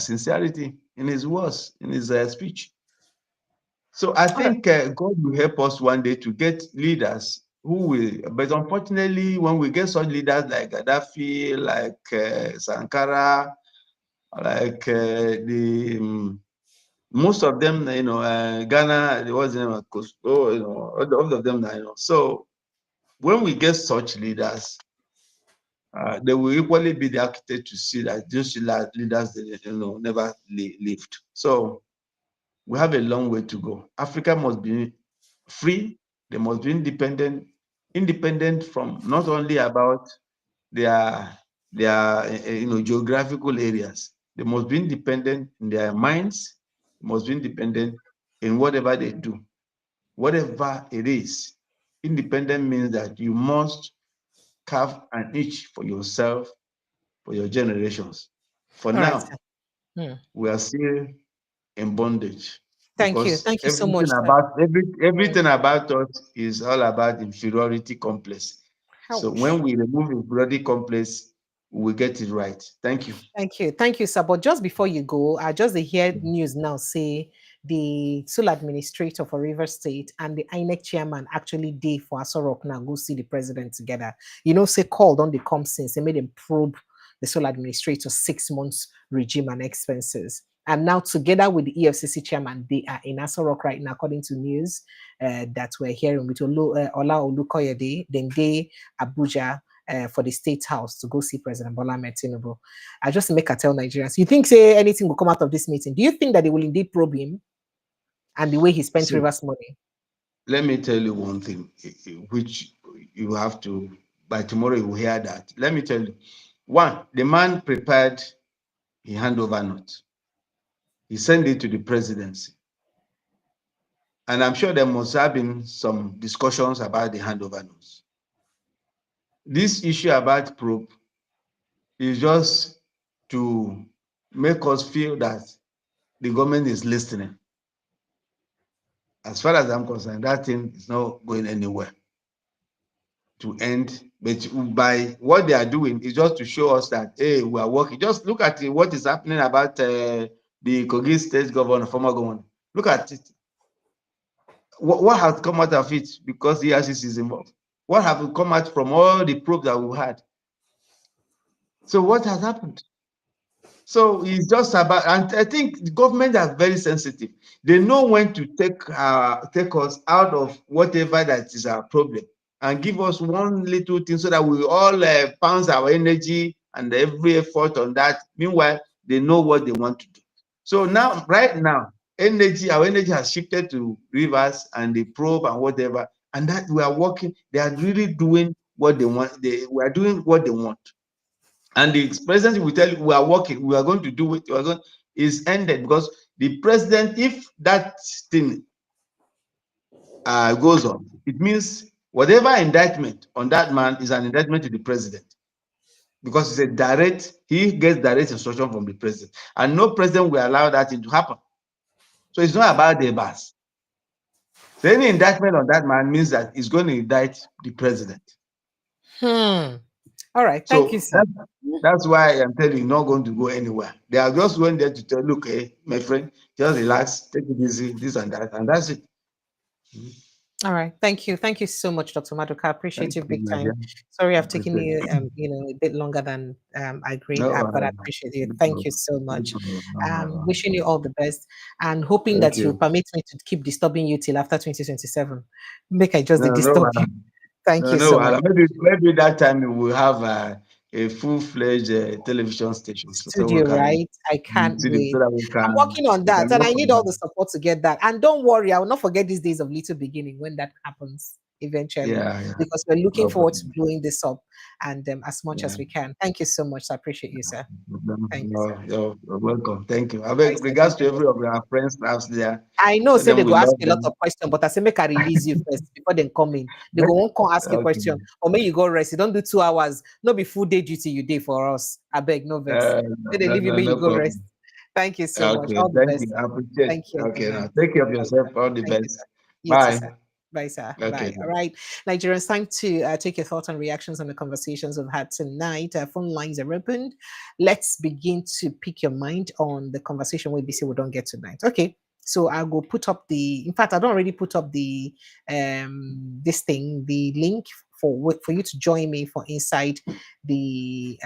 sincerity in his words, in his speech. So I think God will help us one day to get leaders who will. But unfortunately, when we get such leaders like Gaddafi, like Sankara, like most of them, Ghana, what's the name? All of them, So when we get such leaders, they will equally be the architect to see that those leaders, never lived. So we have a long way to go. Africa must be free. They must be independent from not only about their geographical areas. They must be independent in their minds. They must be independent in whatever they do, whatever it is. Independent means that you must carve an niche for yourself, for your generations. For now, we are still in bondage. Thank you so much. Everything about us is all about inferiority complex. So when we remove inferiority complex, we get it right. Thank you. Thank you, sir. But just before you go, I just hear news now say the sole administrator for River State and the INEC chairman actually did for Aso Rock now go see the president together. Say called on the come since they made them probe the sole administrator 6 months regime and expenses. And now together with the EFCC chairman, they are in Aso Rock right now, according to news that we're hearing with Ola Olukoyede, then they Abuja, for the State House to go see President Bola Tinubu. I just make a tell Nigerians, you think say anything will come out of this meeting? Do you think that they will indeed probe him and the way he spent Rivers money? Let me tell you one thing, which you have to by tomorrow you will hear that. Let me tell you. One, the man prepared a handover note. He sent it to the presidency. And I'm sure there must have been some discussions about the handover notes. This issue about probe is just to make us feel that the government is listening. As far as I'm concerned, that thing is not going anywhere to end. But by what they are doing is just to show us that, hey, we are working. Just look at what is happening about the Kogi state governor, former governor. Look at it. What has come out of it because the EFCC is involved? What have come out from all the probes that we had? So what has happened? So it's just about, and I think the government are very sensitive. They know when to take us out of whatever that is our problem and give us one little thing so that we all pounce our energy and every effort on that. Meanwhile, they know what they want to do. So now, right now, our energy has shifted to rivers and the probe and whatever, and that we are working. They are really doing what they want. We are doing what they want. And the presidency will tell you, we are working, we are going to do it, is ended because the president, if that thing goes on, it means whatever indictment on that man is an indictment to the president because it's he gets direct instruction from the president, and no president will allow that thing to happen. So it's not about the bus. So any indictment on that man means that he's going to indict the president. All right, thank you, sir. That's why I'm telling you, not going to go anywhere. They are just going there to tell, look, hey, my friend, just relax, take it easy, this and that, and that's it. All right, thank you so much, Dr. Maduka. I appreciate you big time. Sorry, I've taken you, a bit longer than I agreed, but I appreciate you. Thank you so much. Wishing you all the best and hoping that you permit me to keep disturbing you till after 2027. Make I just disturb you. Thank you so much. Maybe that time we will have a full-fledged television station. Studio, right? I can't wait. I'm working on that, and I need all the support to get that. And don't worry, I will not forget these days of little beginning when that happens eventually. Because we're looking forward to blowing this up and as much as we can. Thank you so much. I appreciate you, sir. Thank you, sir. You're welcome. Thank you. I beg regards to every of our friends perhaps there. I know, so they go ask a lot of questions, but I say make I release you first before they come in. They go won't come ask a question, or maybe you go rest. You don't do 2 hours. No be full day duty you day for us. I beg, no vex. They leave you, you go rest. Thank you so much. All the best. You. I appreciate. Thank you. Okay, now take care of yourself. All the best. Bye. Bye, sir. Bye. All right, Nigerians, time to take your thoughts and reactions on the conversations we've had tonight. Phone lines are opened. Let's begin to pick your mind on the conversation we don't get tonight. Okay, so I will put up in fact, I don't already put up the the link for you to join me for inside the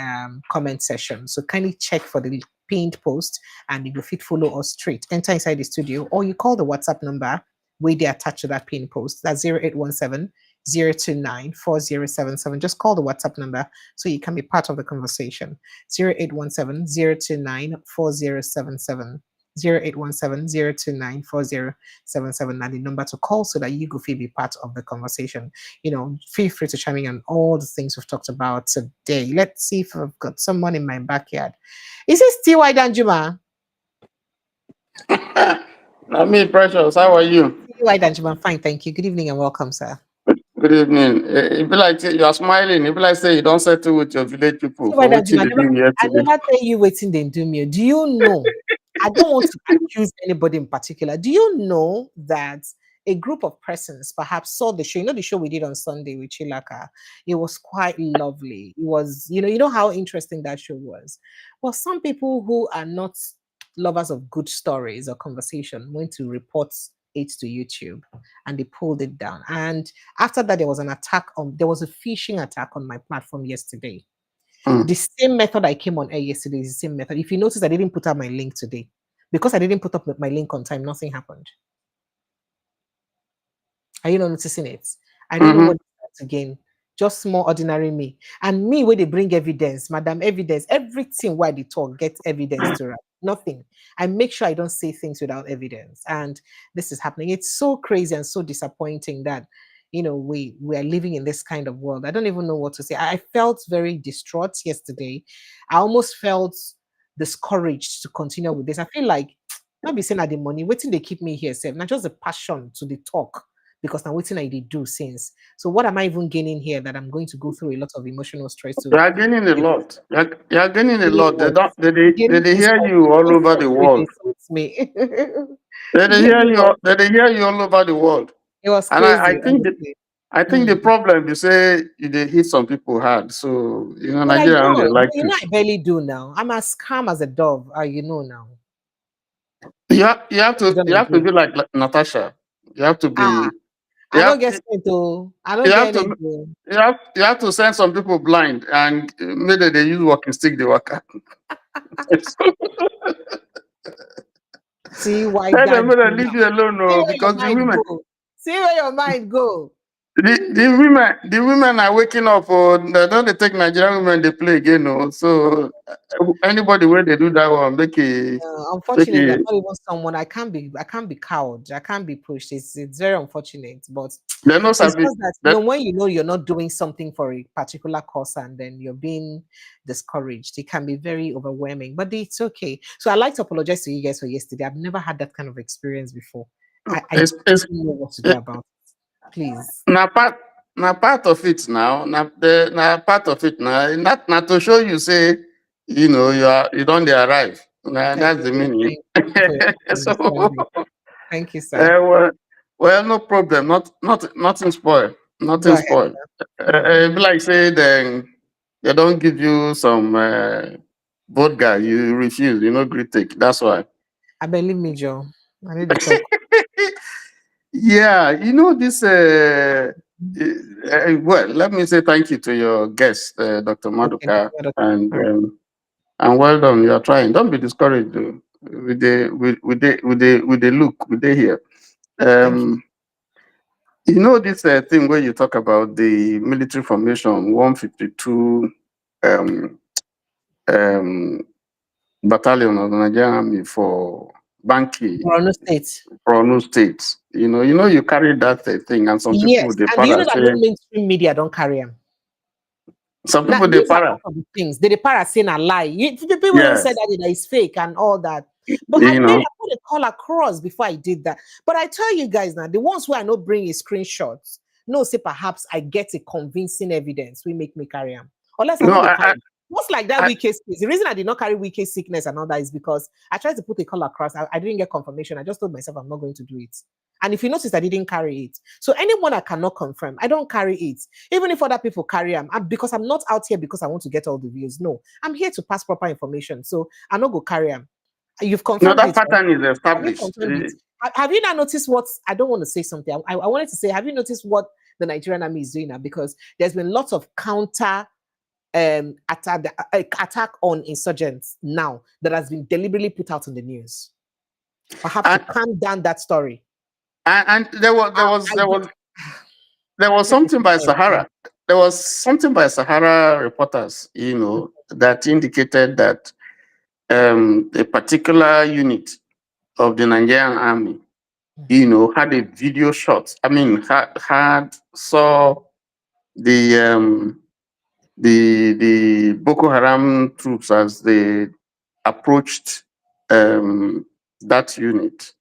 comment session. So kindly check for the pinned post and you will fit follow us straight. Enter inside the studio or you call the WhatsApp number where they attach to that pin post. That's 0817 029 4077. Just call the WhatsApp number so you can be part of the conversation. 0817 029 4077. 0817 029 4077. And the number to call so that you go be part of the conversation. Feel free to chime in on all the things we've talked about today. Let's see if I've got someone in my backyard. Is it still White Danjuma? Not me, Precious. How are you? White Danjuma, fine, thank you. Good evening and welcome, sir. Good evening. If you like, you are smiling. If you like, say you don't settle with your village people. I never tell you waiting they do me. Do you know? I don't want to accuse anybody in particular. Do you know that a group of persons perhaps saw the show? The show we did on Sunday with Chilaka. It was quite lovely. It was, you know how interesting that show was. Well, some people who are not lovers of good stories or conversation went to report it to YouTube and they pulled it down. And after that, there was a phishing attack on my platform yesterday. The same method I came on air yesterday is the same method. If you notice, I didn't put up my link today because I didn't put up my link on time. Nothing happened. Are you not noticing it? I don't know what it's again. Just more ordinary me. And me, where they bring evidence, madam, evidence, everything where they talk, get evidence to write. Nothing. I make sure I don't say things without evidence. And this is happening. It's so crazy and so disappointing that, we are living in this kind of world. I don't even know what to say. I felt very distraught yesterday. I almost felt discouraged to continue with this. I feel like not be saying that the money, waiting they keep me here, sef, not just the passion to the talk, because I'm waiting I did do since. So what am I even gaining here that I'm going to go through a lot of emotional stress to? You are gaining a lot. You are gaining a lot. They Gaining don't. gaining They hear insult. you all over the Insult really world. insults me. They hear Gaining you. They hear you all over the world. It was And crazy, honestly. I think the Mm. problem, you say they hit some people hard. So But I Nigerians, they don't. like to. I barely do now. I'm as calm as a dove. Now. You don't You have to agree? be like Natasha. You have to Ah, be. You I don't have get strength to. I you don't have get to energy. you have to send some people blind and maybe they use walking stick. They work. See why Tell them that to do leave now. you alone, See no, where your because mind go. See where your mind go. the women are waking up. Oh, they don't they take Nigerian women they play again. No, so anybody where they do that one, make Unfortunately, I'm it. not even someone. I can't be cowed. I can't be pushed. It's very unfortunate, but They know it's sabi. just that That when you know you're not doing something for a particular cause and then you're being discouraged, it can be very overwhelming. But it's okay. So I like to apologize to you guys for yesterday. I've never had that kind of experience before. I it's don't know what to do about it. Please. na part of it now. Na part of it now. Not to show you say you don't dey arrive. Nah, Thank that's the you. meaning. Thank you for your So understanding. Thank you, sir. uh, well, no problem. Nothing spoil. Go Nothing ahead. spoil. Mm. Be like say then they don't give you some vodka. You refuse. You know, great take. That's why. I believe me, Joe. I need to talk. Yeah, this. Well, let me say thank you to your guest, Dr. Okay. Maduka, All and right. well done. You are trying. Don't be discouraged. Though. With the look, with the here. Thank you. This thing where you talk about the military formation, 152 um, um, battalion of the Nigerian Army for Banki, Borno State. Borno State. You carry that thing, and some people Yes. they And do you know para that say, no mainstream media don't carry them? some Now, people they these are para. part of the things. They para saying a lie. The people even said Yes, that it's fake and all that. But you know. I put a call across before I did that. But I tell you guys now, the ones who I not bring is screenshots. No, say perhaps I get a convincing evidence we make me carry them. Unless I No, don't go carry. Just like that weak case. The reason I did not carry weak case sickness and all that is because I tried to put a call across. I didn't get confirmation. I just told myself I'm not going to do it. And if you notice, I didn't carry it. So anyone I cannot confirm, I don't carry it. Even if other people carry them, because I'm not out here because I want to get all the views. No, I'm here to pass proper information. So I'm not go carry them. You've no, confirmed that it, right? pattern is Have you established. confirmed it? Have you not noticed what? I don't want to say something. I wanted to say, have you noticed what the Nigerian army is doing now? Because there's been lots of counter attack on insurgents now that has been deliberately put out in the news. Perhaps to calm down that story. And there was something by Sahara. There was something by Sahara reporters, that indicated that a particular unit of the Nigerian army, had a video shot. I mean, had saw the the Boko Haram troops as they approached that unit,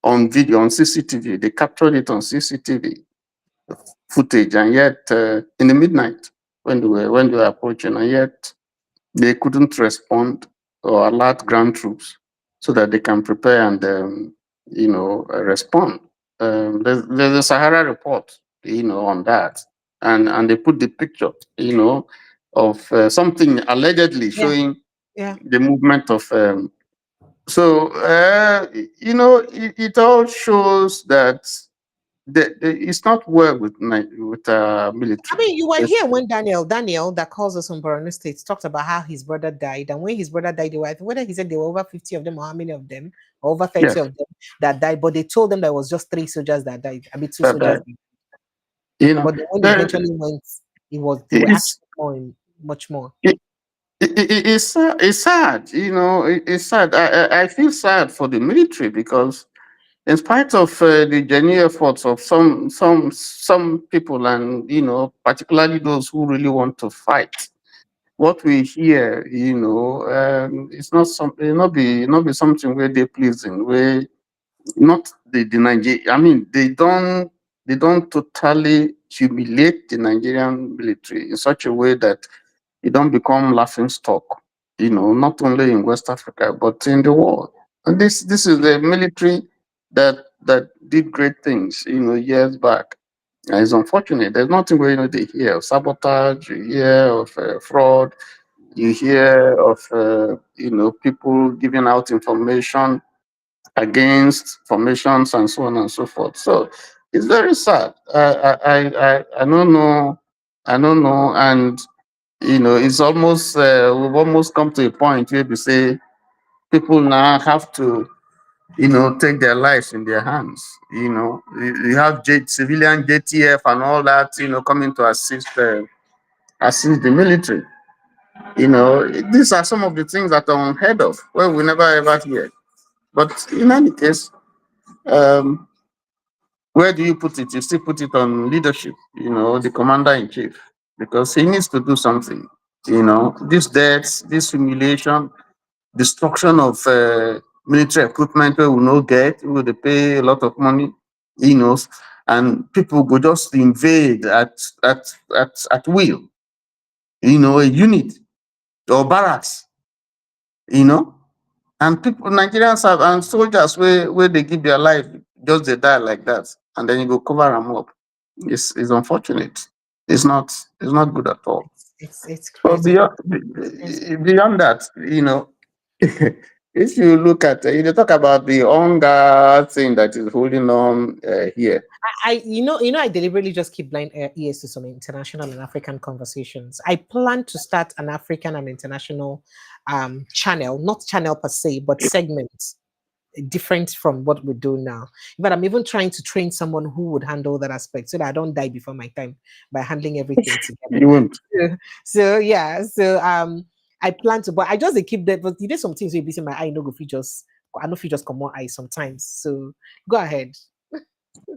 on video, on CCTV. They captured it on CCTV footage, and yet in the midnight when they were approaching, and yet they couldn't respond or alert ground troops so that they can prepare and respond. There's a Sahara report, on that, and they put the picture, of something allegedly Yeah, showing yeah. the movement of. It all shows that it's not well with I military. mean, you were here when Daniel that calls us from Borno State talked about how his brother died, and when his brother died, whether he said there were over 50 of them or how many of them, or over 30 Yes, of them that died, but they told them there was just 3 soldiers that died. I mean, 2 that, soldiers. you know, But when they there- eventually went, they were it's actually more, much more. it's sad. It's sad. I feel sad for the military because in spite of the genuine efforts of some people, and particularly those who really want to fight, what we hear, it's not something, not be something where they pleasing, where not the Nigeria. I mean, they don't totally humiliate the Nigerian military in such a way that it don't become laughing stock, not only in West Africa but in the world. And this is the military that did great things, years back. And it's unfortunate. There's nothing where they hear of sabotage, you hear of fraud, you hear of people giving out information against formations and so on and so forth. So it's very sad. I don't know. I don't know. And it's almost we've almost come to a point where we say people now have to take their lives in their hands. You have civilian JTF and all that coming to assist the military. These are some of the things that are unheard of, where we never ever hear. But in any case, um, where do you put it? You still put it on leadership, the commander in chief, because he needs to do something. These deaths, this humiliation, destruction of military equipment where we no get, we they pay a lot of money, and people go just invade at will, a unit or barracks, and people, Nigerians have, and soldiers where they give their life, just they die like that, and then you go cover them up. It's unfortunate. It's not good at all. It's But crazy. beyond that, if you look at, you talk about the UNGA thing that is holding on here. I deliberately just keep blind ears to some international and African conversations. I plan to start an African and international channel, not channel per se, but segments different from what we do now. But I'm even trying to train someone who would handle that aspect so that I don't die before my time by handling everything together. You won't. So yeah, so I plan to, but I just keep that. But you did some things where you see my eye no go just. I know if you just come on eye sometimes. So go ahead.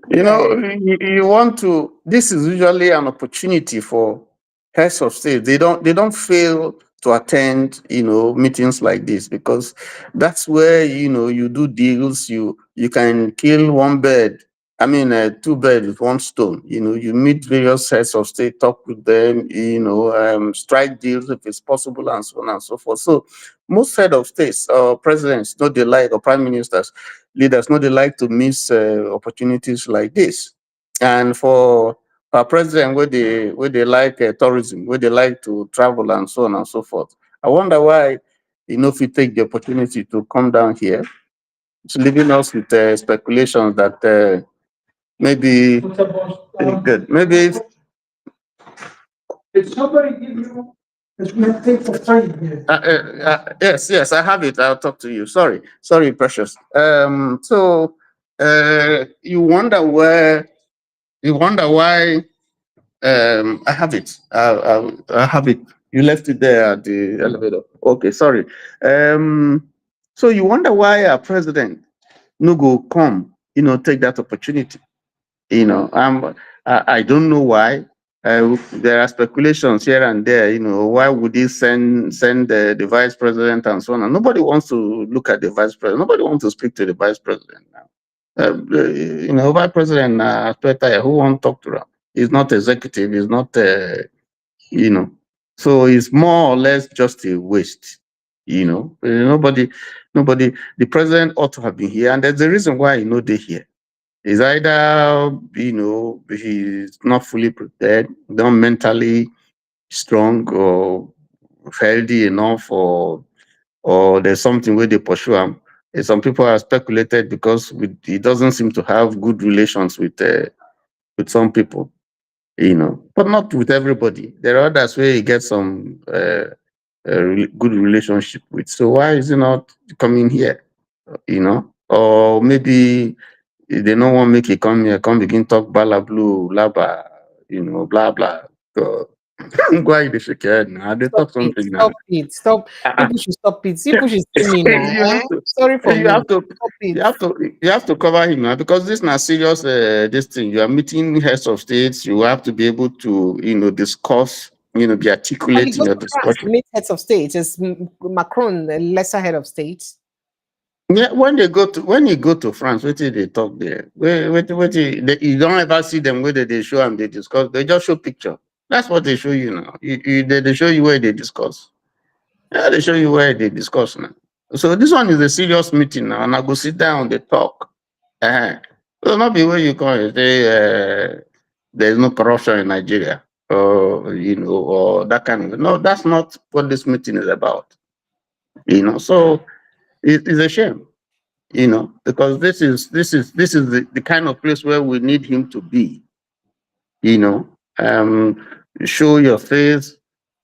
You want to. This is usually an opportunity for heads of state. They don't fail to attend meetings like this, because that's where you do deals. You can kill one bird. I mean, two birds with one stone. You meet various heads of state, talk with them. Strike deals if it's possible, and so on and so forth. So most head of states or presidents, not they like, or prime ministers, leaders, not they like to miss opportunities like this. And for our president, where they like tourism, where they like to travel and so on and so forth. I wonder why, if you take the opportunity to come down here, it's leaving us with speculations that maybe good. Maybe did somebody give you this paper sign here? Yes, I have it. I'll talk to you. Sorry, precious. So you wonder why. I have it. I have it. You left it there at the elevator. Okay, sorry. So you wonder why our president no go come, take that opportunity. I don't know why. There are speculations here and there. Why would he send the vice president and so on? And nobody wants to look at the vice president. Nobody wants to speak to the vice president now. Vice president who won't talk to him? He's not executive. He's not. So it's more or less just a waste. Nobody. The president ought to have been here, and there's a reason why they're here. Is either he's not fully prepared, not mentally strong or healthy enough, or there's something where they pursue him. Some people have speculated because he doesn't seem to have good relations with some people, but not with everybody. There are others where he gets some good relationship with. So why is he not coming here? Or maybe they don't want make it come here, come begin talk bala blue, laba, blah blah. So Why they shake your head now? They talk something now. Stop it. Stop. People should stop it. People should see me now. You have to. Sorry for You me. have to. Stop it. You have to cover him now, because this is not serious. This thing, you are meeting heads of states. You have to be able to, discuss. Be And articulate he in goes your to France to discussion. meet heads of state. Is Macron a lesser head of state? Yeah, when you go to France, what did they talk there? You don't ever see them whether they show and they discuss. They just show picture. That's what they show you now. They show you where they discuss. Yeah, they show you where they discuss now. So this one is a serious meeting now, and I go sit down, they talk. So not be where you call it. There's no corruption in Nigeria, or that kind of. No, that's not what this meeting is about. So it is a shame. Because this is the kind of place where we need him to be. Show your face.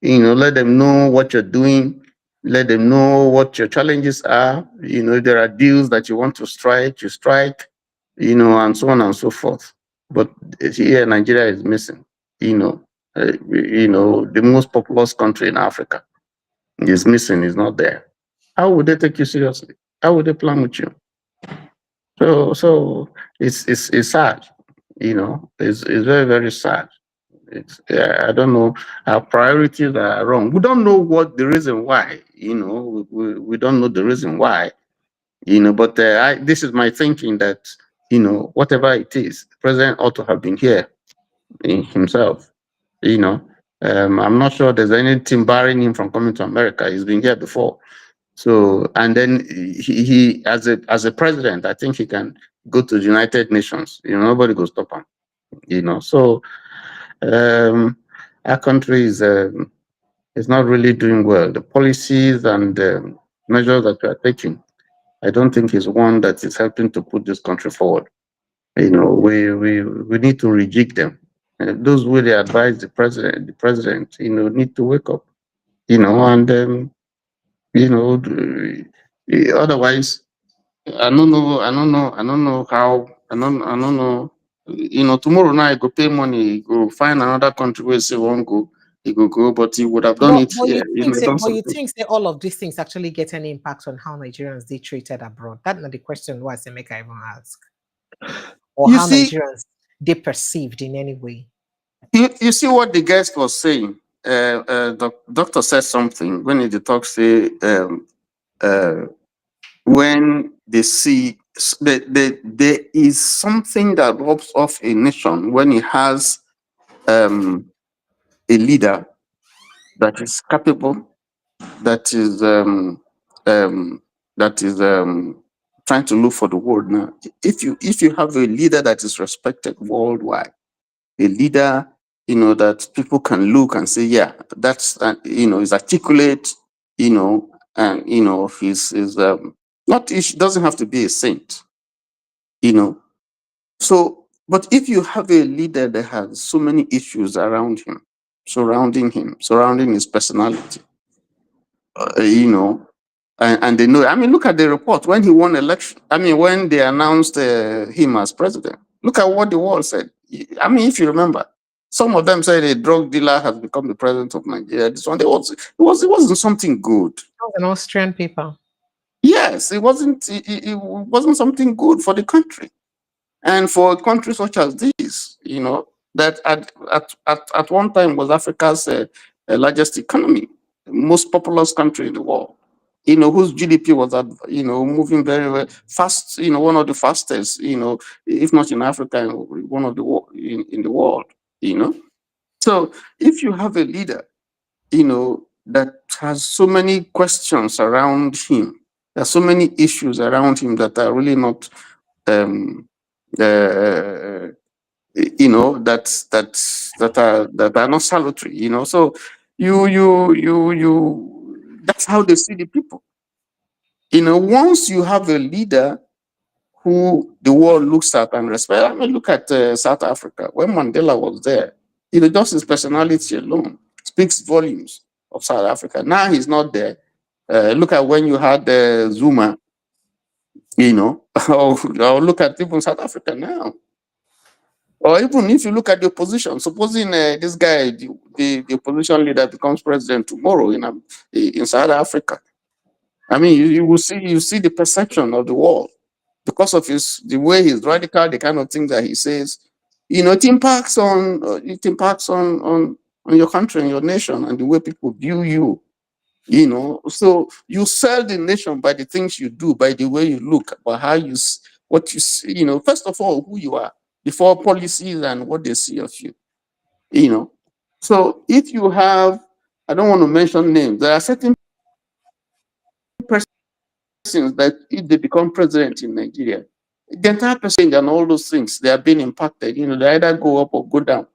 Let them know what you're doing. Let them know what your challenges are. If there are deals that you want to strike, you strike. And so on and so forth. But here, Nigeria is missing. The most populous country in Africa is missing. Is not there. How would they take you seriously? How would they plan with you? So it's sad, It's very, very sad. I don't know. Our priorities are wrong. We don't know what the reason why. We don't know the reason why. But this is my thinking that whatever it is, the president ought to have been here himself. I'm not sure there's anything barring him from coming to America. He's been here before. So, and then he as a president, I think he can go to the United Nations. Nobody will stop him. So our country is not really doing well. The policies and measures that we are taking, I don't think is one that is helping to put this country forward. We need to rejig them. Those who they advise the president, need to wake up. And otherwise, I don't know how. I don't know. Tomorrow night go pay money, go find another country where say won't go. He go, but he would have done it here. You think say all of these things actually get any impact on how Nigerians they treated abroad? That's not the question why Semeka even ask. Or how Nigerians they perceived in any way. You see what the guest was saying. The doctor said something when he talks. Say when they see there is something that rubs off a nation when it has a leader that is capable, that is trying to look for the world. Now, if you have a leader that is respected worldwide, a leader that people can look and say, yeah, that's is articulate, and he's not, he doesn't have to be a saint, So, but if you have a leader that has so many issues around him, surrounding his personality, and they know. I mean, look at the report when he won election. I mean, when they announced him as president, look at what the world said. I mean, if you remember, some of them said a drug dealer has become the president of Nigeria. This one, it wasn't something good. That was an Austrian paper. Yes, it wasn't. It wasn't something good for the country, and for a country such as this, that at one time was Africa's largest economy, most populous country in the world. Whose GDP was at, moving very, very fast, one of the fastest, if not in Africa, one of the in the world, So if you have a leader, that has so many questions around him, there's so many issues around him that are really not, that are not salutary, So that's how they see the people. Once you have a leader who the world looks at and respects. I mean, look at South Africa. When Mandela was there, just his personality alone speaks volumes of South Africa. Now he's not there. Look at when you had Zuma, or look at even South Africa now. Or even if you look at the opposition, supposing this guy, the opposition leader, becomes president tomorrow in South Africa, I mean, you see the perception of the world because of the way he's radical, the kind of things that he says. It impacts on your country and your nation and the way people view you. So you sell the nation by the things you do, by the way you look, by how what you see. First of all, who you are before policies and what they see of you. So if you have, I don't want to mention names, there are certain persons that if they become president in Nigeria, the entire percentage and all those things, they are being impacted. They either go up or go down.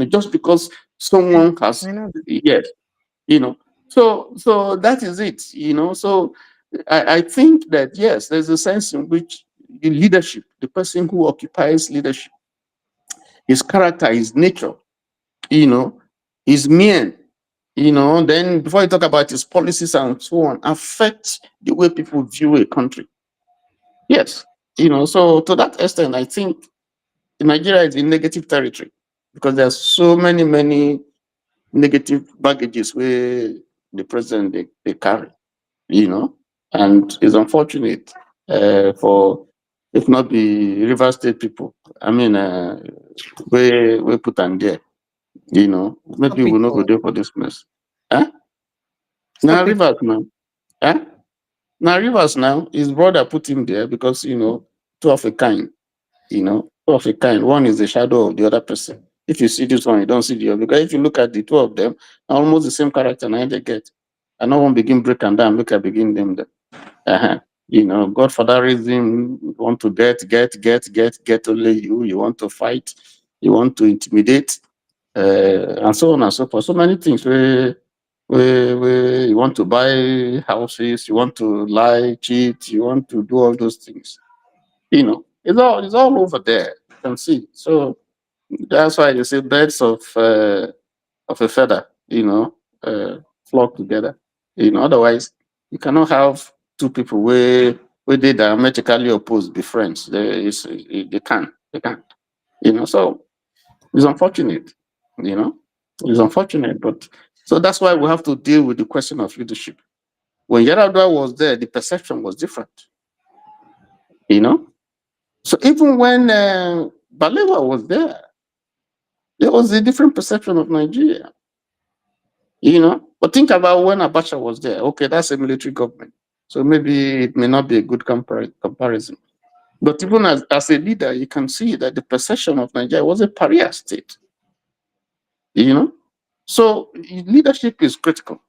Just because someone has, yes. So that is it. So I think that yes, there's a sense in which the leadership, the person who occupies leadership, his character, his nature, his mien, then before you talk about his policies and so on, affect the way people view a country. Yes, so to that extent, I think Nigeria is in negative territory because there's so many negative baggages where the president they carry, and it's unfortunate for, if not the River State people. I mean, we put on there, maybe we'll not go there for this mess. Huh? Now Rivers now. Huh? Now Rivers now, his brother put him there because, two of a kind, two of a kind. One is the shadow of the other person. If you see this one, you don't see the other. Because if you look at the two of them, almost the same character now they get. I know one begin break and down, look at begin them there. Godfatherism, you want to get only you want to fight, you want to intimidate, and so on and so forth. So many things where you want to buy houses, you want to lie, cheat, you want to do all those things. It's all over there. You can see. So that's why you say birds of a feather, flock together. Otherwise you cannot have two people where they diametrically opposed be friends. They can't. So it's unfortunate. It's unfortunate, but so that's why we have to deal with the question of leadership. When Yaradua was there, the perception was different. So even when Balewa was there was a different perception of Nigeria. But think about when Abacha was there. Okay, that's a military government, so maybe it may not be a good comparison. But even as a leader, you can see that the perception of Nigeria was a pariah state. So leadership is critical.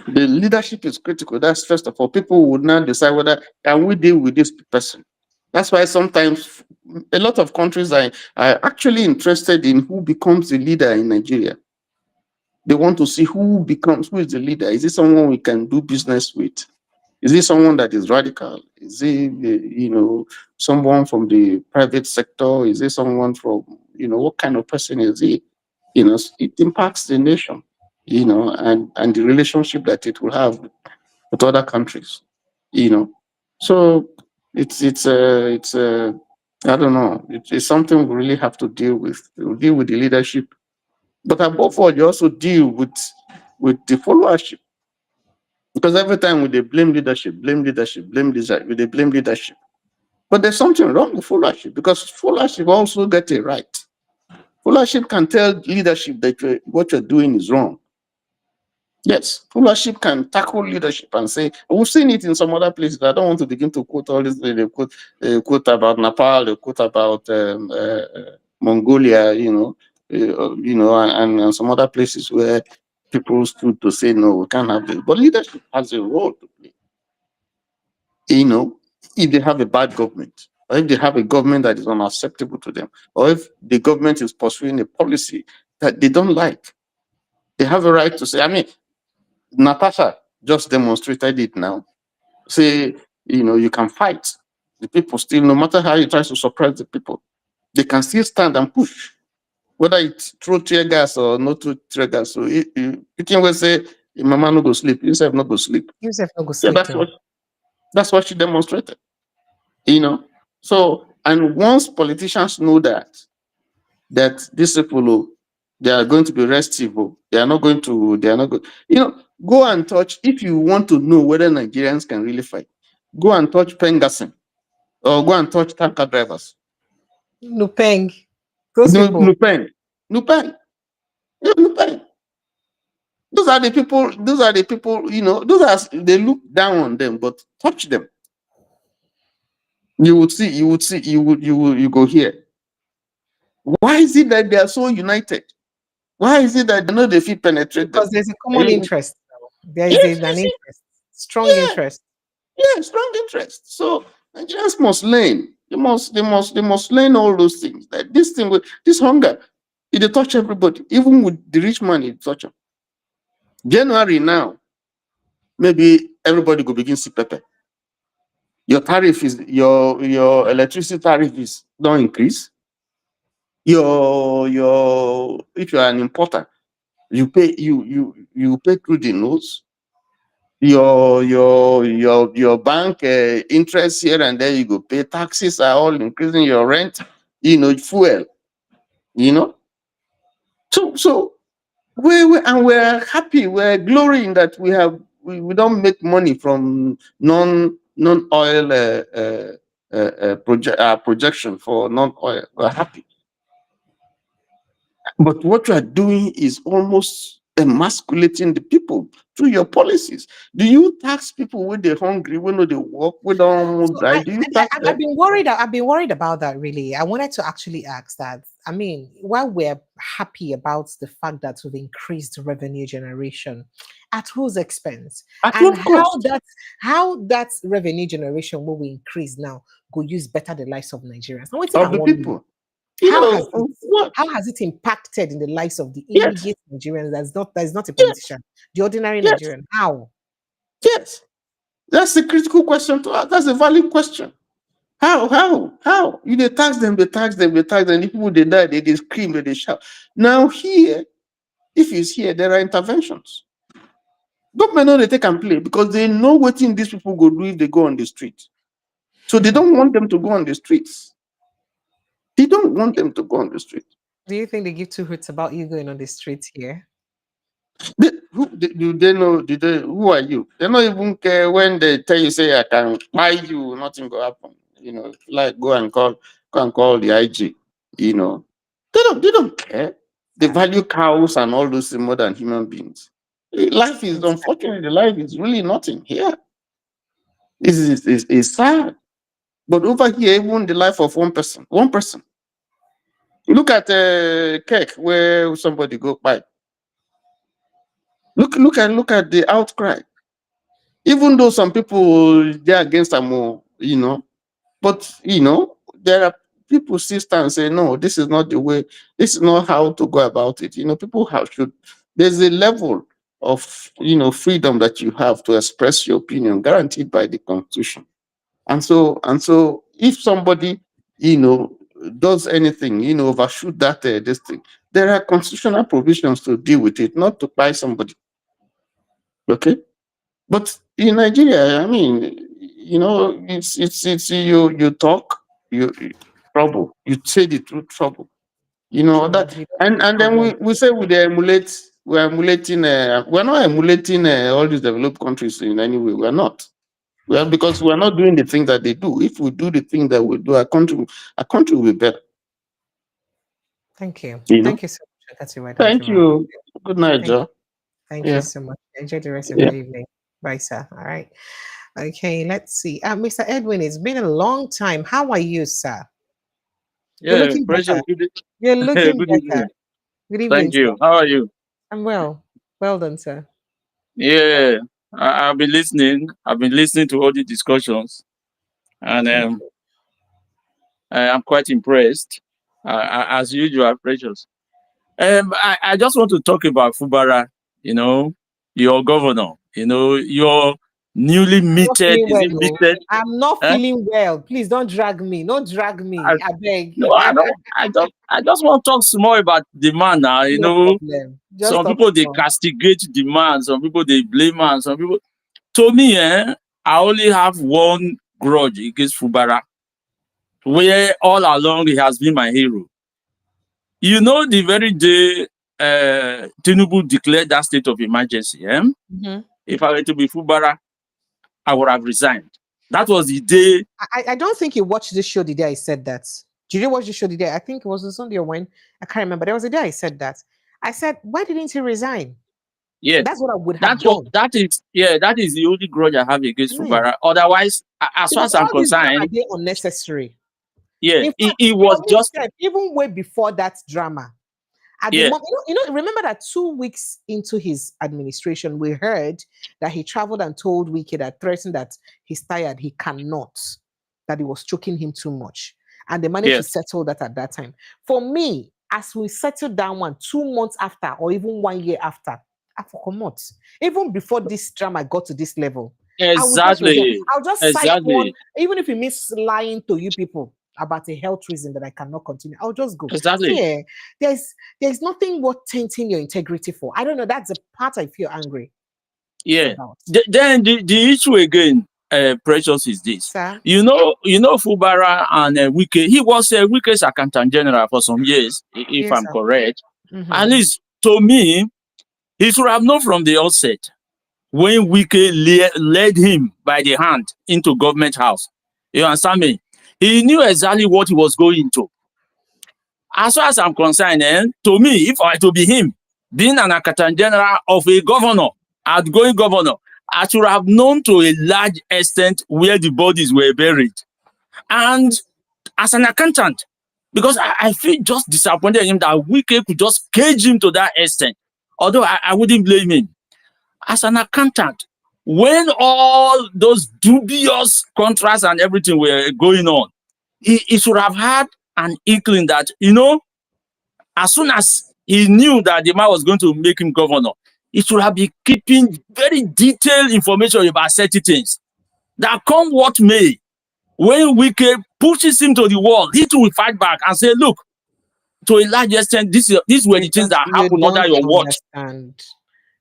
The leadership is critical. That's first of all. People would now decide whether can we deal with this person. That's why sometimes a lot of countries are actually interested in who becomes the leader in Nigeria. They want to see who is the leader. Is it someone we can do business with? Is it someone that is radical? Is it, someone from the private sector? Is it someone from, what kind of person is he? It impacts the nation, and the relationship that it will have with other countries, So it's I don't know. It's something we really have to deal with. We'll deal with the leadership, but above all, you also deal with the followership. Because every time they blame leadership, they blame leadership. But there's something wrong with followership, because followership also get a right. Followership can tell leadership that what you're doing is wrong. Yes, followership can tackle leadership and say, we've seen it in some other places. I don't want to begin to quote all this. They quote about Nepal, they quote about Mongolia, and some other places where people stood to say, no, we can't have this. But leadership has a role to play. If they have a bad government, or if they have a government that is unacceptable to them, or if the government is pursuing a policy that they don't like, they have a right to say, I mean, Natasha just demonstrated it now. Say, you can fight. The people still, no matter how you try to suppress the people, they can still stand and push. Whether it's through tear gas or not through tear gas. So you can well say, Mama no go sleep, Yusef no go sleep. Yusef no go sleep. Yeah, that's what she demonstrated. So, And once politicians know that these people, they are going to be restive, they are not going, go and touch, if you want to know whether Nigerians can really fight, go and touch Pengasem or go and touch tanker drivers. Nupeng. Those people. Nupeng. Yeah, Nupeng. Those are the people, they look down on them, but touch them. You go here. Why is it that they are so united? Why is it that they know they feel penetrate because them? there's a common interest. There is an interest, strong interest. Yeah, strong interest. So Nigerians must learn. They must learn all those things. That this thing with this hunger, it touch everybody. Even with the rich man, it touch them. January now, maybe everybody will begin to see pepper. Your tariff is your electricity tariff is don't increase. Your if you are an importer, you pay through the nose. Your bank interest here and there, you go pay. Taxes are all increasing, your rent, fuel, so we're happy, we're glorying that we don't make money from non-oil projection for non-oil. We're happy. But what you are doing is almost emasculating the people through your policies. Do you tax people when they're hungry, when they work, when they don't die? Do you tax them? I've been worried about that, really. I wanted to actually ask that. I mean, while we're happy about the fact that we've increased revenue generation, at whose expense? And how that revenue generation will we increase now go use better the lives of Nigerians? Of the people. How has it impacted in the lives of the immediate Nigerians? That's not a politician, the ordinary Nigerian. How? Yes, that's a critical question to ask. That's a valid question. How? You they tax them. The people they die, they scream, they shout. Now here, if it's here, there are interventions. Government know they take and play because they know what thing these people go do if they go on the street. So they don't want them to go on the streets. They don't want them to go on the street. Do you think they give two hoots about you going on the streets here? Do they know? Who are you? They don't even care when they tell you, say, I can buy you, nothing will happen. Like go and call the IG. They don't care. They value cows and all those things more than human beings. Life is, unfortunately, life is really nothing here. It's sad. But over here, even the life of one person. Look at cake where somebody go by. Look at the outcry. Even though some people they're against them, but there are people still stand and say, no, this is not the way, this is not how to go about it. People should. There's a level of freedom that you have to express your opinion, guaranteed by the Constitution. And so if somebody does anything, overshoot that this thing, there are constitutional provisions to deal with it, not to buy somebody. Okay, but in Nigeria, I mean, it's you talk, you trouble, you say the truth, trouble. That, and then we say we're emulating. We're not emulating all these developed countries in any way. We're not. Well, because we're not doing the thing that they do. If we do the thing that we do, our country will be better. Thank you. Thank you so much. Thank you. Good night, Joe. Thank you so much. Enjoy the rest of the evening. Bye, sir. All right. Okay, let's see. Mr. Edwin, it's been a long time. How are you, sir? Yeah, You're looking better. You're looking better. Good evening. Thank you. How are you? I'm well. Well done, sir. Yeah, I've been listening. I've been listening to all the discussions, and I'm quite impressed. As usual, Precious. I just want to talk about Fubara. Your governor. Your newly meted. I'm not feeling well. Please don't drag me. Don't drag me. I beg. No, I don't. I just want to talk some more about the man now. Some people they castigate the man. Some people they blame man. Some people. To me, I only have one grudge against Fubara. where all along he has been my hero. You know, the very day Tinubu declared that state of emergency, if I were to be Fubara, I would have resigned. That was the day. I don't think you watched this show the day I said that. Did you watch the show the day? I think it was on Sunday or when. I can't remember. There was a day I said that. I said, why didn't he resign? Yeah, that's what I would have done. That is the only grudge I have against Fubara. Otherwise, as far as I'm concerned, they unnecessary. Yeah, in fact, it was just even way before that drama. At the moment, remember that 2 weeks into his administration, we heard that he traveled and told Wiki that threatened that he's tired, he cannot, that he was choking him too much. And they managed to settle that at that time. For me, as we settled down 2 months after, or even 1 year after, I forgot. Even before this drama got to this level. Exactly. I'll just cite one, even if it means lying to you people about a health reason that I cannot continue, I'll just go. Exactly. Yeah, there's nothing worth tainting your integrity for. I don't know. That's the part I feel angry. Yeah. Then the issue again, Precious, is this. Sir? You know, Fubara and Wiki. He was Wiki's accountant general for some years, if I'm correct. At least to me, he should have known from the outset when Wiki led him by the hand into government house. You understand me? He knew exactly what he was going into. As far as I'm concerned, to me, if I were to be him, being an accountant general of a governor, outgoing governor, I should have known to a large extent where the bodies were buried. And as an accountant, because I feel just disappointed in him that Wiki could just cage him to that extent. Although I wouldn't blame him. As an accountant, when all those dubious contracts and everything were going on, he should have had an inkling that, as soon as he knew that the man was going to make him governor, he should have been keeping very detailed information about certain things. That come what may, when Wiki pushes him to the wall, he too will fight back and say, look, to a large extent, these were the things that happened under your watch.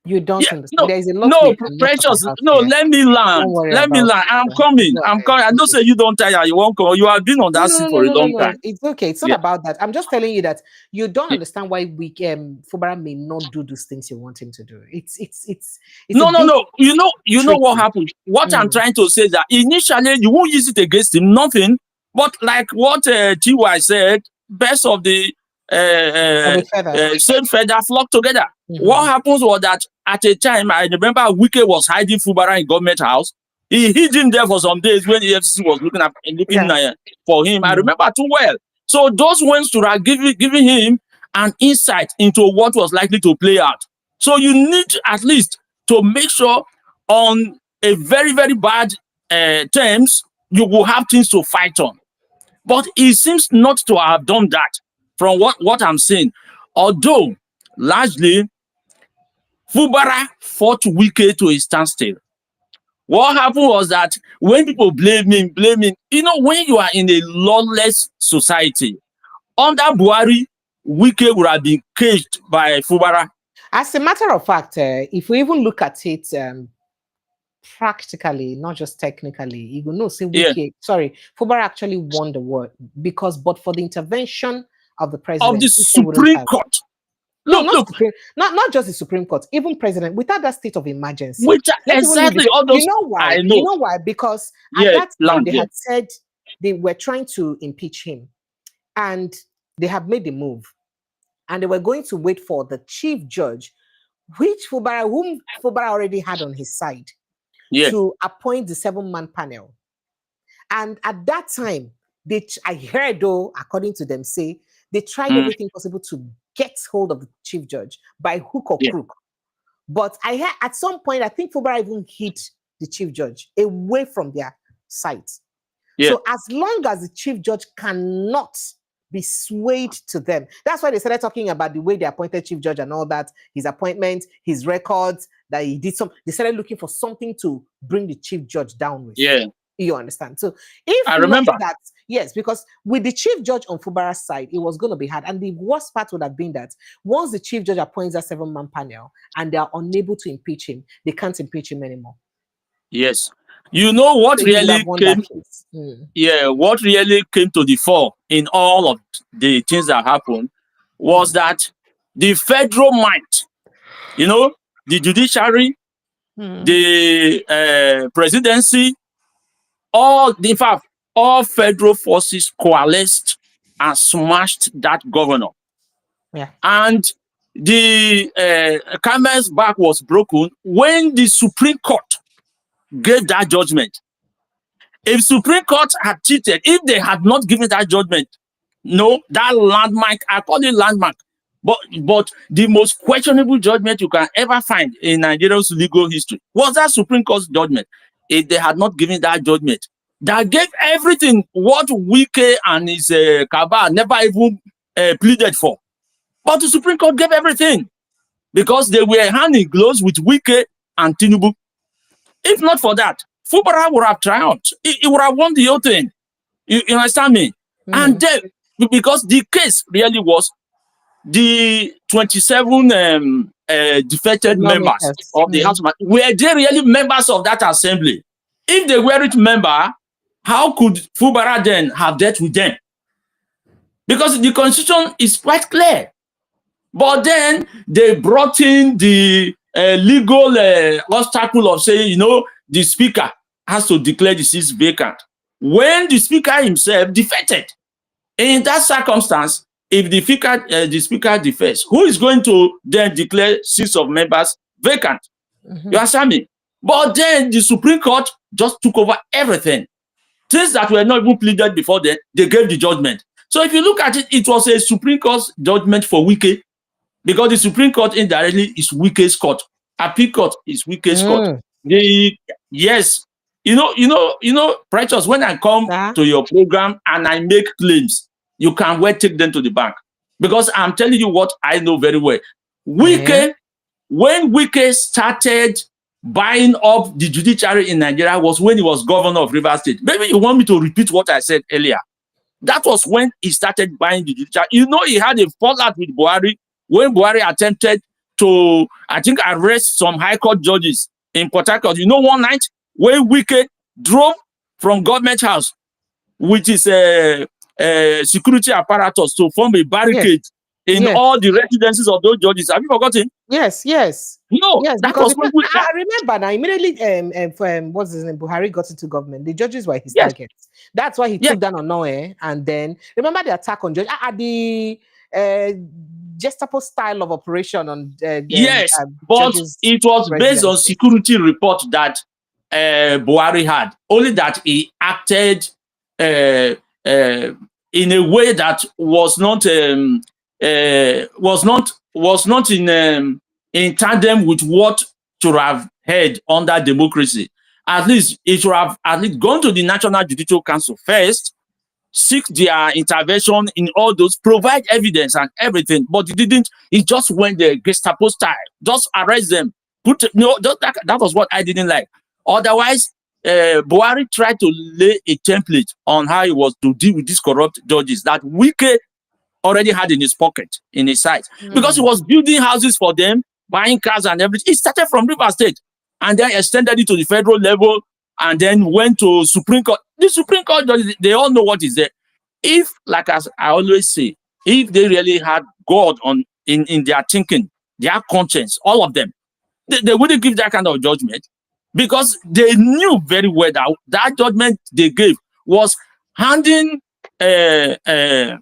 You don't understand. There is a lot Precious. Let me land. Let me land. I'm coming. I don't say you don't tire. You won't come. You have been on that seat for a long time. It's okay. It's not about that. I'm just telling you that you don't understand why Fubara may not do those things you want him to do. It's no. You know what happened. What I'm trying to say is that initially you won't use it against him. Nothing. But like what TY said, best of the same feather flock together. What happens was that at a time, I remember Wiki was hiding Fubara in government house. He hid him there for some days when the FCC was looking for him. I remember too well. So those ones should have given him an insight into what was likely to play out. So you need at least to make sure on a very, very bad terms, you will have things to fight on. But he seems not to have done that from what I'm seeing. Although, largely, Fubara fought Wiki to a standstill. What happened was that when people blaming, when you are in a lawless society, under Buhari, Wiki would have been caged by Fubara. As a matter of fact, if we even look at it practically, not just technically, you will know, say Fubara actually won the war but for the intervention of the president. Of the Supreme Court. Not just the Supreme Court, even president, without that state of emergency. Exactly. You know why? You know why? Because at that time they had said they were trying to impeach him, and they have made the move, and they were going to wait for the chief judge, whom Fubara already had on his side, to appoint the 7-man panel. And at that time, I heard, though, according to them, say they tried everything possible to get hold of the chief judge by hook or crook. But I heard at some point, I think Fubara even hit the chief judge away from their site. So as long as the chief judge cannot be swayed to them, that's why they started talking about the way they appointed chief judge and all that, his appointment, his records, that he did they started looking for something to bring the chief judge down with. You understand? So if I remember that, yes, because with the chief judge on Fubara's side, it was going to be hard. And the worst part would have been that once the chief judge appoints a 7-man panel and they are unable to impeach him, they can't impeach him anymore. Yes. You know what So you would have really won came? that case. Yeah, what really came to the fore in all of the things that happened was that the federal might, you know, the judiciary, the presidency, in fact, all federal forces coalesced and smashed that governor. Yeah. And the camel's back was broken when the Supreme Court gave that judgment. If Supreme Court had cheated, if they had not given that judgment, no, that landmark, I call it landmark, but the most questionable judgment you can ever find in Nigeria's legal history was that Supreme Court's judgment. If they had not given that judgment, that gave everything what Wiki and his cabal never even pleaded for. But the Supreme Court gave everything because they were hand in gloves with Wiki and Tinubu. If not for that, Fubara would have triumphed. He would have won the whole thing. You understand me? And then, because the case really was the 27 defected members of the House, were they really members of that assembly? If they weren't member, how could Fubara then have dealt with them? Because the constitution is quite clear. But then they brought in the legal obstacle of saying, you know, the speaker has to declare the seats vacant. When the speaker himself defected. In that circumstance, if the speaker defects, who is going to then declare seats of members vacant? You understand me? But then the Supreme Court just took over everything. Things that were not even pleaded before then, they gave the judgment. So if you look at it, it was a Supreme Court judgment for Wiki, because the Supreme Court indirectly is Wiki's court. Appeal court is Wiki's court. Yes. You know, Precious, when I come to your program and I make claims, you can well take them to the bank. Because I'm telling you what I know very well. Wiki, when Wiki started buying up the judiciary in Nigeria was when he was governor of Rivers State. Maybe you want me to repeat what I said earlier. That was when he started buying the judiciary. You know, he had a fallout with Buhari when Buhari attempted to, I think, arrest some high court judges in Port Harcourt. You know, one night when Wiki drove from government house with his security apparatus to form a barricade in all the residences of those judges. Have you forgotten? Yes. No, yes, that because was when I remember now. Immediately, what's his name? Buhari got into government. The judges were his targets. That's why he took down Onoe, and then remember the attack on judges. The Gestapo style of operation on but it was based on security report that Buhari had. Only that he acted in a way that was not in tandem with what should have heard under democracy. At least it should have at least gone to the National Judicial Council first, seek their intervention in all those, provide evidence and everything. But it didn't. It just went the Gestapo style, just arrest them. That was what I didn't like. Otherwise, Buhari tried to lay a template on how he was to deal with these corrupt judges that Wiki already had in his pocket, in his side, because he was building houses for them, buying cars and everything. It started from Rivers State and then extended it to the federal level and then went to Supreme Court. The Supreme Court judges, they all know what is there. If, like as I always say, if they really had God in their thinking, their conscience, all of them, they wouldn't give that kind of judgment, because they knew very well that that judgment they gave was handing Fubara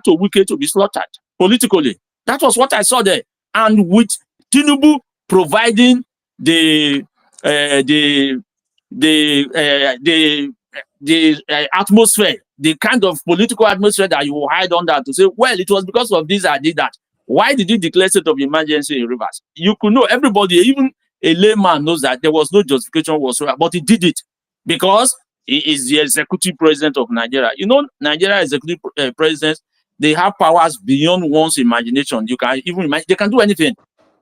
to Wiki to be slaughtered politically. That was what I saw there. And with Tinubu providing the atmosphere, the kind of political atmosphere that you hide under to say, well, it was because of this I did that. Why did you declare state of emergency in Rivers? You could know, everybody, even a layman knows that there was no justification whatsoever, but he did it because he is the executive president of Nigeria. You know, Nigeria executive presidents, they have powers beyond one's imagination. You can even imagine, they can do anything.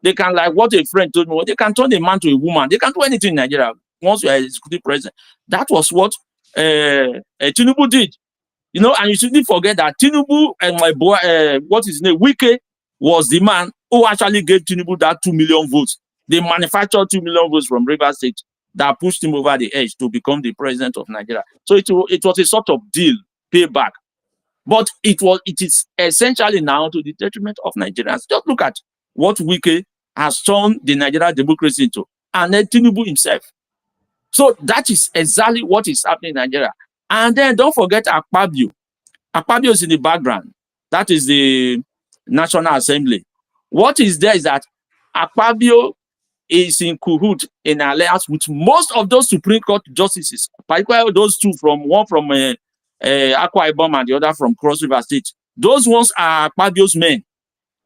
They can, like what a friend told me, they can turn a man to a woman. They can do anything in Nigeria once you are executive president. That was what Tinubu did. You know, and you shouldn't forget that Tinubu and my boy, what is his name, Wiki, was the man who actually gave Tinubu that 2 million votes. They manufactured 2 million votes from Rivers State that pushed him over the edge to become the president of Nigeria. So it was a sort of deal, payback. But it is essentially now to the detriment of Nigerians. Just look at what Wiki has turned the Nigerian democracy into, and then Tinubu himself. So that is exactly what is happening in Nigeria. And then don't forget Akpabio. Akpabio is in the background. That is the National Assembly. What is there is that Akpabio is in cahoot, in alliance with most of those Supreme Court justices, particularly those two, one from Akwa Ibom and the other from Cross River State. Those ones are Akpabio's men,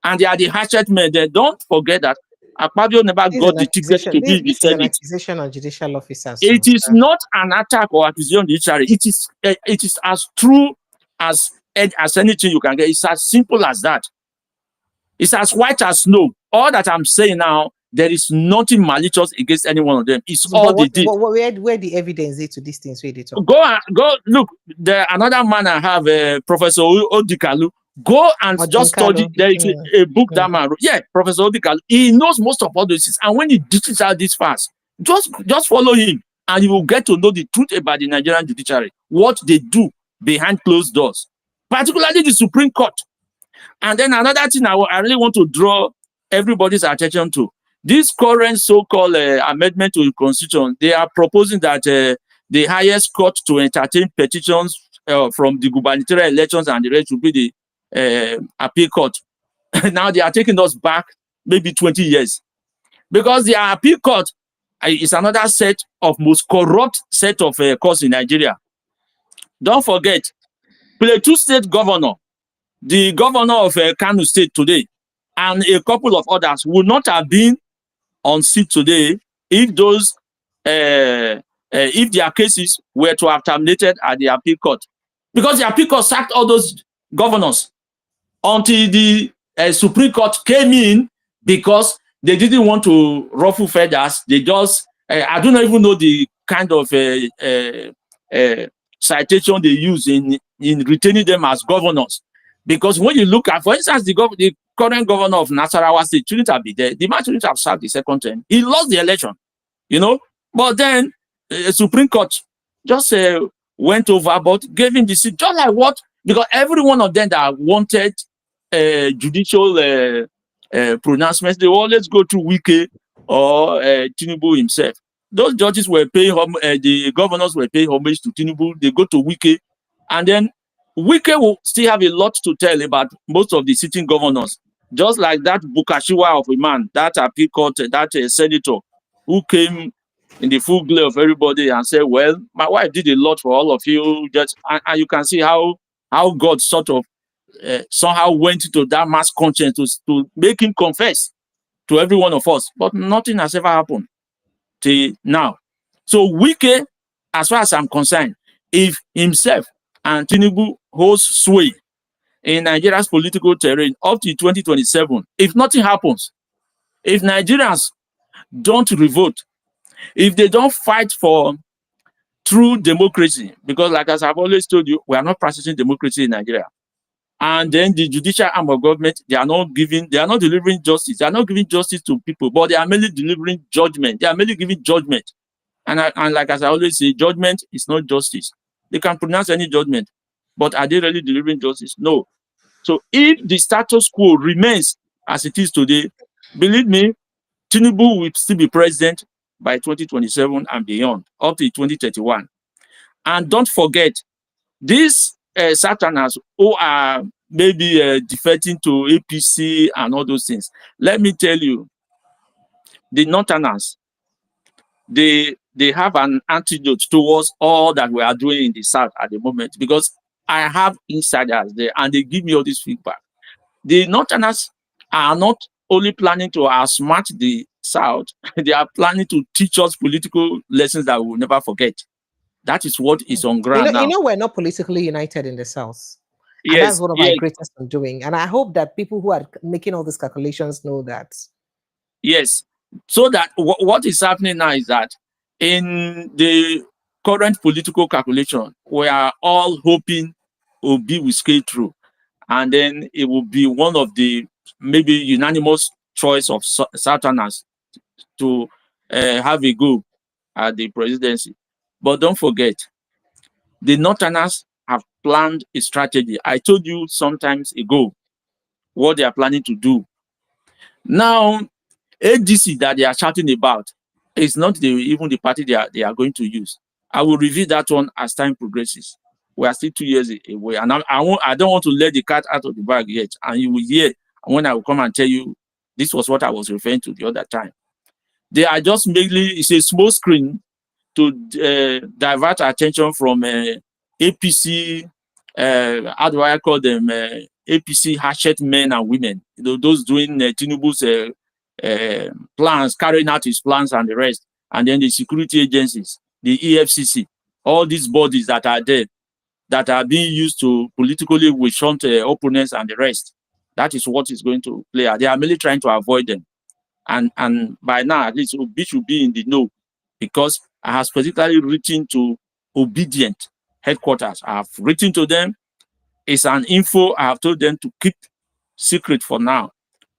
and they are the hatchet men. They don't forget that Akpabio never got the ticket to be in the This is an Senate. accusation on judicial officers. It is not an attack or accusation on the judiciary. It is as true as anything you can get. It's as simple as that. It's as white as snow. All that I'm saying now, there is nothing malicious against any one of them. It's all they did. Where the evidence is to these things? Where they talk? Go look. There another man I have, Professor Odikalu. Go and just study. There is a book that man wrote. Yeah, Professor Odikalu. He knows most of all those things. And when he dishes out this fast, just follow him, and you will get to know the truth about the Nigerian judiciary, what they do behind closed doors, particularly the Supreme Court. And then another thing I really want to draw everybody's attention to. This current so-called amendment to the Constitution, they are proposing that the highest court to entertain petitions from the gubernatorial elections and the rest will be the appeal court. Now they are taking us back maybe 20 years. Because the appeal court is another set of most corrupt set of courts in Nigeria. Don't forget, Plateau State Governor, the governor of Kano State today, and a couple of others would not have been on seat today if those if their cases were to have terminated at the appeal court, because the appeal court sacked all those governors until the Supreme Court came in, because they didn't want to ruffle feathers. They just I don't even know the kind of citation they use in retaining them as governors. Because when you look at, for instance, the current governor of Nasarawa State shouldn't have been there. The man shouldn't have served the second term. He lost the election, But then the Supreme Court just went over, but gave him the seat, just like what? Because every one of them that wanted judicial pronouncements, they always go through Wiki or Tinubu himself. Those judges were paying the governors were paying homage to Tinubu. They go to Wiki, and then Wiki will still have a lot to tell about most of the sitting governors. Just like that Bukashiwa of a man, that appeal court, that senator who came in the full glare of everybody and said, well, my wife did a lot for all of you. And you can see how God sort of somehow went into that mass conscience to make him confess to every one of us. But nothing has ever happened till now. So Wiki, as far as I'm concerned, if himself and Tinubu holds sway in Nigeria's political terrain up to 2027, if nothing happens, if Nigerians don't revolt, if they don't fight for true democracy, because like as I've always told you, we are not practicing democracy in Nigeria. And then the judicial arm of government, they are not delivering justice. They are not giving justice to people, but they are merely delivering judgment. They are merely giving judgment. And like as I always say, judgment is not justice. They can pronounce any judgment, but are they really delivering justice? No. So if the status quo remains as it is today, believe me, Tinubu will still be president by 2027 and beyond, up to 2031. And don't forget, these Satanás who are maybe defecting to APC and all those things, let me tell you, the Northerners, they have an antidote towards all that we are doing in the South at the moment, because I have insiders there and they give me all this feedback. The Northerners are not only planning to outsmart the South, they are planning to teach us political lessons that we will never forget. That is what is on ground now. We're not politically united in the South. Yes, and that's one of my greatest undoing. And I hope that people who are making all these calculations know that. Yes. So that what is happening now is that in the current political calculation, we are all hoping Obi will scale through. And then it will be one of the maybe unanimous choice of Southerners to have a go at the presidency. But don't forget, the Northerners have planned a strategy. I told you sometimes ago what they are planning to do. Now, ADC that they are shouting about is not even the party they are going to use. I will review that one as time progresses. We are still 2 years away, and I don't want to let the cat out of the bag yet. And you will hear when I will come and tell you this was what I was referring to the other time. They are just mainly, it's a small screen to divert attention from APC, how do I call them, APC hatchet men and women, you know, those doing Tinubu's plans, carrying out his plans and the rest, and then the security agencies, the EFCC, all these bodies that are there, that are being used to politically shunt opponents and the rest. That is what is going to play out. They are merely trying to avoid them. And by now, at least Obi should be in the know, because I have specifically written to Obedient headquarters. I have written to them. It's an info I have told them to keep secret for now.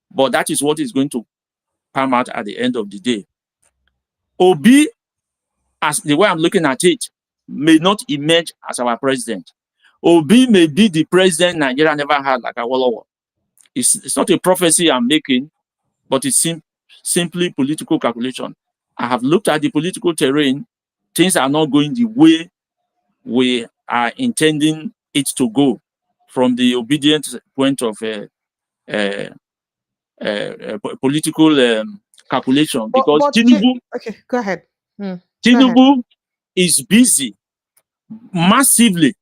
But that is what is going to come out at the end of the day. Obi, as the way I'm looking at it, may not emerge as our president. Obi may be the president Nigeria never had, like Awolowo. It's not a prophecy I'm making, but it's simply political calculation. I have looked at the political terrain. Things are not going the way we are intending it to go from the obedient point of political calculation. Because Tinubu, okay, go ahead. Tinubu is busy massively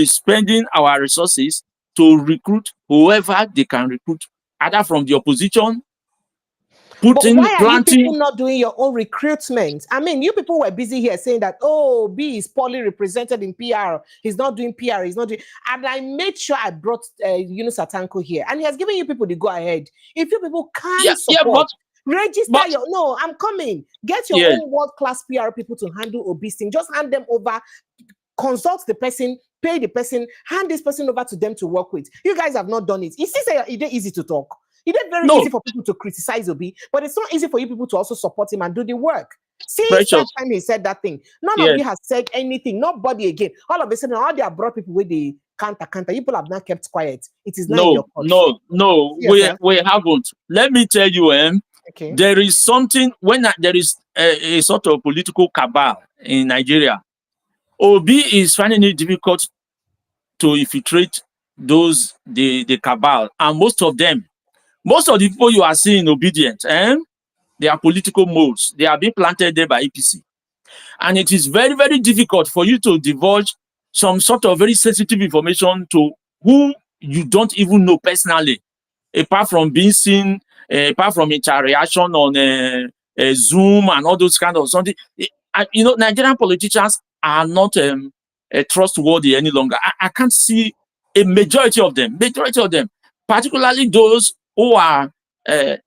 spending our resources to recruit whoever they can recruit, either from the opposition, But why are you people not doing your own recruitment? I mean, you people were busy here saying that, oh, B is poorly represented in PR. He's not doing PR. He's not doing. And I made sure I brought Yunus Atanko here, and he has given you people the go ahead. If you people can't support, register your. No, I'm coming. Get your own world-class PR people to handle Obi's thing. Just hand them over. Consult the person, pay the person, hand this person over to them to work with. You guys have not done it. It's easy to talk. It's very easy for people to criticize Obi, but it's not easy for you people to also support him and do the work. Since that time he said that thing, none of you has said anything. Nobody again. All of a sudden, all they have brought people with the counter. You people have not kept quiet. It is not your fault. No, we haven't. Let me tell you, okay. There is something when there is a sort of political cabal in Nigeria. Obi is finding it difficult to infiltrate the cabal, and most of the people you are seeing obedient, they are political moles. They are being planted there by APC. And it is very, very difficult for you to divulge some sort of very sensitive information to who you don't even know personally, apart from being seen, apart from interaction on Zoom and all those kind of something. You know, Nigerian politicians are not trustworthy any longer. I can't see a majority of them, particularly those who are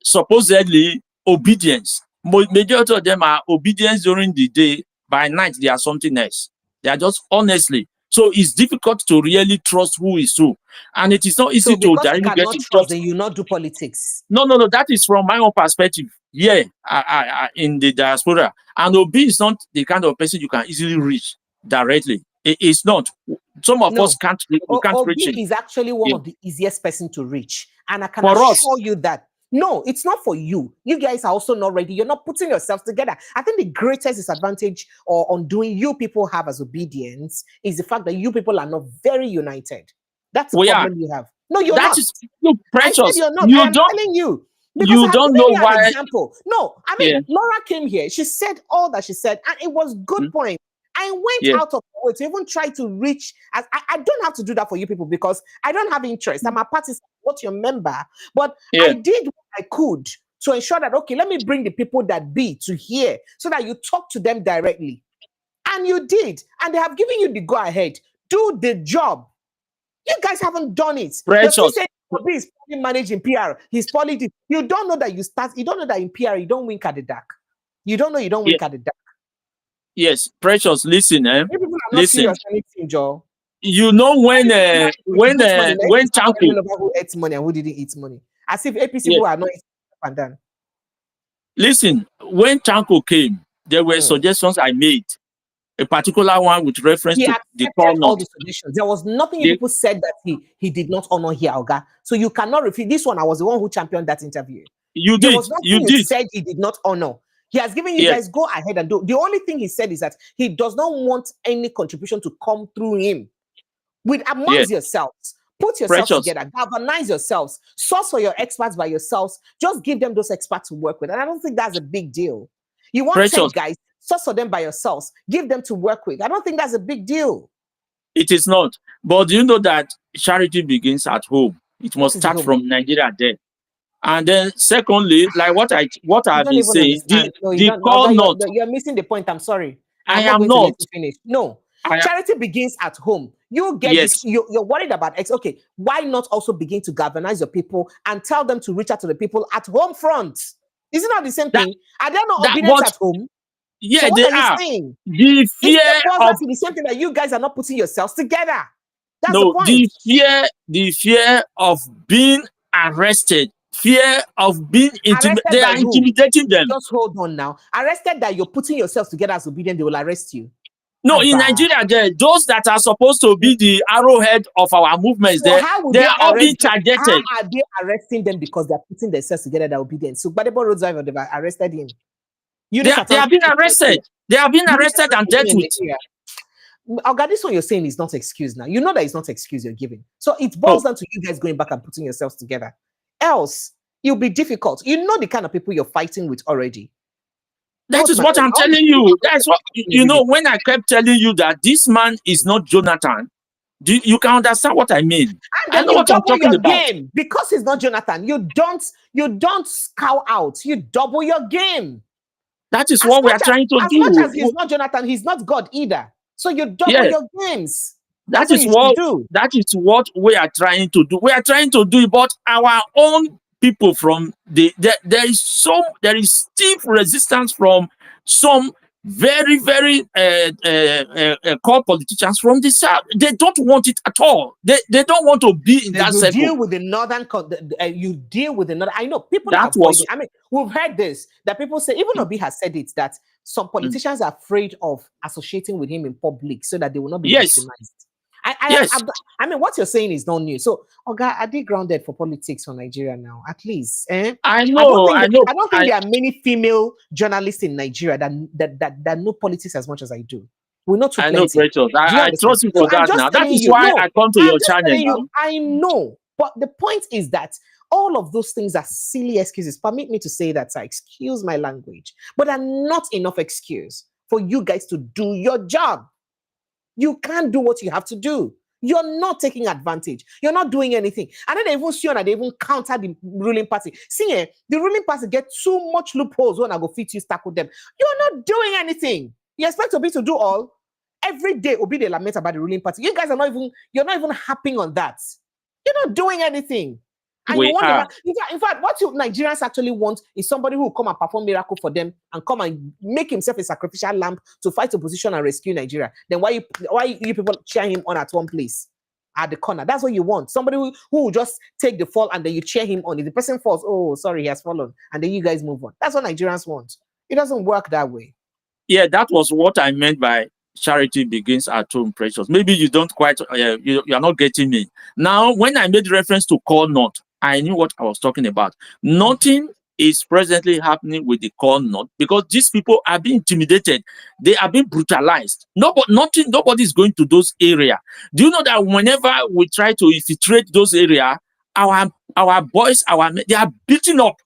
supposedly obedience. Majority of them are obedience during the day. By night, they are something else. They are just honestly. So it's difficult to really trust who is who. And it is not easy to directly get in touch. You not do politics. No. That is from my own perspective. Yeah, in the diaspora. And Obi is not the kind of person you can easily reach directly. It's not. Some of us can't reach him. Obi is actually one of the easiest person to reach. And I can assure you that. No, it's not for you. You guys are also not ready. You're not putting yourselves together. I think the greatest disadvantage or undoing you people have as obedience is the fact that you people are not very united. That's the problem you have. No, you're not. Precious. I said you're not. I'm telling you. Because you don't know why. Example. No, I mean, Laura came here. She said all that she said, and it was good point. I went out of the way to even try to reach. I don't have to do that for you people because I don't have interest. I'm a participant, not your member. But I did what I could to ensure that, okay, let me bring the people that be to here so that you talk to them directly. And you did. And they have given you the go-ahead. Do the job. You guys haven't done it. Precious. He's managing PR. He's politics. You don't know that you don't know that in PR you don't wink at the dark. You don't know you don't wink at the dark. Yes, Precious, listen, listen. Anything, Joe. You know when Chanko, who ate money and who didn't eat money, as if APC who are not and done. Listen, when Chanko came, there were suggestions I made. A particular one with reference He to the call accepted all note. the suggestions. There was nothing you people said that he did not honor here, Oga. So you cannot refute this one. I was the one who championed that interview. There was nothing you said he did not honor. He has given you guys go ahead and do. The only thing he said is that he does not want any contribution to come through him. Amongst yourselves, put yourselves together, galvanize yourselves, source for your experts by yourselves. Just give them those experts to work with. And I don't think that's a big deal. You want 10 guys, source for them by yourselves, give them to work with. I don't think that's a big deal. It is not. But do you know that charity begins at home? It must start from Nigeria there. And then secondly, like what I've been saying, the call note. You're missing the point. I'm sorry. I am not. To let you finish. No. Charity begins at home. You get this, you're worried about X. Okay, why not also begin to galvanize your people and tell them to reach out to the people at home front? Isn't that the same thing? Are there not obedience at home? Yeah, so what they are. Saying? The fear of the same thing that you guys are not putting yourselves together. That's no, the point. The fear of being arrested, fear of being intimidated. They are intimidating them. Just hold on now. Arrested that you're putting yourselves together as obedient, they will arrest you. No, in Nigeria, those that are supposed to be the arrowhead of our movements, they are all being targeted. How are they arresting them because they're putting themselves together, they're obedient? So, Badebo Road Driver, they've arrested him. They have been arrested. They have been arrested and dealt with. Oga, this one you're saying is not excuse now. You know that it's not excuse you're giving. So it boils down to you guys going back and putting yourselves together. Else, it'll be difficult. You know the kind of people you're fighting with already. That is what I'm telling you. That's what, you know, when I kept telling you that this man is not Jonathan, you can understand what I mean. And then I know what I'm talking about. Game. Because he's not Jonathan, you don't scowl out. You double your game. That is what we are trying to do. As much as he's not Jonathan, he's not God either. So you double your games. That is what we are trying to do. We are trying to do it, but our own people from there is stiff resistance from some very core politicians from the south. They don't want it at all. They don't want to be in that circle. Deal with the northern. You deal with the northern. I know people that avoid it. I mean, we've heard this that people say. Even Obi has said it that some politicians are afraid of associating with him in public so that they will not be victimized. I mean, what you're saying is not new. So, Oga, are they grounded for politics for Nigeria now? At least, I know. I don't think there are many female journalists in Nigeria that know politics as much as I do. We know too plenty. I know, Precious. I trust you for that now. That is why I come to your channel. I know, but the point is that all of those things are silly excuses. Permit me to say that, sir. Excuse my language, but are not enough excuse for you guys to do your job. You can't do what you have to do. You're not taking advantage. You're not doing anything. And then they even sure that they even counter the ruling party. See, the ruling party get too much loopholes when I go fit you, stack with them. You're not doing anything. You expect Obi to do all? Every day, Obi they lament about the ruling party. You guys you're not even harping on that. You're not doing anything. And you want in fact, what you Nigerians actually want is somebody who will come and perform miracle for them and come and make himself a sacrificial lamb to fight opposition and rescue Nigeria. Then why you people cheer him on at one place at the corner? That's what you want. Somebody who will just take the fall and then you cheer him on. If the person falls, oh, sorry, he has fallen. And then you guys move on. That's what Nigerians want. It doesn't work that way. Yeah, that was what I meant by charity begins at home, Precious. Maybe you don't quite, you are not getting me. Now, when I made reference to call not, I knew what I was talking about. Nothing is presently happening with the call not because these people are being intimidated. They are being brutalized. Nobody is going to those areas. Do you know that whenever we try to infiltrate those areas, our boys, they are beaten up.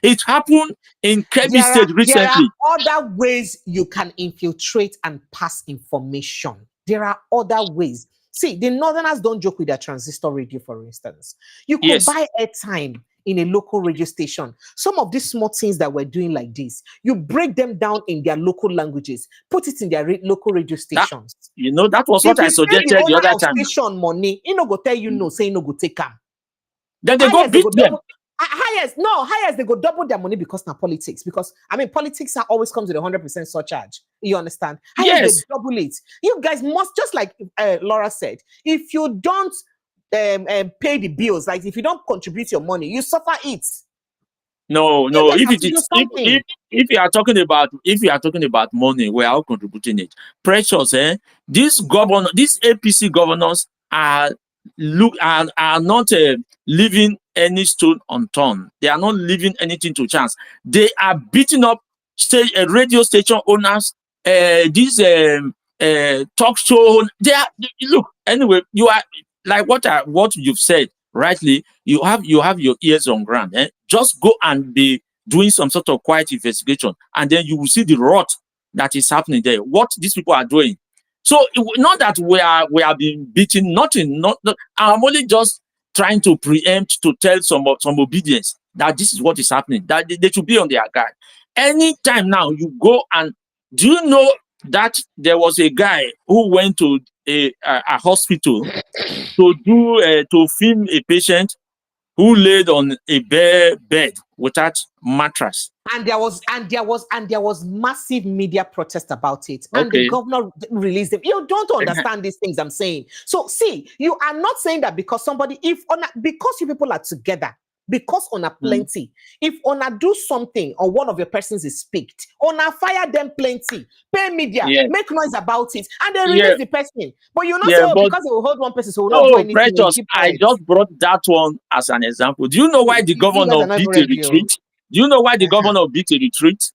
It happened in Kebbi State recently. There are other ways you can infiltrate and pass information. There are other ways. See, the Northerners don't joke with their transistor radio, for instance. You could buy airtime in a local radio station. Some of these small things that we're doing like this, you break them down in their local languages, put it in their local radio stations. That was what I suggested the other time. Station money, go tell you no, say no go take them. Then they go beat them. Highest they go double their money because now politics. Because I mean, politics always comes with 100% surcharge. You understand? Highest they double it. You guys must, just like Laura said, if you don't pay the bills, like if you don't contribute your money, you suffer it. No, You no. guys If have it to do is, something. if you are talking about money, we are all contributing it. Precious, eh? These APC governors are not leaving any stone unturned. They are not leaving anything to chance. They are beating up radio station owners. These talk show. Look. Anyway, you are like what you've said rightly. You have your ears on ground. Eh? Just go and be doing some sort of quiet investigation, and then you will see the rot that is happening there. What these people are doing. So not that we are being beaten. Nothing. Not. I'm only just trying to preempt, to tell some obedience that this is what is happening. That they should be on their guard. Anytime now you go and do you know that there was a guy who went to a hospital to film a patient who laid on a bare bed without mattress. And there was massive media protest about it. And Okay. the governor released them. You don't understand these things I'm saying. So see, you are not saying that because because you people are together, because on a plenty, if on do something or one of your persons is picked, on fire them plenty, pay media, make noise about it, and they release the person. But you're not saying because they will hold one person, so will not do anything. Precious, I just brought that one as an example. Do you know why the governor beat a retreat? Do you know why the governor beat a retreat?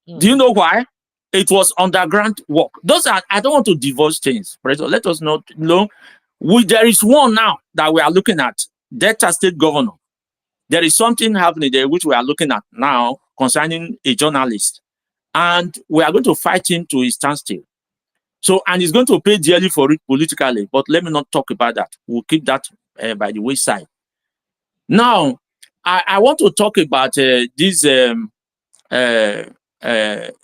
Do you know why? It was underground work. I don't want to divulge things, Precious. Let us not know. There is one now that we are looking at, Delta State governor. There is something happening there which we are looking at now concerning a journalist. And we are going to fight him to his standstill. So, and he's going to pay dearly for it politically. But let me not talk about that. We'll keep that by the wayside. Now, I want to talk about this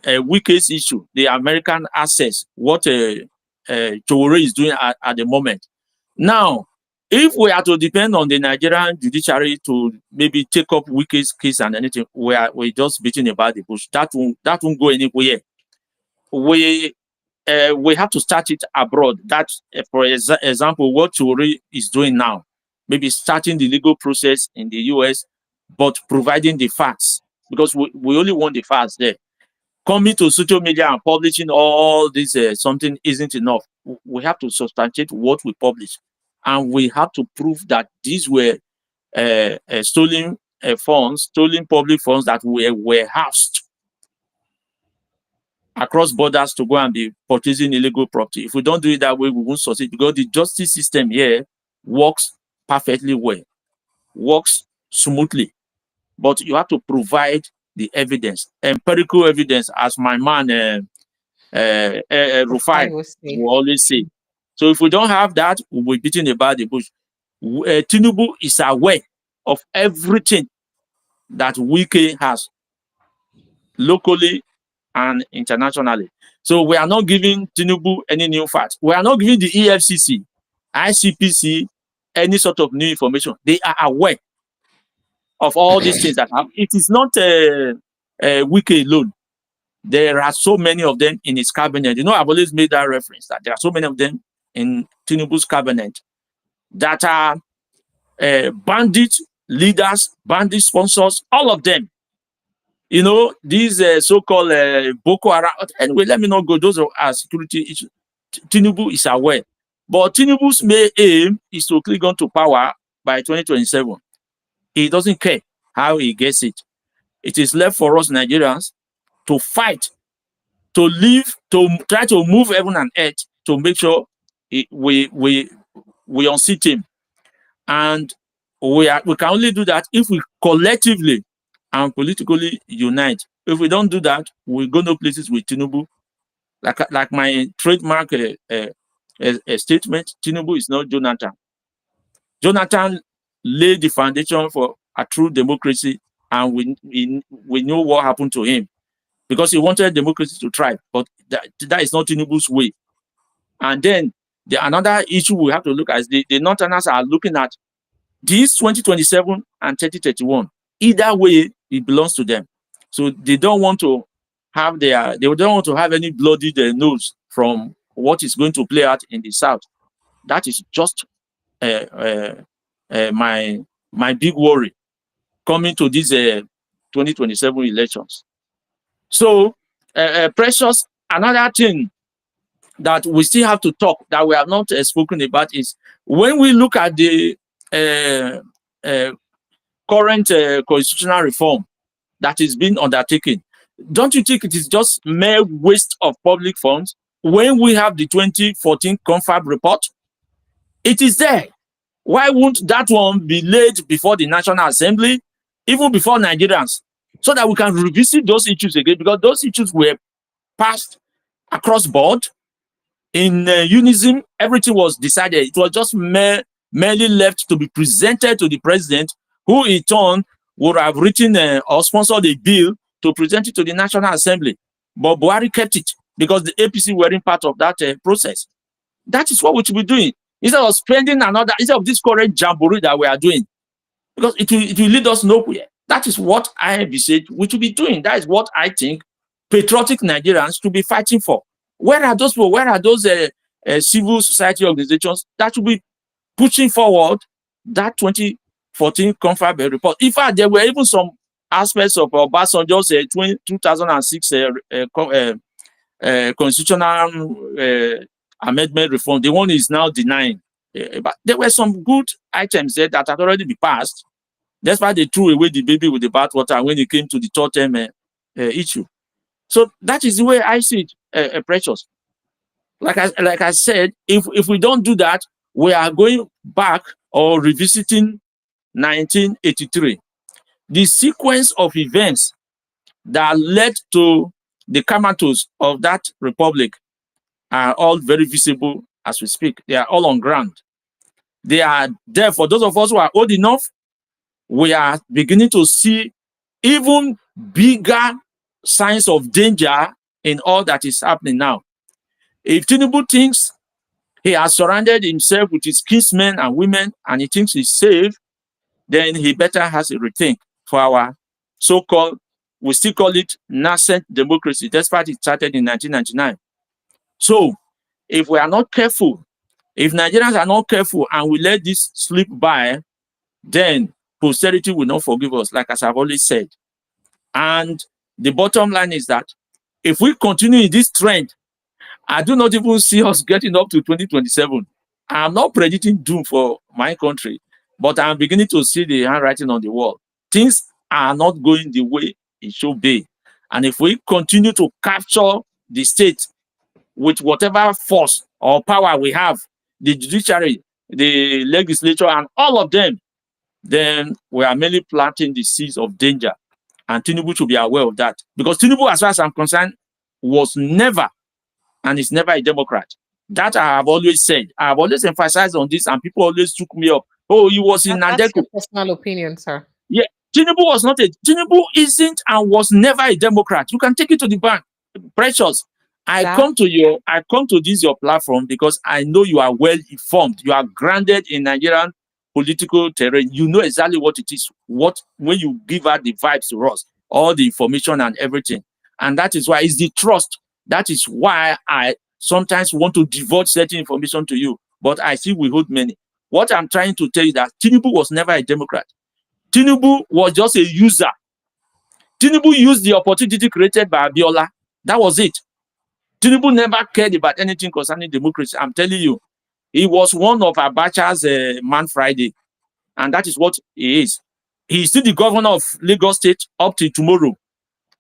Wiki's issue, the American access, what Tore is doing at the moment. Now, if we are to depend on the Nigerian judiciary to maybe take up Wiki's case and anything, we're just beating about the bush. That won't go anywhere. We have to start it abroad. That's, for example, what Tore is doing now. Maybe starting the legal process in the US, but providing the facts, because we only want the facts there. Coming to social media and publishing all this something isn't enough. We have to substantiate what we publish. And we have to prove that these were stolen funds, stolen public funds that were housed across borders to go and be purchasing illegal property. If we don't do it that way, we won't succeed, because the justice system here works perfectly well, works smoothly. But you have to provide the evidence, empirical evidence, as my man Rufai will always say. So if we don't have that, we'll be beating about the bush. Tinubu is aware of everything that Wiki has, locally and internationally. So we are not giving Tinubu any new facts. We are not giving the EFCC, ICPC any sort of new information. They are aware of all these things that happen. It is not Wiki alone. There are so many of them in his cabinet. You know, I've always made that reference, that there are so many of them in Tinubu's cabinet that are bandit leaders, bandit sponsors, all of them. You know, these so-called Boko Haram. Anyway, let me not go. Those are security issues. Tinubu is aware. But Tinubu's main aim is to click on to power by 2027. He doesn't care how he gets it. It is left for us Nigerians to fight, to live, to try to move heaven and earth to make sure we unseat him. And we can only do that if we collectively and politically unite. If we don't do that, we'll go no places with Tinubu. Like my trademark statement, Tinubu is not Jonathan. Jonathan laid the foundation for a true democracy, and we know what happened to him, because he wanted democracy to thrive, but that is not Tinubu's way. And then another issue we have to look at is the Northerners are looking at these 2027 and 2031. Either way, it belongs to them. So they don't want to have they don't want to have any bloody nose from what is going to play out in the South. That is just my big worry coming to this 2027 elections. So, Precious, another thing that we still have to talk that we have not spoken about is when we look at the current constitutional reform that is being undertaken, don't you think it is just mere waste of public funds when we have the 2014 confab report? It is there. Why won't that one be laid before the National Assembly, even before Nigerians, so that we can revisit those issues again? Because those issues were passed across board in unison. Everything was decided. It was just merely left to be presented to the president, who in turn would have written or sponsored a bill to present it to the National Assembly. But Buhari kept it because the APC weren't part of that process. That is what we should be doing. Instead of spending instead of this current jamboree that we are doing, because it will lead us nowhere. That is what I said we should be doing. That is what I think patriotic Nigerians should be fighting for. Where are those people? Where are those civil society organizations that should be pushing forward that 2014 confab report? In fact, there were even some aspects of Obasanjo's 2006 constitutional amendment reform. The one is now denying. But there were some good items there that had already been passed. That's why they threw away the baby with the bathwater when it came to the third term issue. So that is the way I see it, Precious. Like I said, if we don't do that, we are going back or revisiting 1983. The sequence of events that led to the comatose of that republic are all very visible as we speak. They are all on ground. They are there. For those of us who are old enough, we are beginning to see even bigger signs of danger in all that is happening now. If Tinubu thinks he has surrounded himself with his kinsmen and women and he thinks he's safe, then he better has a rethink for our so-called, we still call it nascent democracy, despite it started in 1999. So, if we are not careful, if Nigerians are not careful and we let this slip by, then posterity will not forgive us, like as I've always said. And the bottom line is that if we continue in this trend, I do not even see us getting up to 2027. I'm not predicting doom for my country, but I'm beginning to see the handwriting on the wall. Things are not going the way it should be. And if we continue to capture the state with whatever force or power we have, the judiciary, the legislature, and all of them, then we are merely planting the seeds of danger. And Tinubu should be aware of that. Because Tinubu, as far as I'm concerned, was never and is never a Democrat. That I have always said. I have always emphasized on this, and people always took me up. Oh, he was in Nandeco. That's your personal opinion, sir. Yeah, Tinubu isn't and was never a Democrat. You can take it to the bank. Precious. I come to this your platform because I know you are well informed. You are grounded in Nigerian political terrain. You know exactly what it is. When you give out the vibes to us, all the information and everything. And that is why it's the trust. That is why I sometimes want to divulge certain information to you, but I still withhold many. What I'm trying to tell you that Tinubu was never a Democrat. Tinubu was just a user. Tinubu used the opportunity created by Abiola. That was it. Tinubu never cared about anything concerning democracy. I'm telling you, he was one of Abacha's Man Friday, and that is what he is. He is still the governor of Lagos State up to tomorrow.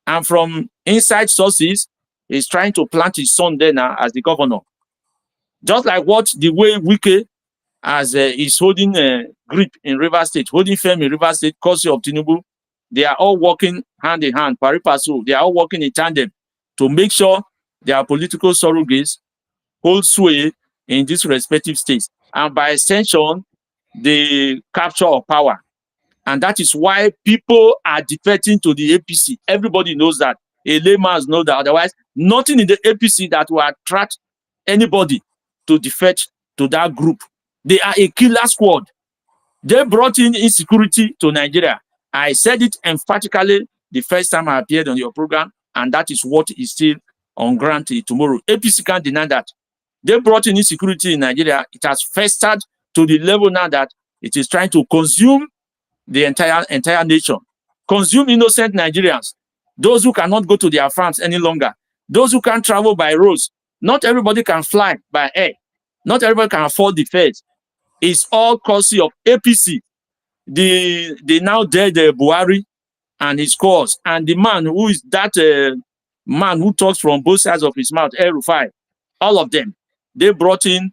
And from inside sources, he's trying to plant his son there now as the governor. Just like the way Wiki is holding grip in River State, holding firm in River State, courtesy of Tinubu. They are all working hand in hand, pari passu. They are all working in tandem to make sure their political surrogates hold sway in these respective states. And by extension, the capture of power. And that is why people are defecting to the APC. Everybody knows that. A layman knows that. Otherwise, nothing in the APC that will attract anybody to defect to that group. They are a killer squad. They brought in insecurity to Nigeria. I said it emphatically the first time I appeared on your program, and that is what is still on ground till tomorrow. APC can't deny that. They brought in insecurity in Nigeria. It has festered to the level now that it is trying to consume the entire nation, consume innocent Nigerians, those who cannot go to their farms any longer, those who can't travel by roads. Not everybody can fly by air. Not everybody can afford the fares. It's all courtesy of APC, the now dead Buhari and his cause, and the man who is that man who talks from both sides of his mouth, El Rufai. All of them, they brought in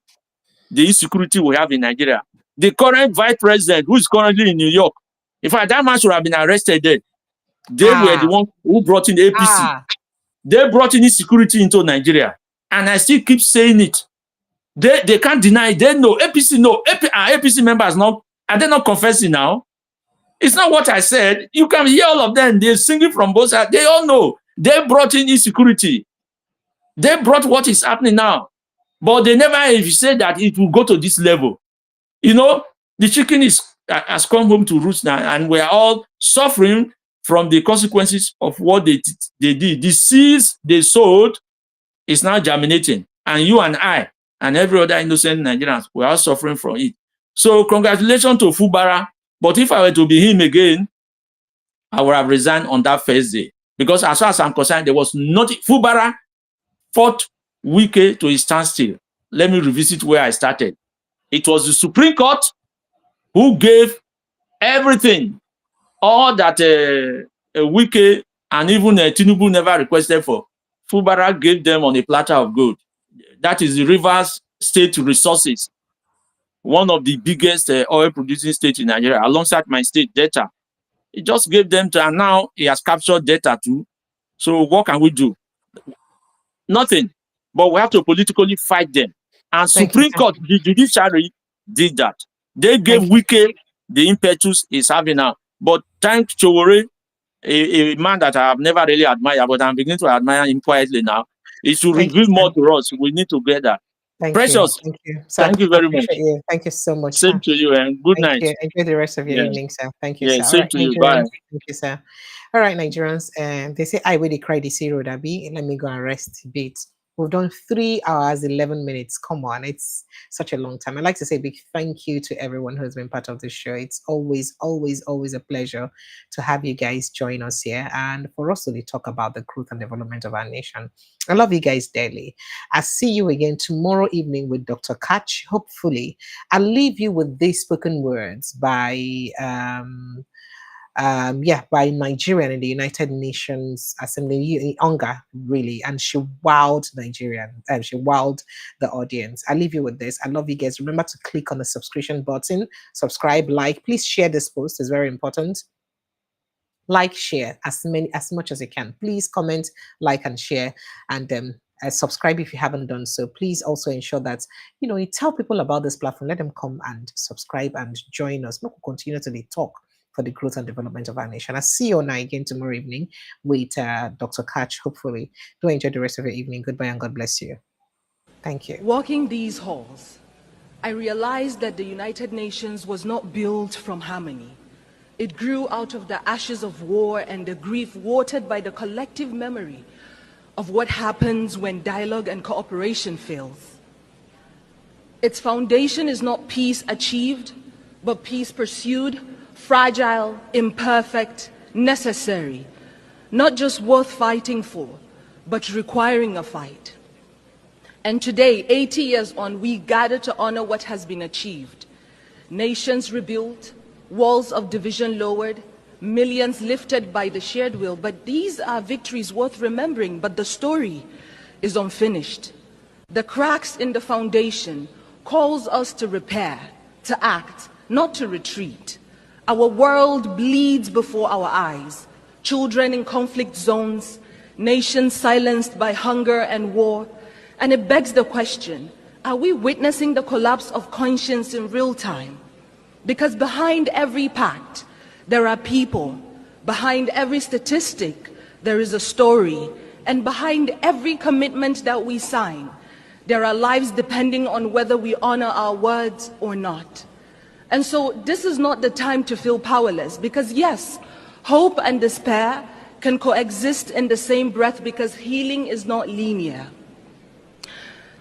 the insecurity we have in Nigeria. The current vice president, who is currently in New York, in fact, that man should have been arrested there. They were the ones who brought in the APC. They brought in insecurity into Nigeria. And I still keep saying it. They can't deny it. They know. APC know. APC members now, are they not confessing now? It's not what I said. You can hear all of them. They're singing from both sides. They all know. They brought in insecurity. They brought what is happening now. But they never even said that it will go to this level. You know, the chicken has come home to roost now, and we're all suffering from the consequences of what they did. The seeds they sowed is now germinating. And you and I and every other innocent Nigerians, we are all suffering from it. So congratulations to Fubara. But if I were to be him again, I would have resigned on that first day. Because as far as I'm concerned, there was nothing. Fubara fought Wiki to his standstill. Let me revisit where I started. It was the Supreme Court who gave everything, all that Wiki and even Tinubu never requested for. Fubara gave them on a platter of gold. That is the Rivers State Resources, one of the biggest oil-producing states in Nigeria, alongside my state, Delta. He just gave them to, and now he has captured Delta too. So what can we do? Nothing. But we have to politically fight them. And Supreme Court, the Judiciary, did that. They gave Wiki the impetus he's having now. But thanks to Chowore, a man that I have never really admired, but I'm beginning to admire him quietly now. It should reveal more to us. We need to get that. Precious. Thank you. Thank you very much. You. Thank you so much. Same to you, and good night. You. Enjoy the rest of your evening, sir. Thank you, sir. Same to you. Bye. Thank you, sir. All right, Nigerians. They say, I really cried the zero, Dabi. Let me go and rest a bit. We've done 3 hours, 11 minutes. Come on, it's such a long time. I'd like to say a big thank you to everyone who has been part of the show. It's always, always, always a pleasure to have you guys join us here and for us to talk about the growth and development of our nation. I love you guys dearly. I'll see you again tomorrow evening with Dr. Catch. Hopefully, I'll leave you with these spoken words by by Nigerian in the United Nations Assembly, UNGA, really, and she wowed Nigerian, and she wowed the audience. I leave you with this. I love you guys. Remember to click on the subscription button, subscribe, like. Please share this post. It's very important. Like, share as much as you can. Please comment, like, and share, and subscribe if you haven't done so. Please also ensure that you tell people about this platform. Let them come and subscribe and join us. We'll continue to talk for the growth and development of our nation. I'll see you again tomorrow evening with Dr. Catch, hopefully. Do enjoy the rest of your evening. Goodbye and God bless you. Thank you. Walking these halls, I realized that the United Nations was not built from harmony. It grew out of the ashes of war and the grief watered by the collective memory of what happens when dialogue and cooperation fails. Its foundation is not peace achieved, but peace pursued, fragile, imperfect, necessary, not just worth fighting for, but requiring a fight. And today, 80 years on, we gather to honor what has been achieved. Nations rebuilt, walls of division lowered, millions lifted by the shared will. But these are victories worth remembering, but the story is unfinished. The cracks in the foundation calls us to repair, to act, not to retreat. Our world bleeds before our eyes. Children in conflict zones, nations silenced by hunger and war. And it begs the question, are we witnessing the collapse of conscience in real time? Because behind every pact, there are people. Behind every statistic, there is a story. And behind every commitment that we sign, there are lives depending on whether we honor our words or not. And so this is not the time to feel powerless, because yes, hope and despair can coexist in the same breath, because healing is not linear.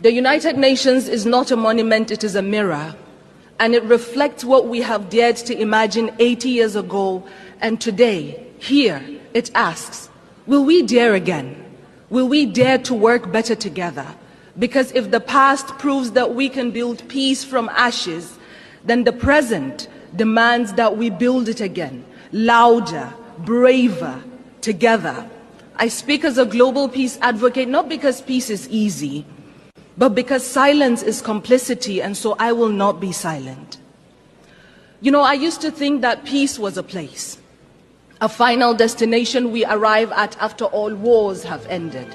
The United Nations is not a monument, it is a mirror, and it reflects what we have dared to imagine 80 years ago, and today, Here, it asks, will we dare again? Will we dare to work better together? Because if the past proves that we can build peace from ashes, then the present demands that we build it again, louder, braver, together. I speak as a global peace advocate, not because peace is easy, but because silence is complicity, and so I will not be silent. You know, I used to think that peace was a place, a final destination we arrive at after all wars have ended.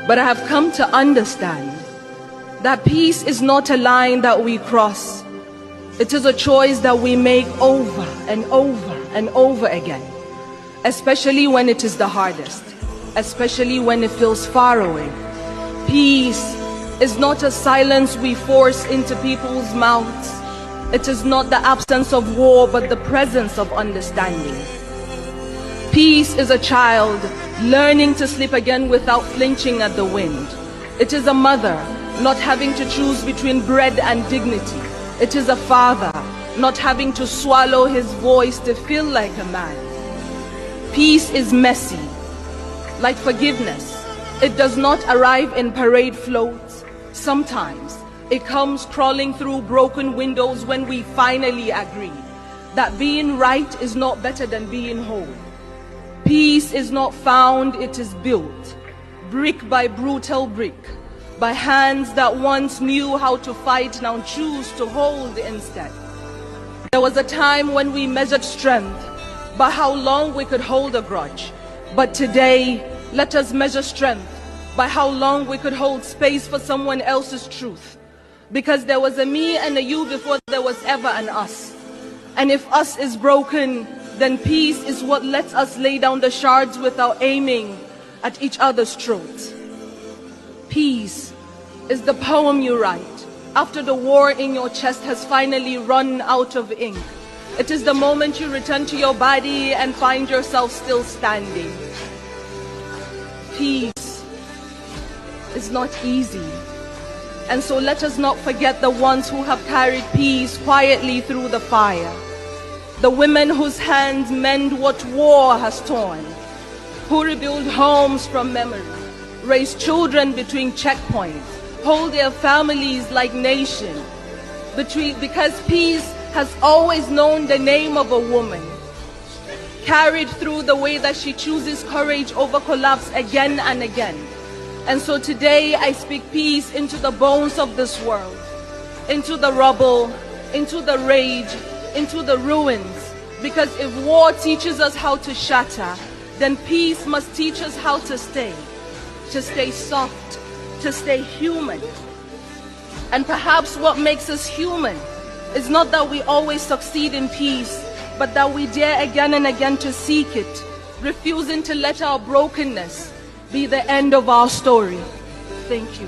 But I have come to understand that peace is not a line that we cross. It is a choice that we make over and over and over again, especially when it is the hardest, especially when it feels far away. Peace is not a silence we force into people's mouths. It is not the absence of war, but the presence of understanding. Peace is a child learning to sleep again without flinching at the wind. It is a mother not having to choose between bread and dignity. It is a father not having to swallow his voice to feel like a man. Peace is messy, like forgiveness. It does not arrive in parade floats. Sometimes it comes crawling through broken windows when we finally agree that being right is not better than being whole. Peace is not found, it is built, brick by brutal brick, by hands that once knew how to fight, now choose to hold instead. There was a time when we measured strength by how long we could hold a grudge. But today, let us measure strength by how long we could hold space for someone else's truth. Because there was a me and a you before there was ever an us. And if us is broken, then peace is what lets us lay down the shards without aiming at each other's throats. Peace is the poem you write after the war in your chest has finally run out of ink. It is the moment you return to your body and find yourself still standing. Peace is not easy. And so let us not forget the ones who have carried peace quietly through the fire. The women whose hands mend what war has torn, who rebuild homes from memory, raise children between checkpoints, hold their families like nations. Because peace has always known the name of a woman, carried through the way that she chooses courage over collapse again and again. And so today I speak peace into the bones of this world, into the rubble, into the rage, into the ruins. Because if war teaches us how to shatter, then peace must teach us how to stay soft, to stay human. And perhaps what makes us human is not that we always succeed in peace, but that we dare again and again to seek it, refusing to let our brokenness be the end of our story. Thank you.